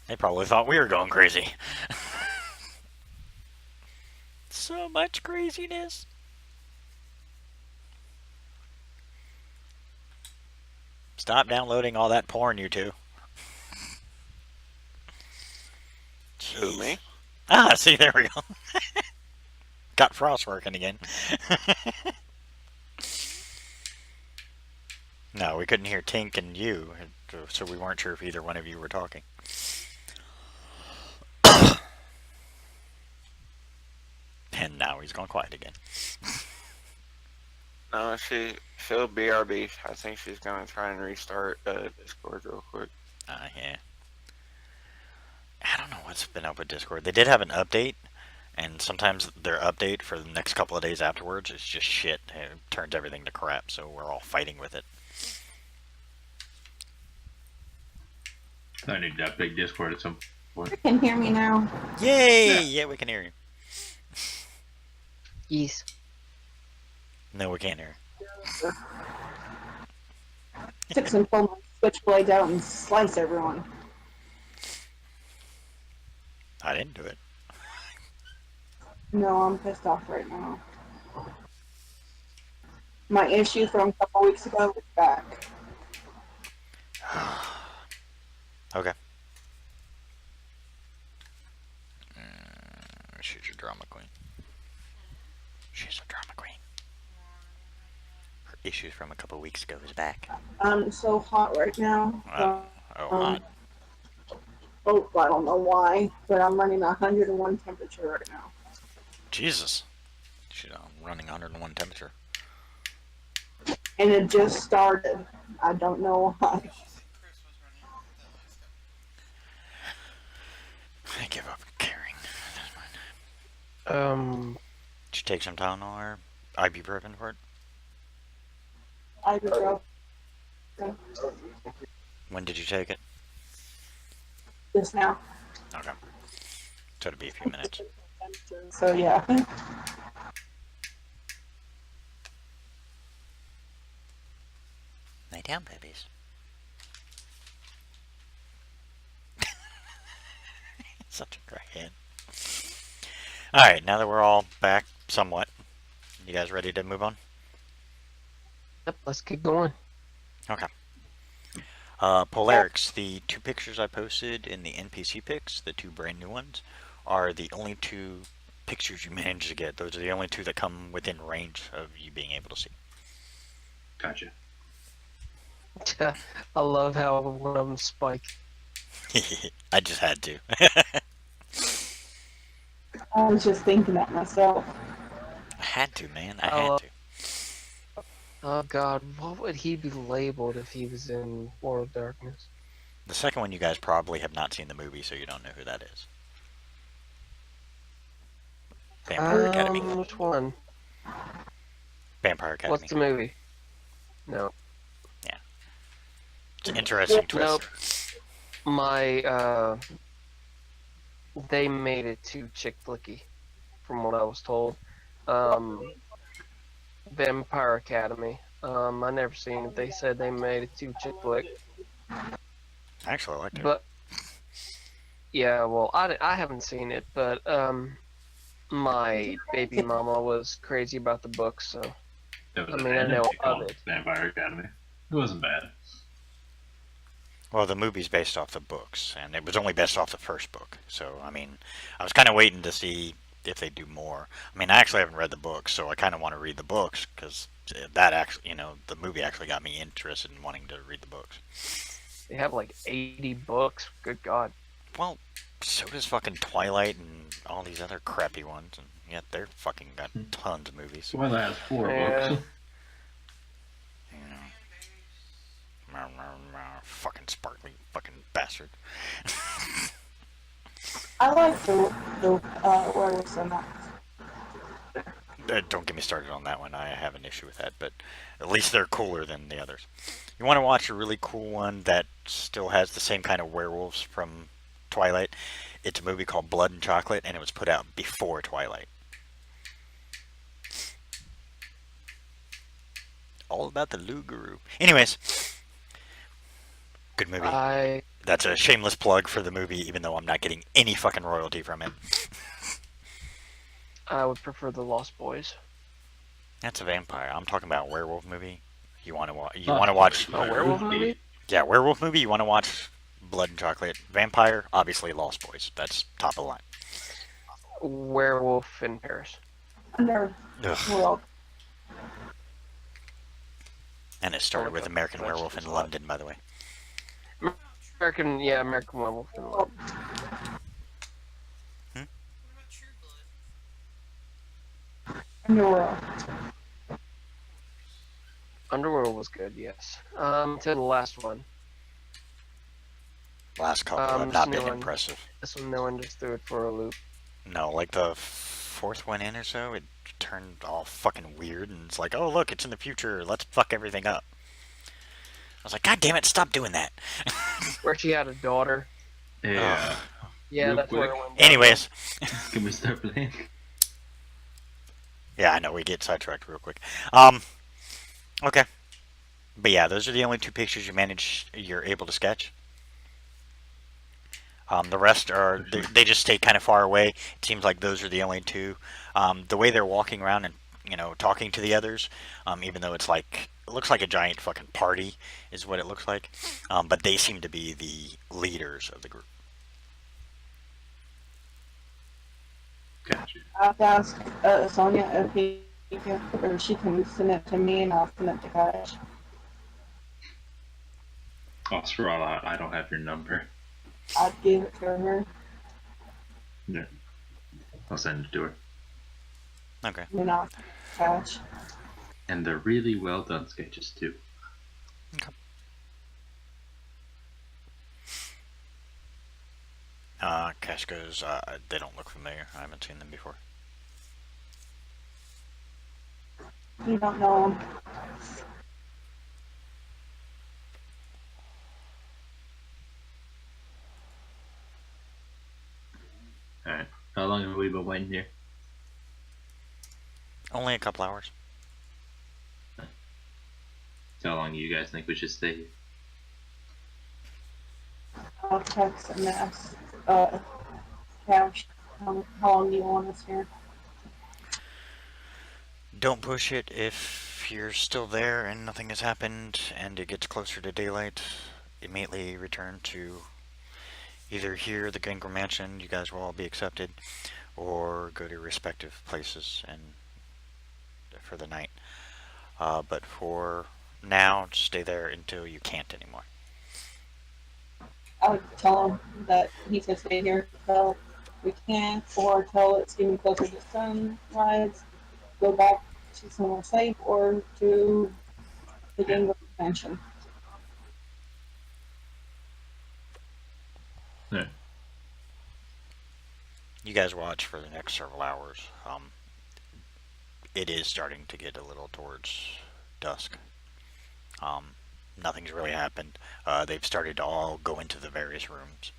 They probably thought we were going crazy. So much craziness. Stop downloading all that porn, you two. Who, Jeez. me? Ah, see, there we go. Got Frost working again. No, we couldn't hear Tink and you, so we weren't sure if either one of you were talking. And now he's gone quiet again. No, she'll BRB. I think she's gonna try and restart Discord real quick. Yeah. I don't know what's been up with Discord. They did have an update, and sometimes their update for the next couple of days afterwards is just shit. It turns everything to crap, so we're all fighting with it. I need to update Discord at some point. You can hear me now. Yay! Yeah, we can hear you. Yes. No, we can't hear you. Took some pull my switchblades out and slice everyone. I didn't do it. No, I'm pissed off right now. My issue from a couple weeks ago is back. Okay. She's a drama queen. She's a drama queen. Her issues from a couple weeks ago is back. I'm so hot right now. Hot. Oh, I don't know why, but I'm running 101 temperature right now. Jesus. She's running 101 temperature. And it just started. I don't know why. She said Chris was running out of the last couple. I give up caring. Did you take some Tylenol or ibuprofen for it? Ibuprofen When did you take it? just now. Okay. So it'll be a few minutes. So yeah. Lay down, babies. Such a crackhead. Alright, now that we're all back somewhat, you guys ready to move on? Yep, let's keep going. Okay. Polarix, the 2 pictures I posted in the NPC pics, the 2 brand new ones, are the only 2 pictures you managed to get. Those are the only 2 that come within range of you being able to see. Gotcha. I love how one of them spiked. I just had to. I was just thinking that myself. I had to, man. I Oh, had to. Oh god, what would he be labeled if he was in World of Darkness? The second one, you guys probably have not seen the movie, so you don't know who that is. Vampire Academy. Which one? Vampire Academy. What's the movie? No. It's an interesting twist. Nope. My, they made it too chick flicky, from what I was told. Vampire Academy. I never seen it. They said they made it too chick flick. Actually, I liked it. But, yeah, well, I haven't seen it, but, my baby mama was crazy about the book, so. There was I an mean, I anime know called of it. Vampire Academy. It wasn't bad. Well, the movie's based off the books, and it was only based off the first book. So, I mean, I was kind of waiting to see if they do more. I mean, I actually haven't read the books, so I kind of want to read the books, because that actually, the movie actually got me interested in wanting to read the books. They have like 80 books. Good God. Well, so does fucking Twilight and all these other crappy ones, and yet they're fucking got tons of movies. Twilight has 4 Yeah. books. You know. Fucking sparkly fucking bastard. I like the werewolves in that. Don't get me started on that one. I have an issue with that, but at least they're cooler than the others. You want to watch a really cool one that still has the same kind of werewolves from Twilight? It's a movie called Blood and Chocolate, and it was put out before Twilight. All about the Luguru. Anyways, good movie. That's a shameless plug for the movie, even though I'm not getting any fucking royalty from it. I would prefer The Lost Boys. That's a vampire. I'm talking about a werewolf movie. You want to watch? You want to watch? A werewolf movie? Yeah, werewolf movie. You want to watch Blood and Chocolate? Vampire, obviously Lost Boys. That's top of the line. Werewolf in Paris. Underworld. Ugh. And it started with American Werewolf in London, by the way. American Werewolf in London. What about True Blood? Underworld. Underworld was good, yes. To the last one. Last couple have this not new been one. impressive. This one, no one just threw it for a loop. No, like the 4th one in or so, it turned all fucking weird, and it's like, oh look, it's in the future. Let's fuck everything up. I was like, God damn it, stop doing that. Where she had a daughter. Yeah. Yeah, Real that's where it quick. went down. Anyways, Can we start playing? yeah, I know we get sidetracked real quick. Okay, but yeah, those are the only 2 pictures you're able to sketch. The rest are they just stay kind of far away. It seems like those are the only 2. The way they're walking around and talking to the others, even though it looks like a giant fucking party, is what it looks like. But they seem to be the leaders of the group. Gotcha. I've asked Sonia if he can, or she can send it to me, and I'll send it to Cash. Oh, screw all that. I don't have your number. I'd give it to her. Yeah. I'll send it to her. Okay. And then I'll Cash. And they're really well done sketches, too. Cash goes, they don't look familiar. I haven't seen them before. You don't know him. Alright. How long have we been waiting here? Only a couple hours. How long do you guys think we should stay here? I'll text and ask Cash, how long do you want us here? Don't push it if you're still there and nothing has happened and it gets closer to daylight. Immediately return to either here, the Gangrel Mansion, you guys will all be accepted, or go to your respective places and for the night. But for now, just stay there until you can't anymore. I would tell him that he can stay here until we can, or till it's getting closer to sunrise, go back to somewhere safe, or to the Gangrel Mansion. Yeah. You guys watch for the next several hours. It is starting to get a little towards dusk. Nothing's really happened. They've started to all go into the various rooms.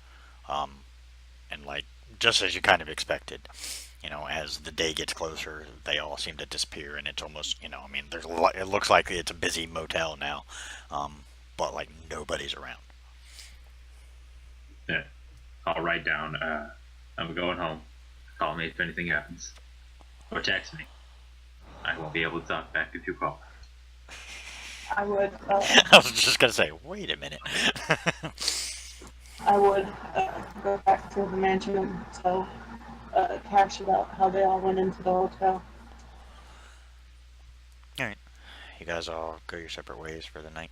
And like, just as you kind of expected, as the day gets closer, they all seem to disappear, and it's almost, I mean, there's a lot, it looks like it's a busy motel now, but like nobody's around. Yeah. I'll write down, I'm going home. Call me if anything happens. Or text me. I won't be able to talk back if you call. I would, I was just gonna say, wait a minute. go back to the mansion and tell Cash about how they all went into the hotel. Alright. You guys all go your separate ways for the night.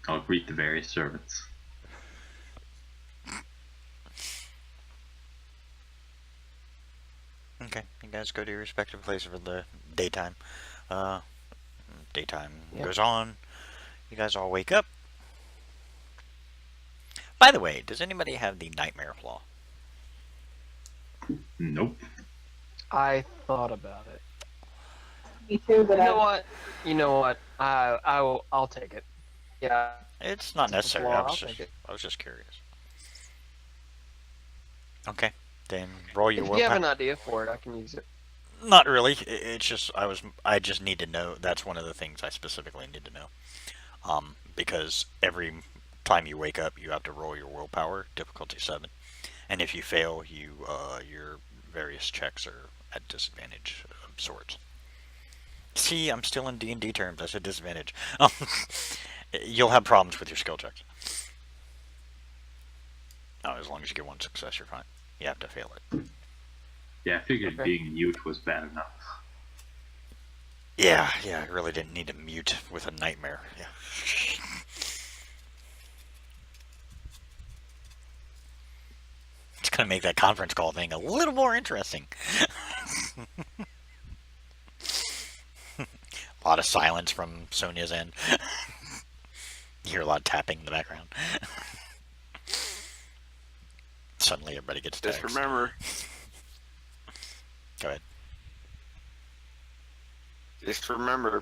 I'll greet the various servants. Okay, you guys go to your respective places for the daytime. Daytime Yep. goes on. You guys all wake up. By the way, does anybody have the nightmare flaw? Nope. I thought about it. Me too, but You know what? I'll take it. Yeah. It's not necessary. flaw, I'll take it. I was just curious. Okay, then roll your If you have willpower. an idea for it, I can use it. Not really. It's just I just need to know. That's one of the things I specifically need to know. Because every time you wake up, you have to roll your willpower, difficulty 7, and if you fail, your various checks are at disadvantage of sorts. See, I'm still in D&D terms. That's a disadvantage. You'll have problems with your skill checks. Oh, as long as you get one success, you're fine. You have to fail it. Yeah, I figured Okay. being mute was bad enough. Yeah, I really didn't need to mute with a nightmare. Yeah. It's gonna make that conference call thing a little more interesting. A lot of silence from Sonia's end. You hear a lot of tapping in the background. Suddenly everybody gets Just text. remember, Go ahead.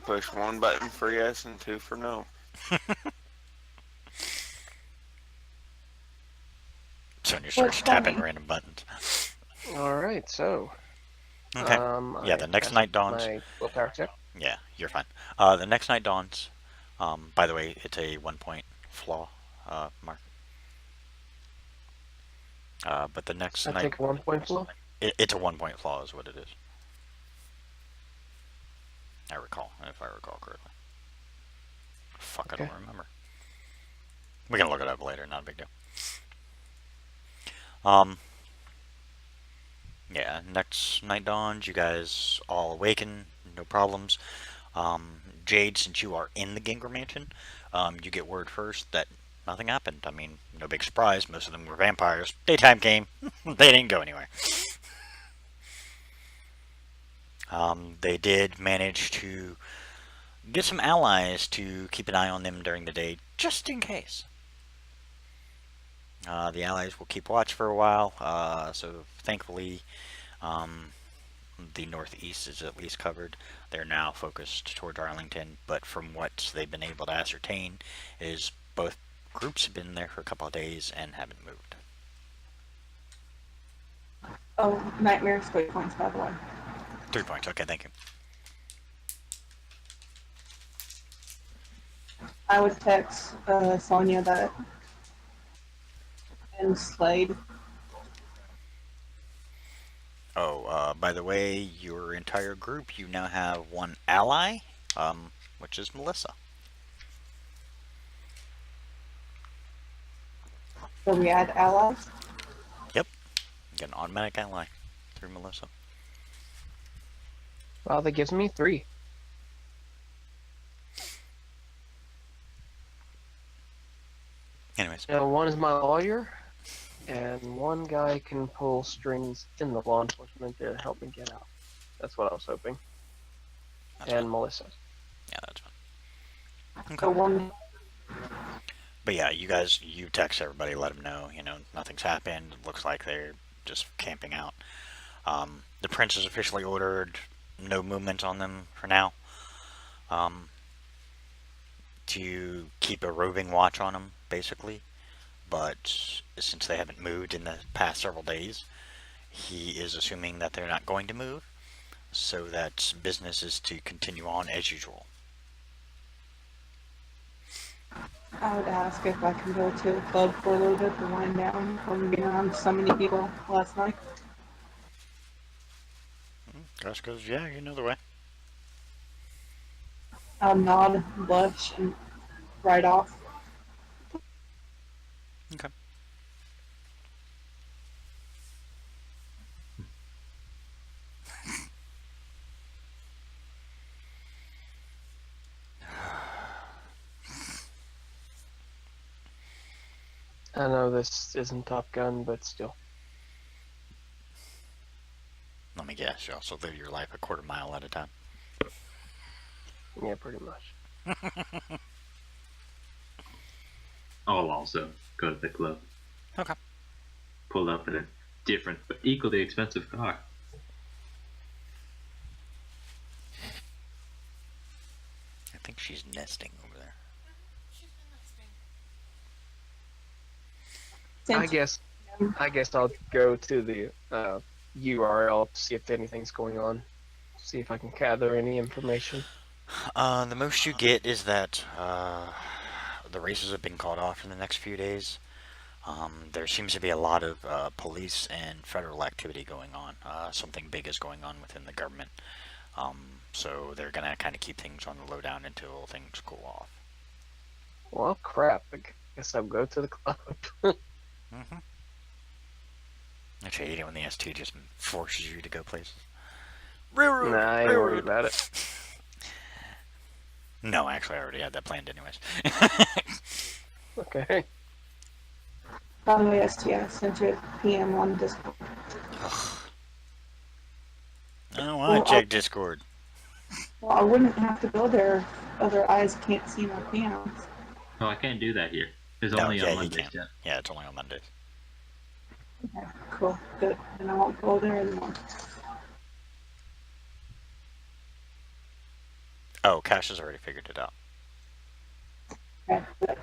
push one button for yes and 2 for no. Sonia starts tapping random buttons. All right. So. Okay. Yeah, the next night dawns. My willpower check. Yeah, you're fine. The next night dawns. By the way, it's a 1-point flaw, Mark. But the next I night, take 1 point flaw. it's a 1-point flaw, is what it is. I recall, if I recall correctly. Fuck, I Okay. don't remember. We can look it up later. Not a big deal. Yeah, next night dawns. You guys all awaken. No problems. Jade, since you are in the Gangrel Mansion, you get word first that nothing happened. I mean, no big surprise. Most of them were vampires. Daytime came. They didn't go anywhere. They did manage to get some allies to keep an eye on them during the day, just in case. The allies will keep watch for a while, so thankfully the northeast is at least covered. They're now focused toward Arlington, but from what they've been able to ascertain is both groups have been there for a couple of days and haven't moved. Oh, nightmare squid points, by the way. 3 points, okay, thank you. I would text Sonia that and Slade. Oh, by the way, your entire group, you now have one ally, which is Melissa. So we add allies. Yep, you get an automatic ally through Melissa. Well, that gives me 3. Anyways, Now, one is my lawyer, and one guy can pull strings in the law enforcement to help me get out. That's what I was hoping. that's And fine. Melissa. Yeah, that's fine. So Okay. one. But yeah, you text everybody, let them know, nothing's happened. It looks like they're just camping out. The prince is officially ordered no movement on them for now. To keep a roving watch on them, basically. But since they haven't moved in the past several days, he is assuming that they're not going to move, so that business is to continue on as usual. I would ask if I can go to the club for a little bit to wind down from being around so many people last night. Gus goes, yeah, you know the way. I'll nod, blush, and ride off. Okay. I know this isn't Top Gun, but still. Let me guess, you also live your life a quarter mile at a time. Yeah, pretty much. I'll also go to the club. Okay. Pull up in a different but equally expensive car. I think she's nesting over there. She's been listening. Since I guess I'll go to the URL to see if anything's going on. See if I can gather any information. The most you get is that the races have been called off in the next few days. There seems to be a lot of police and federal activity going on. Something big is going on within the government. So they're going to kind of keep things on the lowdown until things cool off. Well, crap. I guess I'll go to the club. Mm-hmm. Actually, I hate it when the ST just forces you to go places. Railroad, Nah, I ain't railroad. worried about it. No, actually, I already had that planned anyways. Okay. by the way, ST, I sent you a PM on Discord. I don't want to check Discord. Well, I wouldn't have to go there if other eyes can't see my PMs. No, I can't do that here. It's No, only yeah, on you Mondays, can. yeah. Yeah, it's only on Mondays. Okay, cool, good. And I won't go there anymore. Oh, Cash has already figured it out. Okay, good.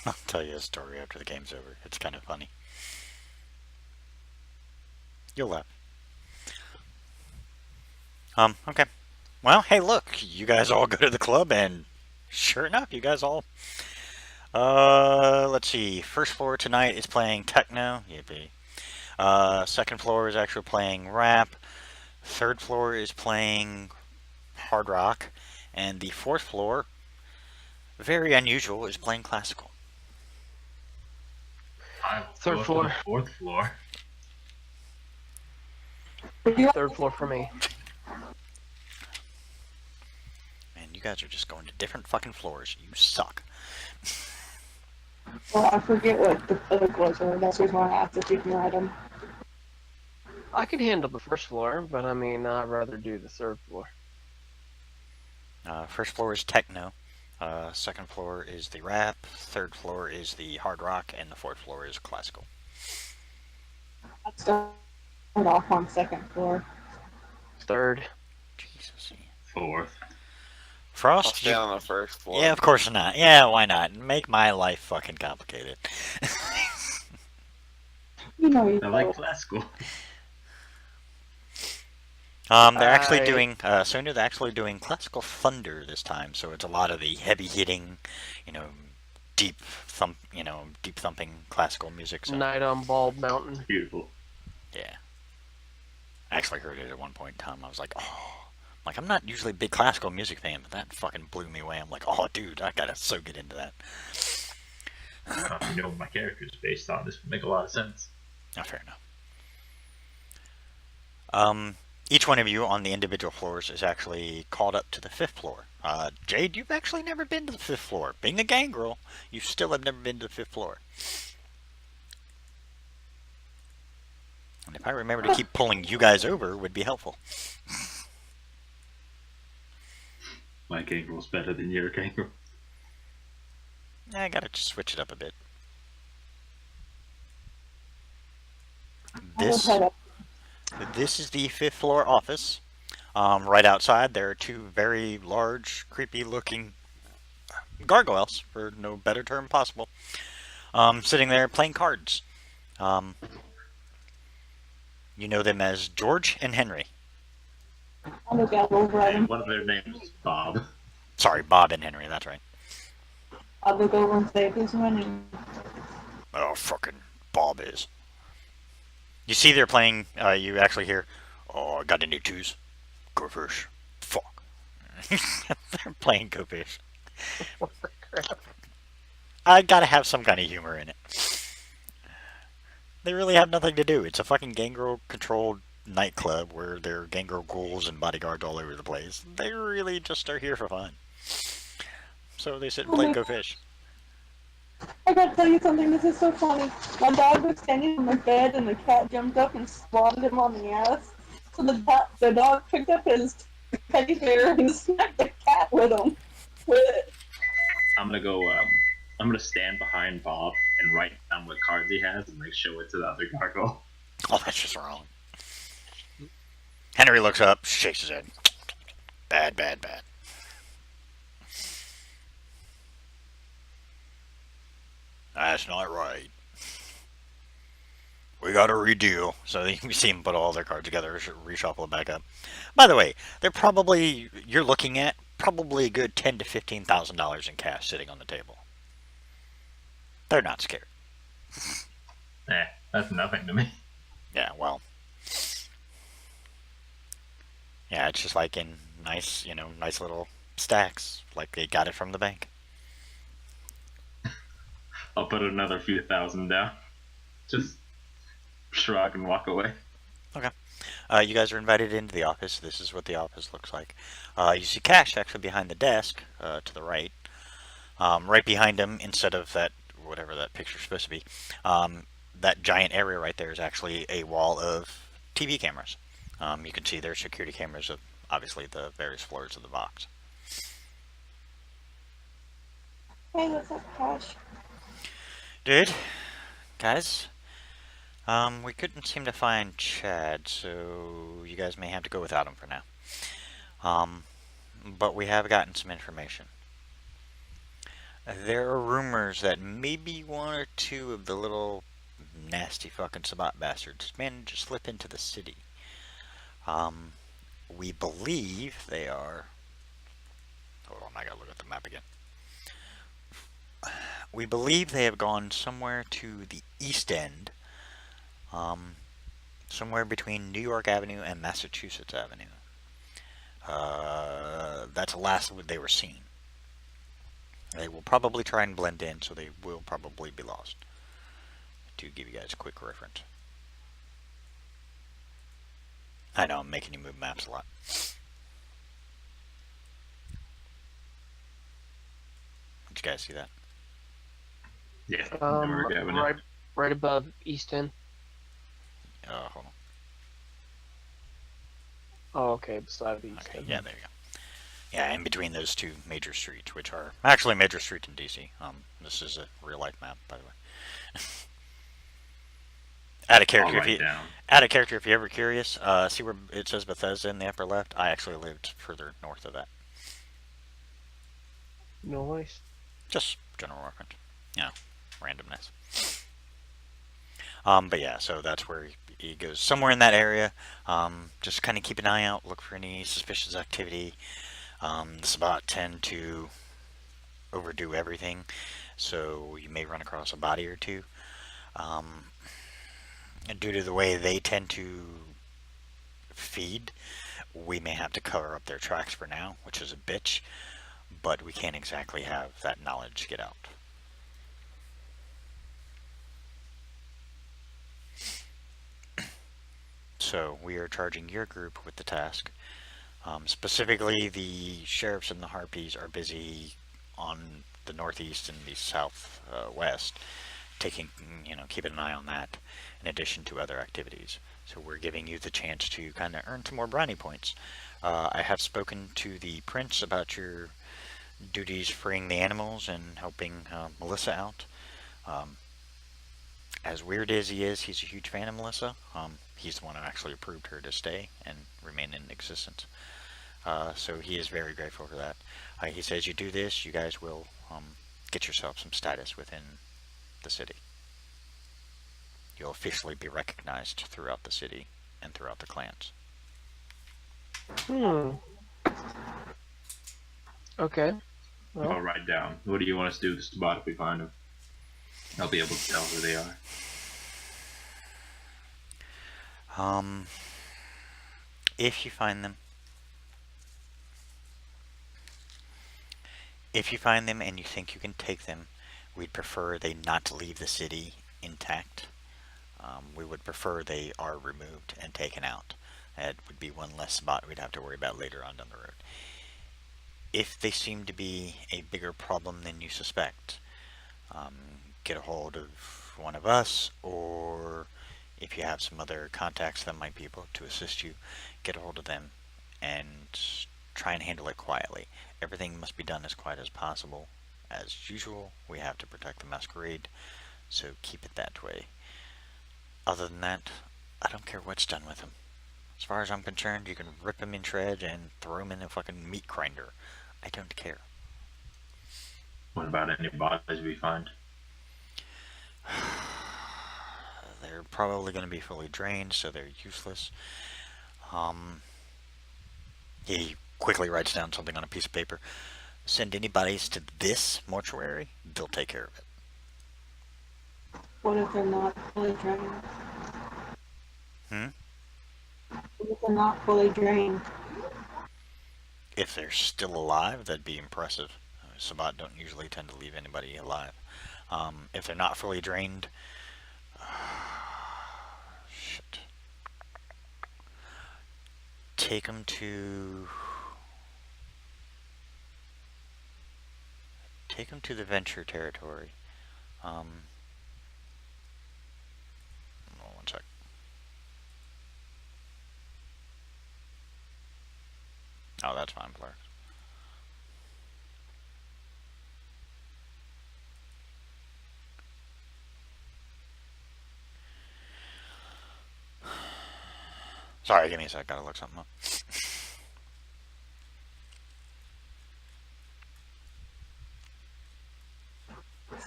I'll tell you a story after the game's over. It's kind of funny. You'll laugh. Okay. Well, hey, look, you guys all go to the club, and sure enough, you guys all. Let's see. First floor tonight is playing techno. Yippee. Second floor is actually playing rap. Third floor is playing hard rock, and the fourth floor, very unusual, is playing classical. Third Go to floor. the fourth floor. Third floor for me. Man, you guys are just going to different fucking floors. You suck. Well, I forget what the other floors are. That's the reason why I asked if you can write them. I could handle the first floor, but I mean, I'd rather do the third floor. First floor is techno. Second floor is the rap. Third floor is the hard rock, and the fourth floor is classical. Let's start off on second floor. Third. Jesus. Fourth. I'll Frost, stay on the first floor. yeah, of course not. Yeah, why not? Make my life fucking complicated. You know you I go. like classical. They're actually I- doing Sony. They're actually doing Classical Thunder this time, so it's a lot of the heavy hitting, you know, deep thumping classical music. So Night on Bald Mountain. Beautiful. yeah, I actually heard it at one point in time. I was like, oh, like I'm not usually a big classical music fan, but that fucking blew me away. I'm like, oh, dude, I gotta so get into that. You know what my character's based on. This would make a lot of sense. Oh, fair enough. Each one of you on the individual floors is actually called up to the 5th floor. Jade, you've actually never been to the 5th floor. Being a gangrel, you still have never been to the 5th floor. And if I remember to keep pulling you guys over, would be helpful. My gangrel's better than your gangrel. I gotta just switch it up a bit. I will This head up. This is the 5th floor office. Right outside, there are two very large, creepy-looking gargoyles, for no better term possible, sitting there playing cards. You know them as George and Henry. I'll look out over at him. And one of their names is Bob. Sorry, Bob and Henry, that's right. I'll look over and say, who's winning? Oh, fucking Bob is. You see they're playing, you actually hear, oh, I got any twos? Go fish. Fuck. They're playing Go Fish. What the crap? I gotta have some kind of humor in it. They really have nothing to do. It's a fucking gangrel-controlled nightclub where there are gangrel ghouls and bodyguards all over the place. They really just are here for fun. So they sit and play Go Fish. I gotta tell you something, this is so funny. My dog was standing on my bed and the cat jumped up and swatted him on the ass. So the dog picked up his teddy bear and smacked the cat with him. With it. I'm gonna go. I'm gonna stand behind Bob and write down what cards he has and like show it to the other gargoyle. Oh, that's just wrong. Henry looks up, shakes his head. Bad, bad, bad. That's not right. We got a redeal. So you see him put all their cards together, reshuffle it back up. By the way, they're probably, you're looking at probably a good $10,000 to $15,000 in cash sitting on the table. They're not scared. That's nothing to me. Yeah, well. Yeah, it's just like in nice, nice little stacks, like they got it from the bank. I'll put another few thousand down. Just shrug and walk away. You guys are invited into the office. This is what the office looks like. You see Cash actually behind the desk to the right. Right behind him, instead of that, whatever that picture's supposed to be, that giant area right there is actually a wall of TV cameras. You can see there's security cameras of, obviously, the various floors of the box. Hey, what's up, Cash? Dude, guys, we couldn't seem to find Chad, so you guys may have to go without him for now. But we have gotten some information. There are rumors that maybe one or two of the little nasty fucking Sabbat bastards managed to slip into the city. We believe they are... Hold on, I gotta look at the map again. We believe they have gone somewhere to the east end, somewhere between New York Avenue and Massachusetts Avenue. That's the last they were seen. They will probably try and blend in, so they will probably be lost. To give you guys a quick reference. I know I'm making you move maps a lot. Did you guys see that? Yeah. Never Avenue. Right above Easton. Hold on. Oh, okay, beside the Easton. Okay, yeah, there you go. Yeah, in between those two major streets, which are actually major streets in DC. This is a real life map, by the way. Add a character I'll if you write down. add a character if you're ever curious. See where it says Bethesda in the upper left? I actually lived further north of that. Nice. Just general reference. Randomness. But yeah, so that's where he goes somewhere in that area. Just kind of keep an eye out, look for any suspicious activity. The Sabbat tend to overdo everything, so you may run across a body or two. And due to the way they tend to feed, we may have to cover up their tracks for now, which is a bitch, but we can't exactly have that knowledge get out. So we are charging your group with the task. Specifically, the sheriffs and the harpies are busy on the northeast and the southwest, keeping an eye on that, in addition to other activities. So we're giving you the chance to kind of earn some more brownie points. I have spoken to the prince about your duties freeing the animals and helping Melissa out. As weird as he is, he's a huge fan of Melissa. He's the one who actually approved her to stay and remain in existence. So he is very grateful for that. He says you do this, you guys will get yourself some status within the city. You'll officially be recognized throughout the city and throughout the clans. Okay. Well, I'll write down. What do you want us to do with the Sabbat if we find them? I'll be able to tell who they are. If you find them, and you think you can take them, we'd prefer they not to leave the city intact. We would prefer they are removed and taken out. That would be one less spot we'd have to worry about later on down the road. If they seem to be a bigger problem than you suspect, get a hold of one of us, or if you have some other contacts that might be able to assist you, get a hold of them and try and handle it quietly. Everything must be done as quiet as possible. As usual, we have to protect the masquerade, so keep it that way. Other than that, I don't care what's done with him. As far as I'm concerned, you can rip him in shreds and throw him in a fucking meat grinder. I don't care. What about any bodies we find? They're probably going to be fully drained, so they're useless. He quickly writes down something on a piece of paper. Send any bodies to this mortuary, they'll take care of it. What if they're not fully drained? What if they're not fully drained? If they're still alive, that'd be impressive. Sabbat don't usually tend to leave anybody alive. If they're not fully drained, shit. Take them to the Venture territory. Hold on one sec. Oh, that's fine, Blair. Sorry, give me a sec. Gotta look something up.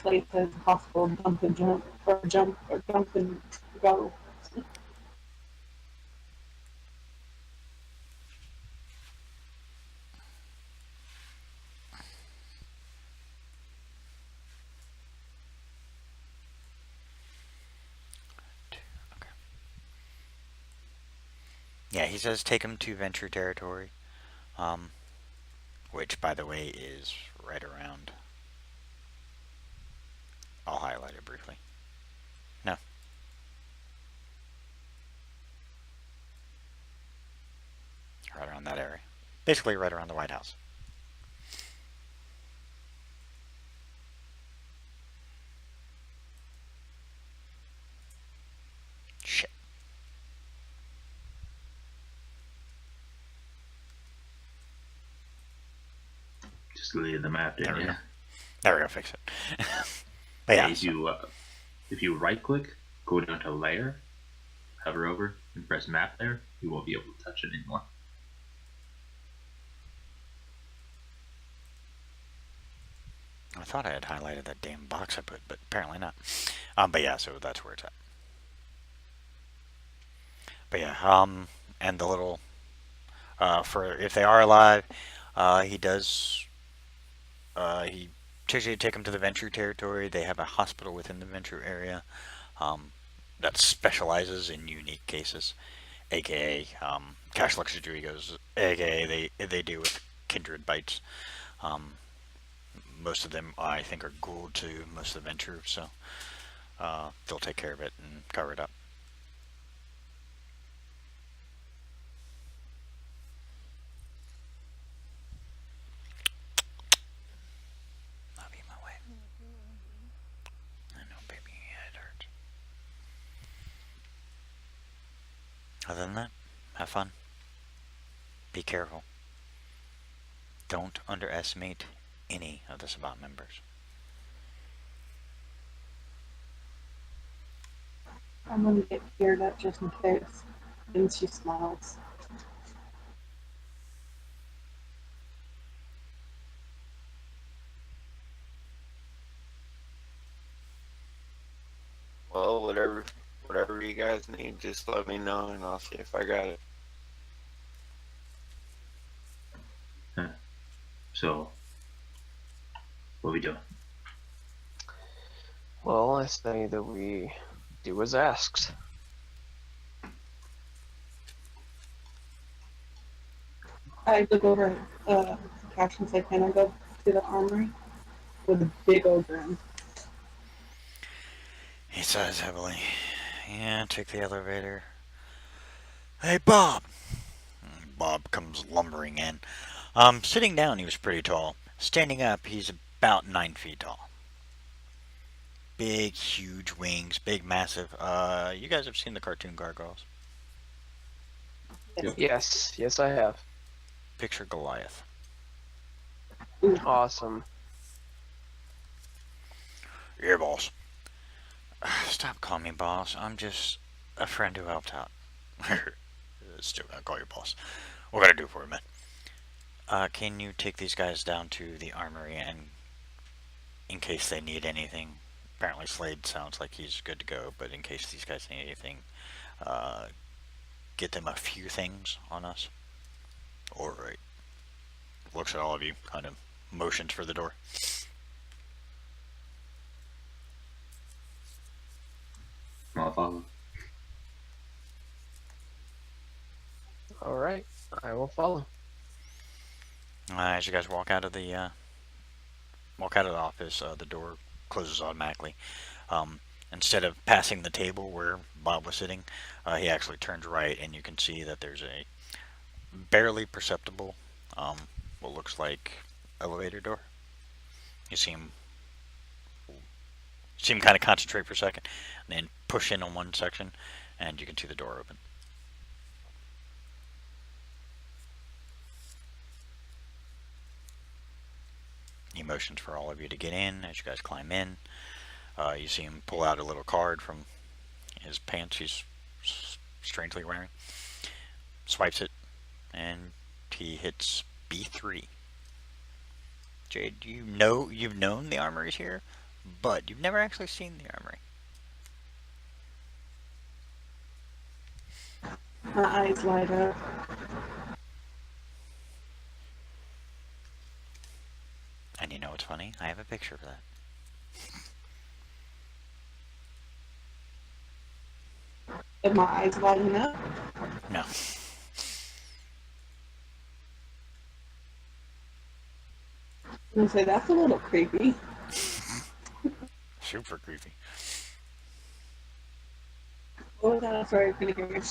Slate says possible dump and jump, or jump, or dump and go. Okay. Yeah, he says take him to Venture territory, which, by the way, is right around. I'll highlight it briefly. No. Right around that area. Basically right around the White House. Shit. Just leave the map There in we here. go. There we go, fix it. But yeah, If you right click, go down to layer, hover over, and press map there, you won't be able to touch it anymore. I thought I had highlighted that damn box I put, but apparently not. But yeah, so that's where it's at. But yeah, and the little for if they are alive, he does he takes you to take them to the Ventrue territory. They have a hospital within the Ventrue area um, that specializes in unique cases, aka Cash Lux Rodriguez, aka they deal with kindred bites. Um, Most of them, I think, are Gould to most of the Ventrue, so they'll take care of it and cover it up. I'll be my way. I know, baby, it hurts. Other than that, have fun. Be careful. Don't underestimate any of the Sabbat members. I'm gonna get geared up just in case. And she smiles. Well, whatever you guys need, just let me know and I'll see if I got it. So, what we doing? Well, I say that we do as asked. I look over at Cash and say, can I go to the armory? With a big old grin. He sighs heavily. Yeah, take the elevator. Hey, Bob! Bob comes lumbering in. Sitting down, he was pretty tall. Standing up, he's about 9 feet tall. Big, huge wings, big, massive. You guys have seen the cartoon gargoyles. Yes, I have. Picture Goliath. Awesome. Yeah, boss. Stop calling me boss. I'm just a friend who helped out. Still gotta call you boss. What can I do for you, man? Can you take these guys down to the armory and in case they need anything? Apparently Slade sounds like he's good to go, but in case these guys need anything, get them a few things on us. Alright. Looks at all of you, kind of motions for the door. I'll follow. All right, I will follow. As you guys walk out of the office, the door closes automatically. Instead of passing the table where Bob was sitting, he actually turns right, and you can see that there's a barely perceptible, what looks like elevator door. You see him kind of concentrate for a second, and then push in on one section, and you can see the door open. He motions for all of you to get in as you guys climb in. You see him pull out a little card from his pants he's strangely wearing. Swipes it, and he hits B3. Jade, you've known the armory's here, but you've never actually seen the armory. My eyes light up. And you know what's funny? I have a picture for that. Am my eyes lighting up? No. I'm gonna say that's a little creepy. Super creepy. What was that? Sorry, I couldn't hear you.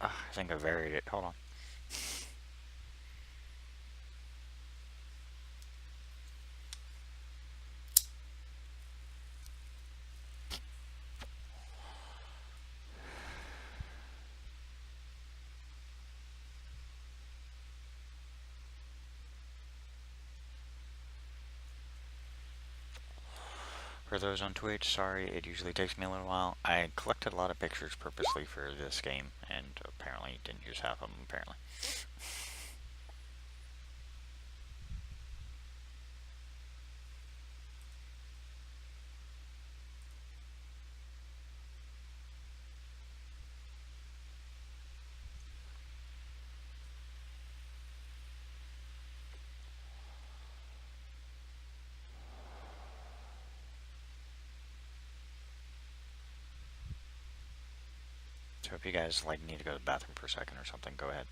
I think I varied it. Hold on. For those on Twitch, sorry, it usually takes me a little while. I collected a lot of pictures purposely for this game, and apparently didn't use half of them, apparently. So if you guys like need to go to the bathroom for a second or something, go ahead.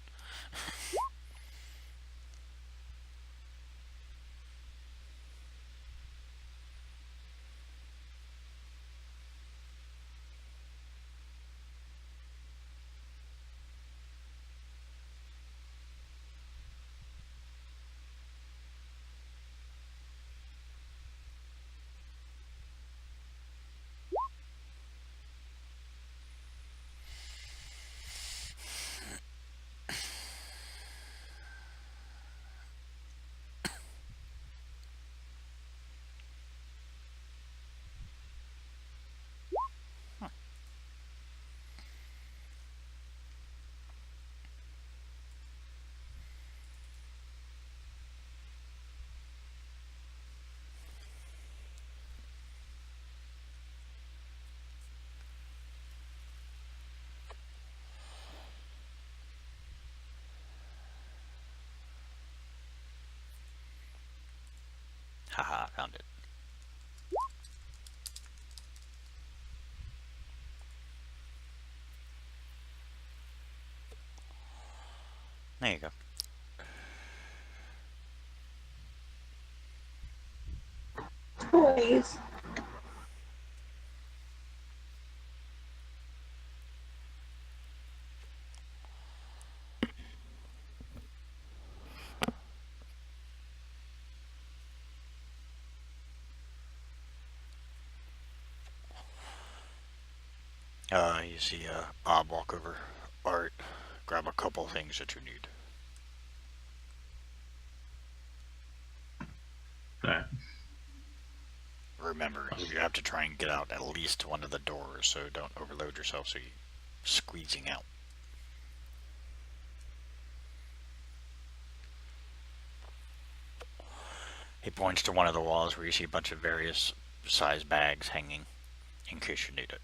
Haha, found it. There you go. Toys. You see Bob walk over. Art, grab a couple things that you need. That. Remember, you have to try and get out at least one of the doors, so don't overload yourself so you're squeezing out. He points to one of the walls where you see a bunch of various size bags hanging in case you need it.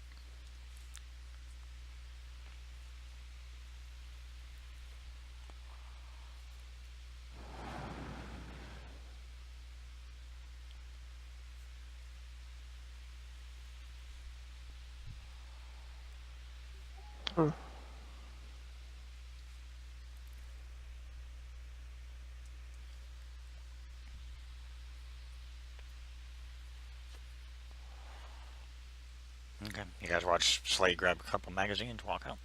Okay, you guys watch Slade grab a couple magazines, walk out.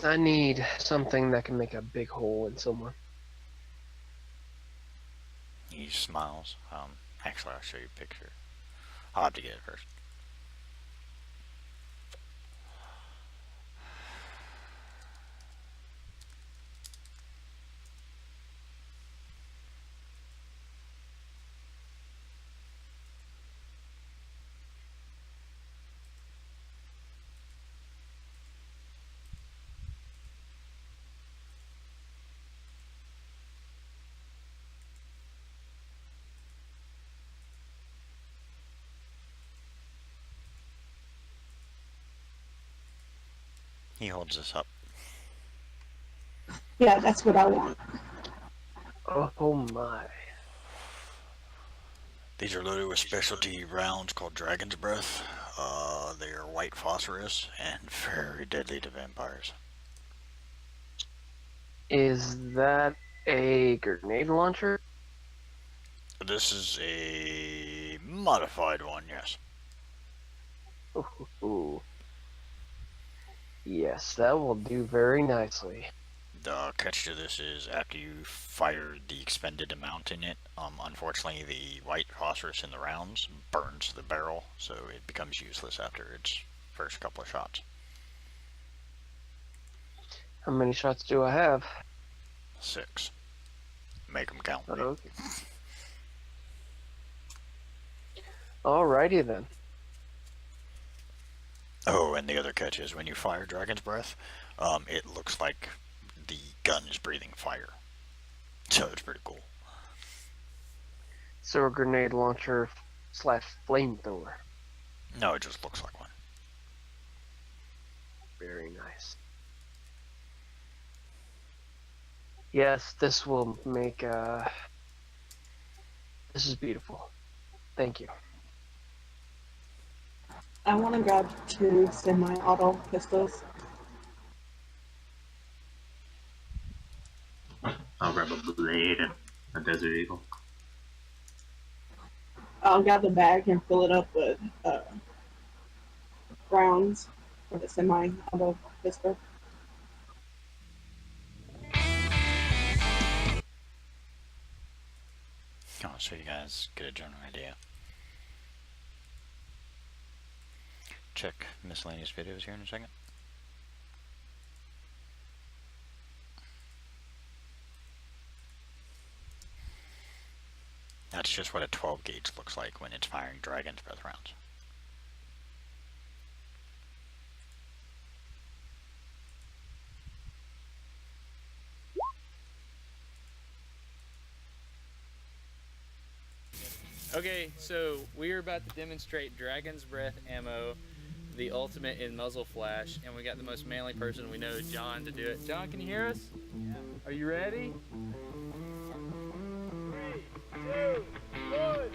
I need something that can make a big hole in someone. He smiles. Actually, I'll show you a picture. I'll have to get it first. He holds this up. Yeah, that's what I want. Oh my. These are loaded with specialty rounds called Dragon's Breath. They are white phosphorus and very deadly to vampires. Is that a grenade launcher? This is a modified one, yes. Ooh. Yes, that will do very nicely. The catch to this is after you fire the expended amount in it, unfortunately the white phosphorus in the rounds burns the barrel, so it becomes useless after its first couple of shots. How many shots do I have? 6. Make them count. Okay. Alrighty then. Oh, and the other catch is when you fire Dragon's Breath, it looks like the gun is breathing fire. So it's pretty cool. So a grenade launcher / flamethrower. No, it just looks like one. Very nice. Yes, this will make this is beautiful. Thank you. I want to grab 2 semi-auto pistols. I'll grab a blade and a Desert Eagle. I'll grab the bag and fill it up with rounds for the semi-auto pistol. Oh, so you guys get a general idea. Check miscellaneous videos here in a second. That's just what a 12 gauge looks like when it's firing Dragon's Breath rounds. Okay, so we're about to demonstrate Dragon's Breath ammo, the ultimate in muzzle flash, and we got the most manly person we know, John, to do it. John, can you hear us? Yeah. Are you ready? 3, 2, 1.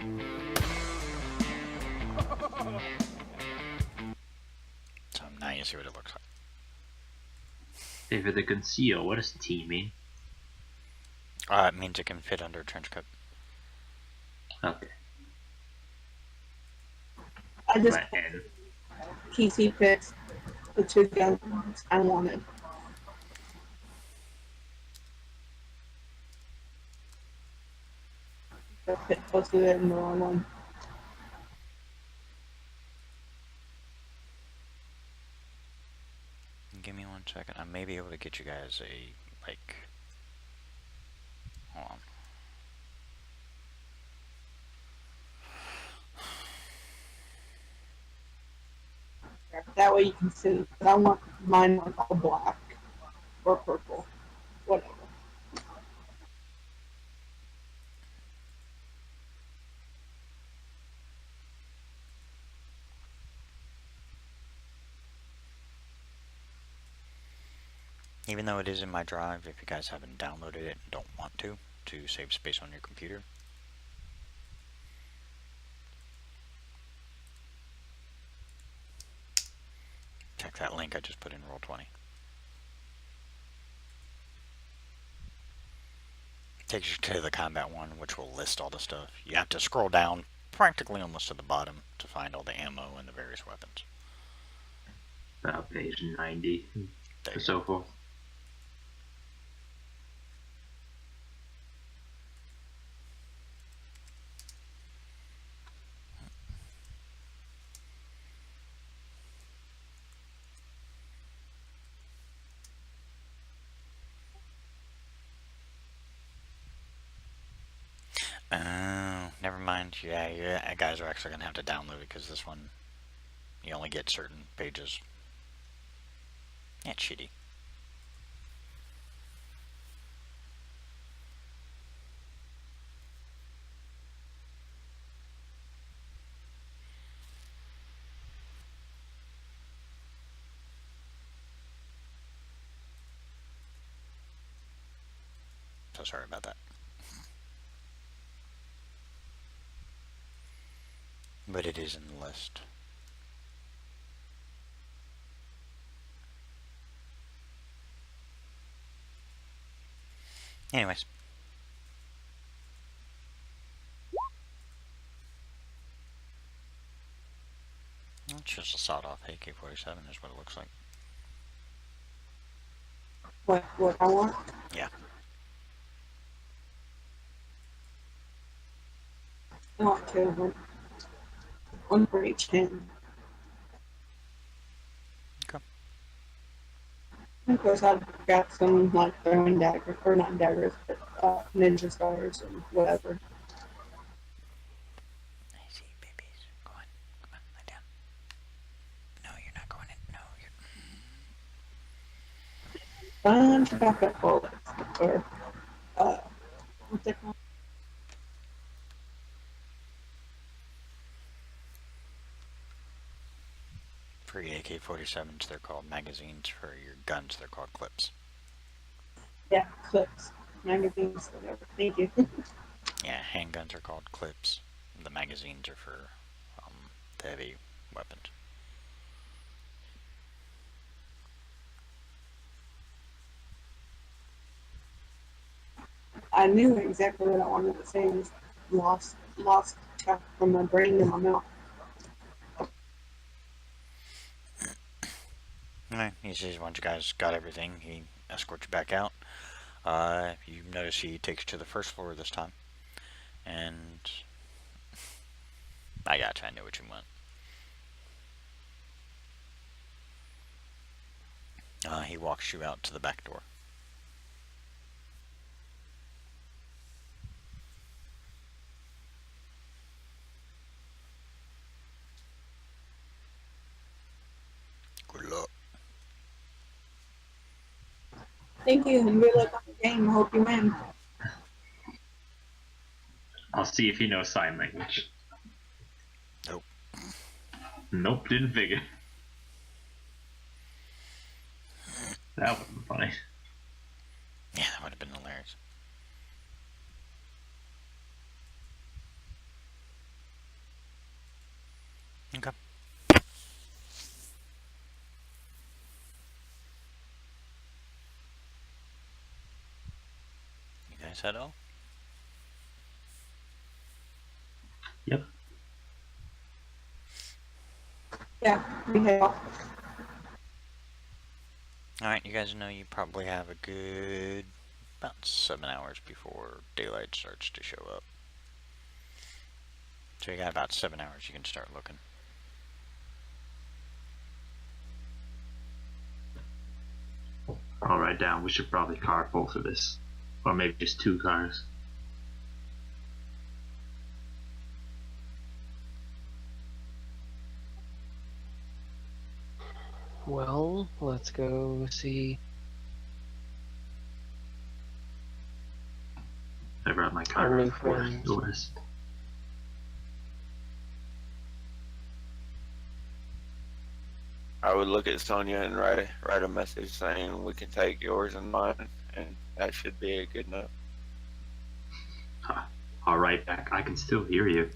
So now you see what it looks like. Hey, for the conceal, what does T mean? It means it can fit under a trench coat. Okay. I just But, and PC fixed the 2 guns I wanted. I posted it in the wrong one. Give me 1 second. I may be able to get you guys a, like... Hold on. That way you can see. But I want mine like all black or purple, whatever. Even though it is in my drive, if you guys haven't downloaded it and don't want to save space on your computer. Check that link I just put in Roll20. Takes you to the combat one, which will list all the stuff. You have to scroll down practically almost to the bottom to find all the ammo and the various weapons. about page 90 There and you so forth. Oh, never mind. Yeah, you guys are actually gonna have to download it because this one, you only get certain pages. It's shitty. So sorry about that. But it is in the list. Anyways. It's just a sawed-off AK-47 is what it looks like. What I want? Yeah. I want 2 of them. 1 for each hand. Okay. And of course, I've got some like throwing daggers, or not daggers, but ninja stars and whatever. I see babies. Go on. Come on, lie down. No, you're not going in. No, you're... Bunch of backup bullets, or what's it called? For your AK-47s, they're called magazines. For your guns, they're called clips. Yeah, clips, magazines, whatever. Thank you. Yeah, handguns are called clips. The magazines are for the heavy weapons. I knew exactly what I wanted to say, and just lost track from my brain to my mouth. Alright, he says once you guys got everything, he escorts you back out. You notice he takes you to the first floor this time. And I gotcha, I know what you want. He walks you out to the back door. Good luck. Thank you, and good luck on the game. I hope you win. I'll see if he knows sign language. Nope. Nope, didn't figure. That would be funny. Yeah, that would have been hilarious. Okay. You guys head off? Yep. Yeah, we head off. Alright, you guys know you probably have a good about 7 hours before daylight starts to show up. So you got about 7 hours you can start looking. I'll write down. We should probably carpool for this. Or maybe just 2 cars. Well, let's go see. I brought my Our car new for friends. yours. I would look at Sonia and write a message saying we can take yours and mine, and that should be a good enough. I'll write back. I can still hear you.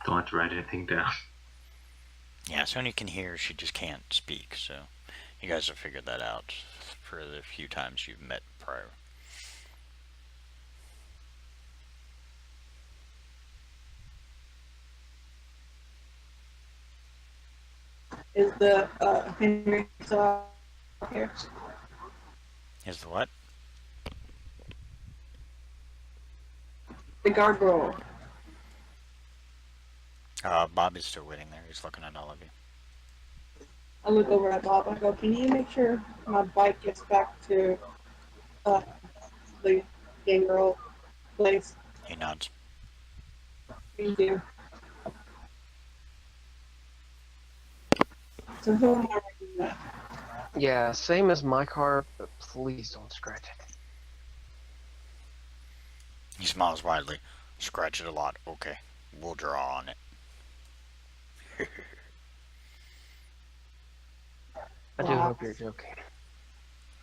Don't have to write anything down. Yeah, Sonya can hear, she just can't speak, so you guys have figured that out for the few times you've met prior. Is the Henry still out here? Is the what? The gargoyle. Bob is still waiting there. He's looking at all of you. I look over at Bob. I go, can you make sure my bike gets back to the gangrel place? He nods. Thank you. So who am I writing that? Yeah, same as my car, but please don't scratch it. He smiles widely. Scratch it a lot. Okay. We'll draw on it. I do Wow. hope you're joking.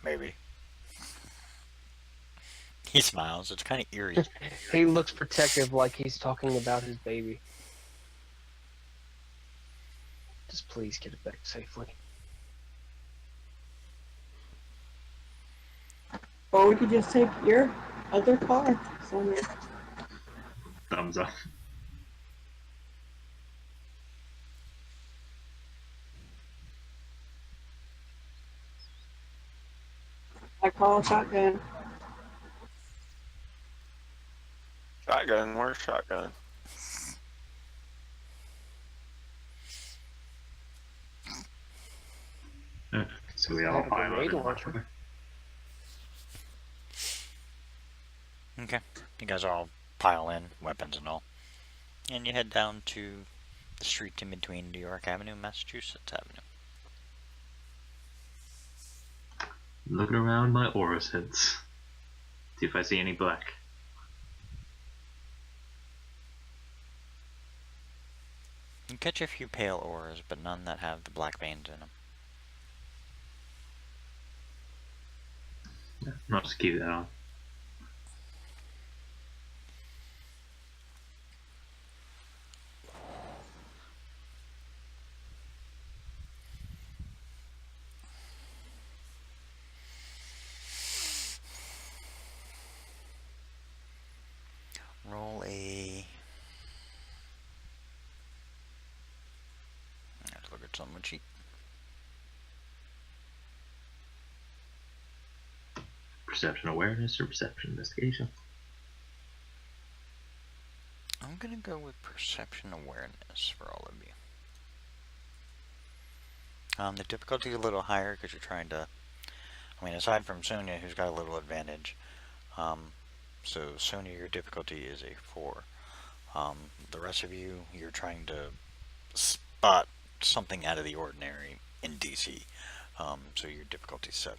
Maybe. He smiles. It's kind of eerie. He looks protective like he's talking about his baby. Just please get it back safely. Or we could just take your other car, Sonia. Thumbs up. I call a shotgun. Shotgun, where's shotgun? So we all Have a pile grenade in the launcher. car. Okay. You guys all pile in, weapons and all. And you head down to the street in between New York Avenue and Massachusetts Avenue. Looking around my aura sense. See if I see any black. You catch a few pale auras, but none that have the black veins in them. I'll just keep that on. perception awareness or perception investigation? I'm gonna go with perception awareness for all of you. The difficulty is a little higher because you're trying to. I mean, aside from Sonia, who's got a little advantage. So Sonia, your difficulty is a 4. The rest of you, you're trying to spot something out of the ordinary in DC. So your difficulty is 7.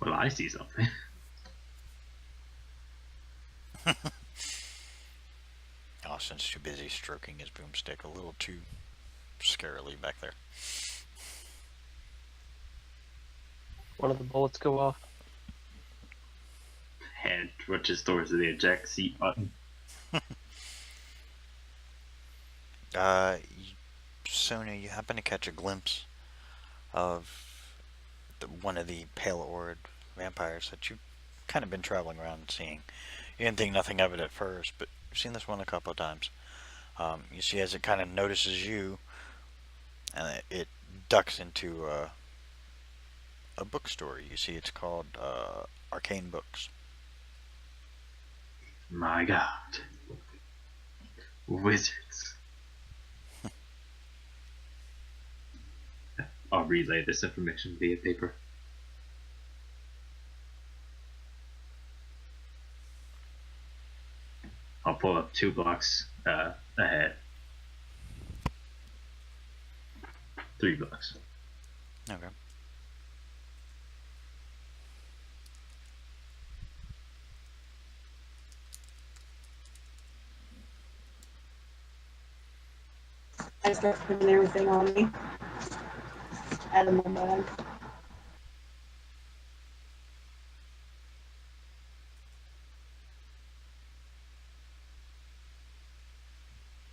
Well, I see something. Austin's too busy stroking his boomstick a little too scarily back there. One of the bullets go off. Head twitches towards the eject seat button. Sonia, you happen to catch a glimpse of one of the pale-ored vampires that you've kind of been traveling around and seeing. You didn't think nothing of it at first, but you've seen this one a couple of times. You see as it kind of notices you, and it ducks into a bookstore. You see it's called Arcane Books. My God. Wizards. I'll relay this information via paper. I'll pull up 2 blocks ahead. 3 blocks. Okay. I start putting everything on me. Out of my bag.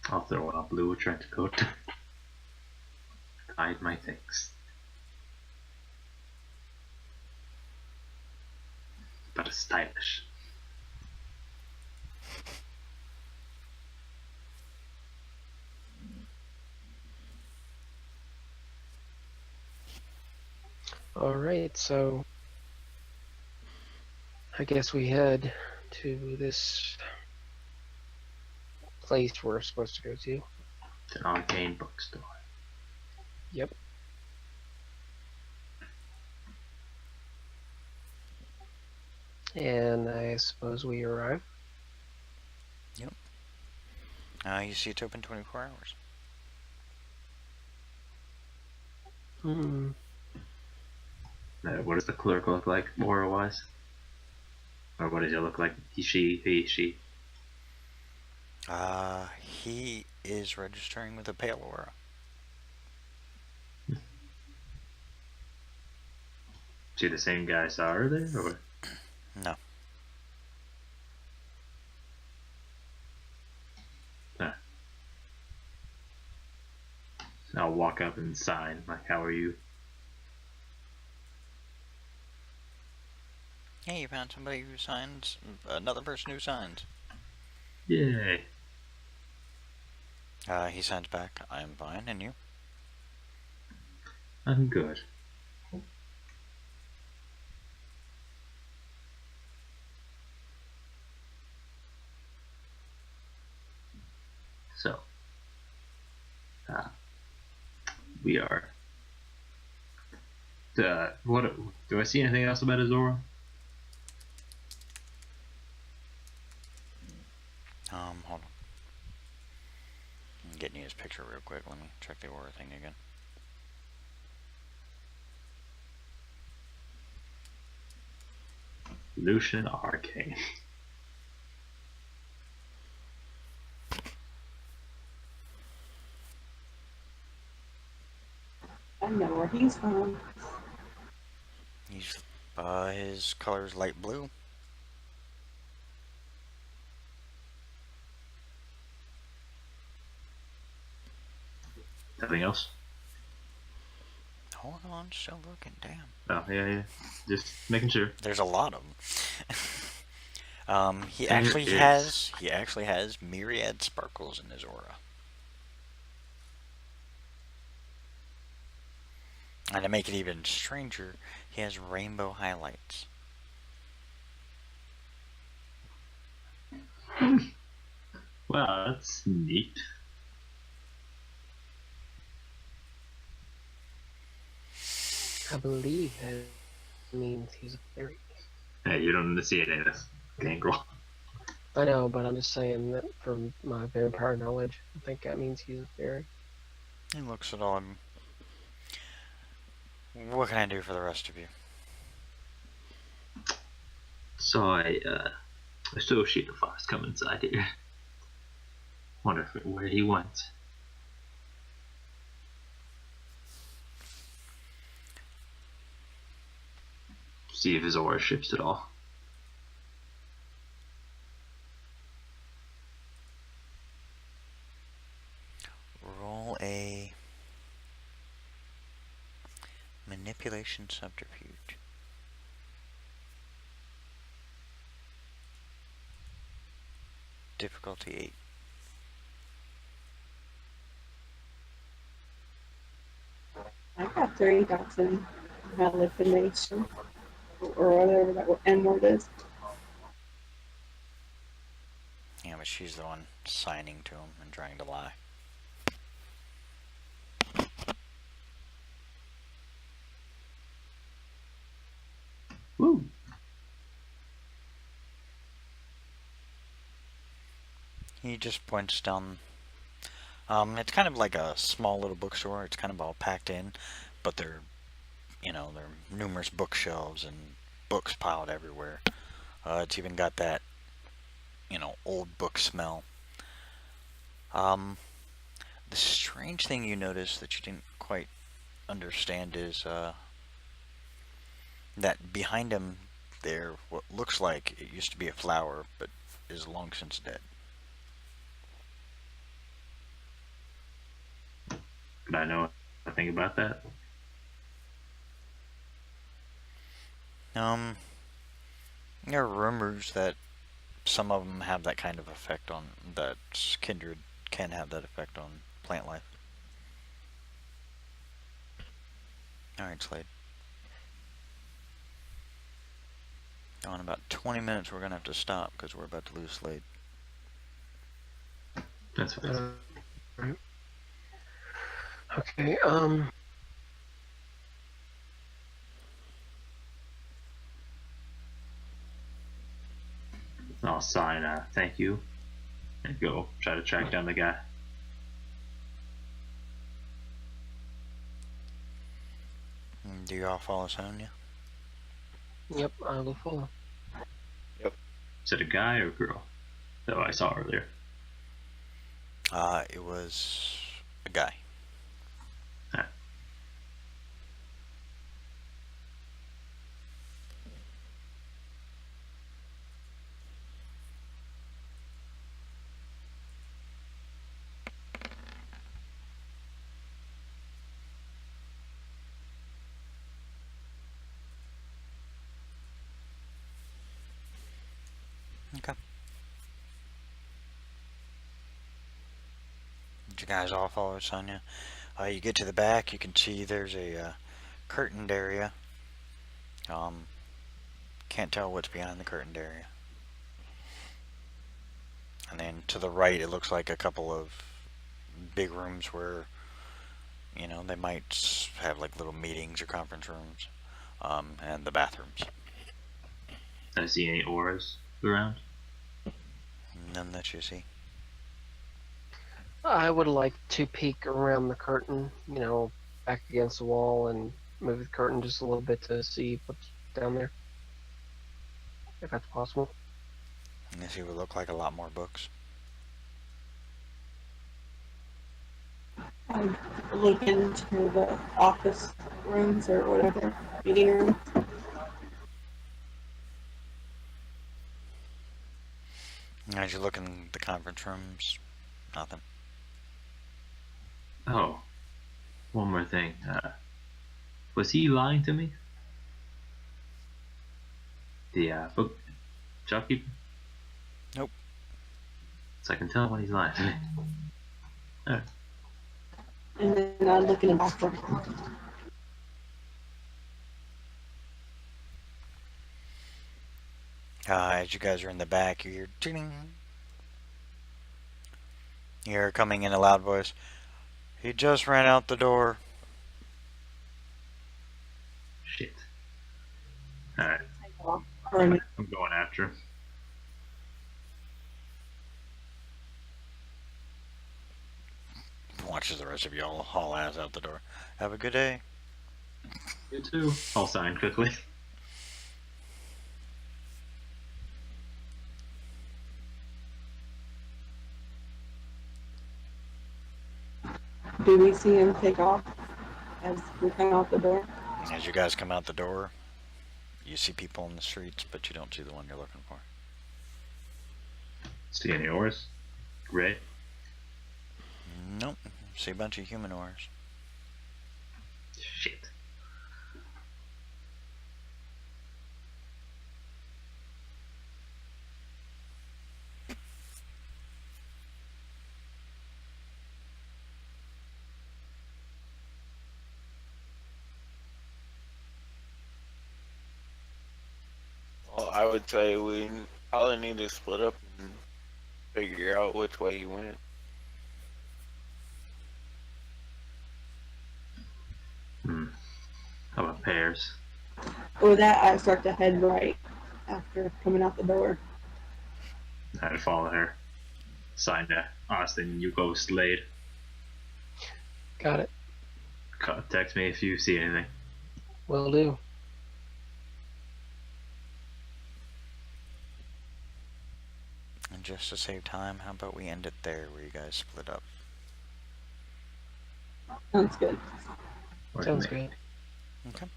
I'll throw on a blue trench coat. Hide my things. But it's stylish. Alright, so I guess we head to this place we're supposed to go to. It's an arcane bookstore. Yep. And I suppose we arrive. You see it's open 24 hours. Hmm. What does the clerk look like, aura-wise? Or what does it look like? He, she? He is registering with a pale aura. She the same guy I saw her there, or? No. I'll walk up and sign, like, how are you? Hey, you found somebody who signs, another person who signs. Yay. He signs back, I am fine, and you? I'm good. So, we are. What do I see anything else about Azora? Hold on. I'm getting you his picture real quick. Let me check the aura thing again. Lucian Arcane. I know where he's from. He's, his color is light blue. Nothing else? Hold on, still looking, damn. Oh, yeah. Just making sure. There's a lot of He There actually is. has myriad sparkles in his aura. And to make it even stranger, he has rainbow highlights. Wow, that's neat. I believe it means he's a fairy. Hey, you don't see it in this gangrel. I know, but I'm just saying that from my vampire knowledge, I think that means he's a fairy. He looks at all. What can I do for the rest of you? So I associate the fox come inside here. Wonder where he went. See if his aura shifts at all. Roll a manipulation subterfuge. Difficulty 8. I got 3,000 hallucination or whatever that N word is. Yeah, but she's the one signing to him and trying to lie. Woo! He just points down. It's kind of like a small little bookstore. It's kind of all packed in, but there are numerous bookshelves and books piled everywhere. It's even got that, old book smell. The strange thing you notice that you didn't quite understand is that behind him there, what looks like it used to be a flower, but is long since dead. Could I know anything about that? There are rumors that some of them have that kind of effect on, that kindred can have that effect on plant life. Alright, Slade. In about 20 minutes we're going to have to stop because we're about to lose Slade. That's fine. Right. Okay, I'll sign thank you and go try to track down the guy. Do you all follow Sonya? yep, I will follow. Is it a guy or a girl that I saw earlier? It was a guy. Okay. Did you guys all follow Sonya? You get to the back, you can see there's a curtained area. Can't tell what's behind the curtained area. And then to the right, it looks like a couple of big rooms where, they might have like little meetings or conference rooms, and the bathrooms. Did I see any auras around? None that you see. I would like to peek around the curtain, back against the wall and move the curtain just a little bit to see what's down there. If that's possible. And this would look like a lot more books. Look into the office rooms or whatever, meeting room. As you look in the conference rooms, nothing. Oh, one more thing. Was he lying to me? The book shopkeeper? Nope. So I can tell when he's lying to me. Alright. And then I look in the bathroom. As you guys are in the back, you hear ding. You hear coming in a loud voice. He just ran out the door. Shit. Alright, Or I'm going after him. Watches the rest of y'all haul ass out the door. Have a good day. You too. I'll sign quickly. do we see him take off as we come out the door? As you guys come out the door, you see people in the streets, but you don't see the one you're looking for. See any oars? Great. Nope. See a bunch of human oars. Shit. Well, I would say we probably need to split up and figure out which way he went. How about pairs? Or that I start to head right after coming out the door. I'd follow her. Sign to Austin Yuko Slade. Got it. Text me if you see anything. Will do. And just to save time, how about we end it there where you guys split up? Sounds good. Works Sounds for me. great. Okay.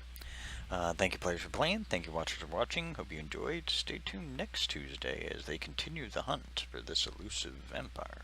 Thank you, players, for playing. Thank you, watchers, for watching. Hope you enjoyed. Stay tuned next Tuesday as they continue the hunt for this elusive vampire.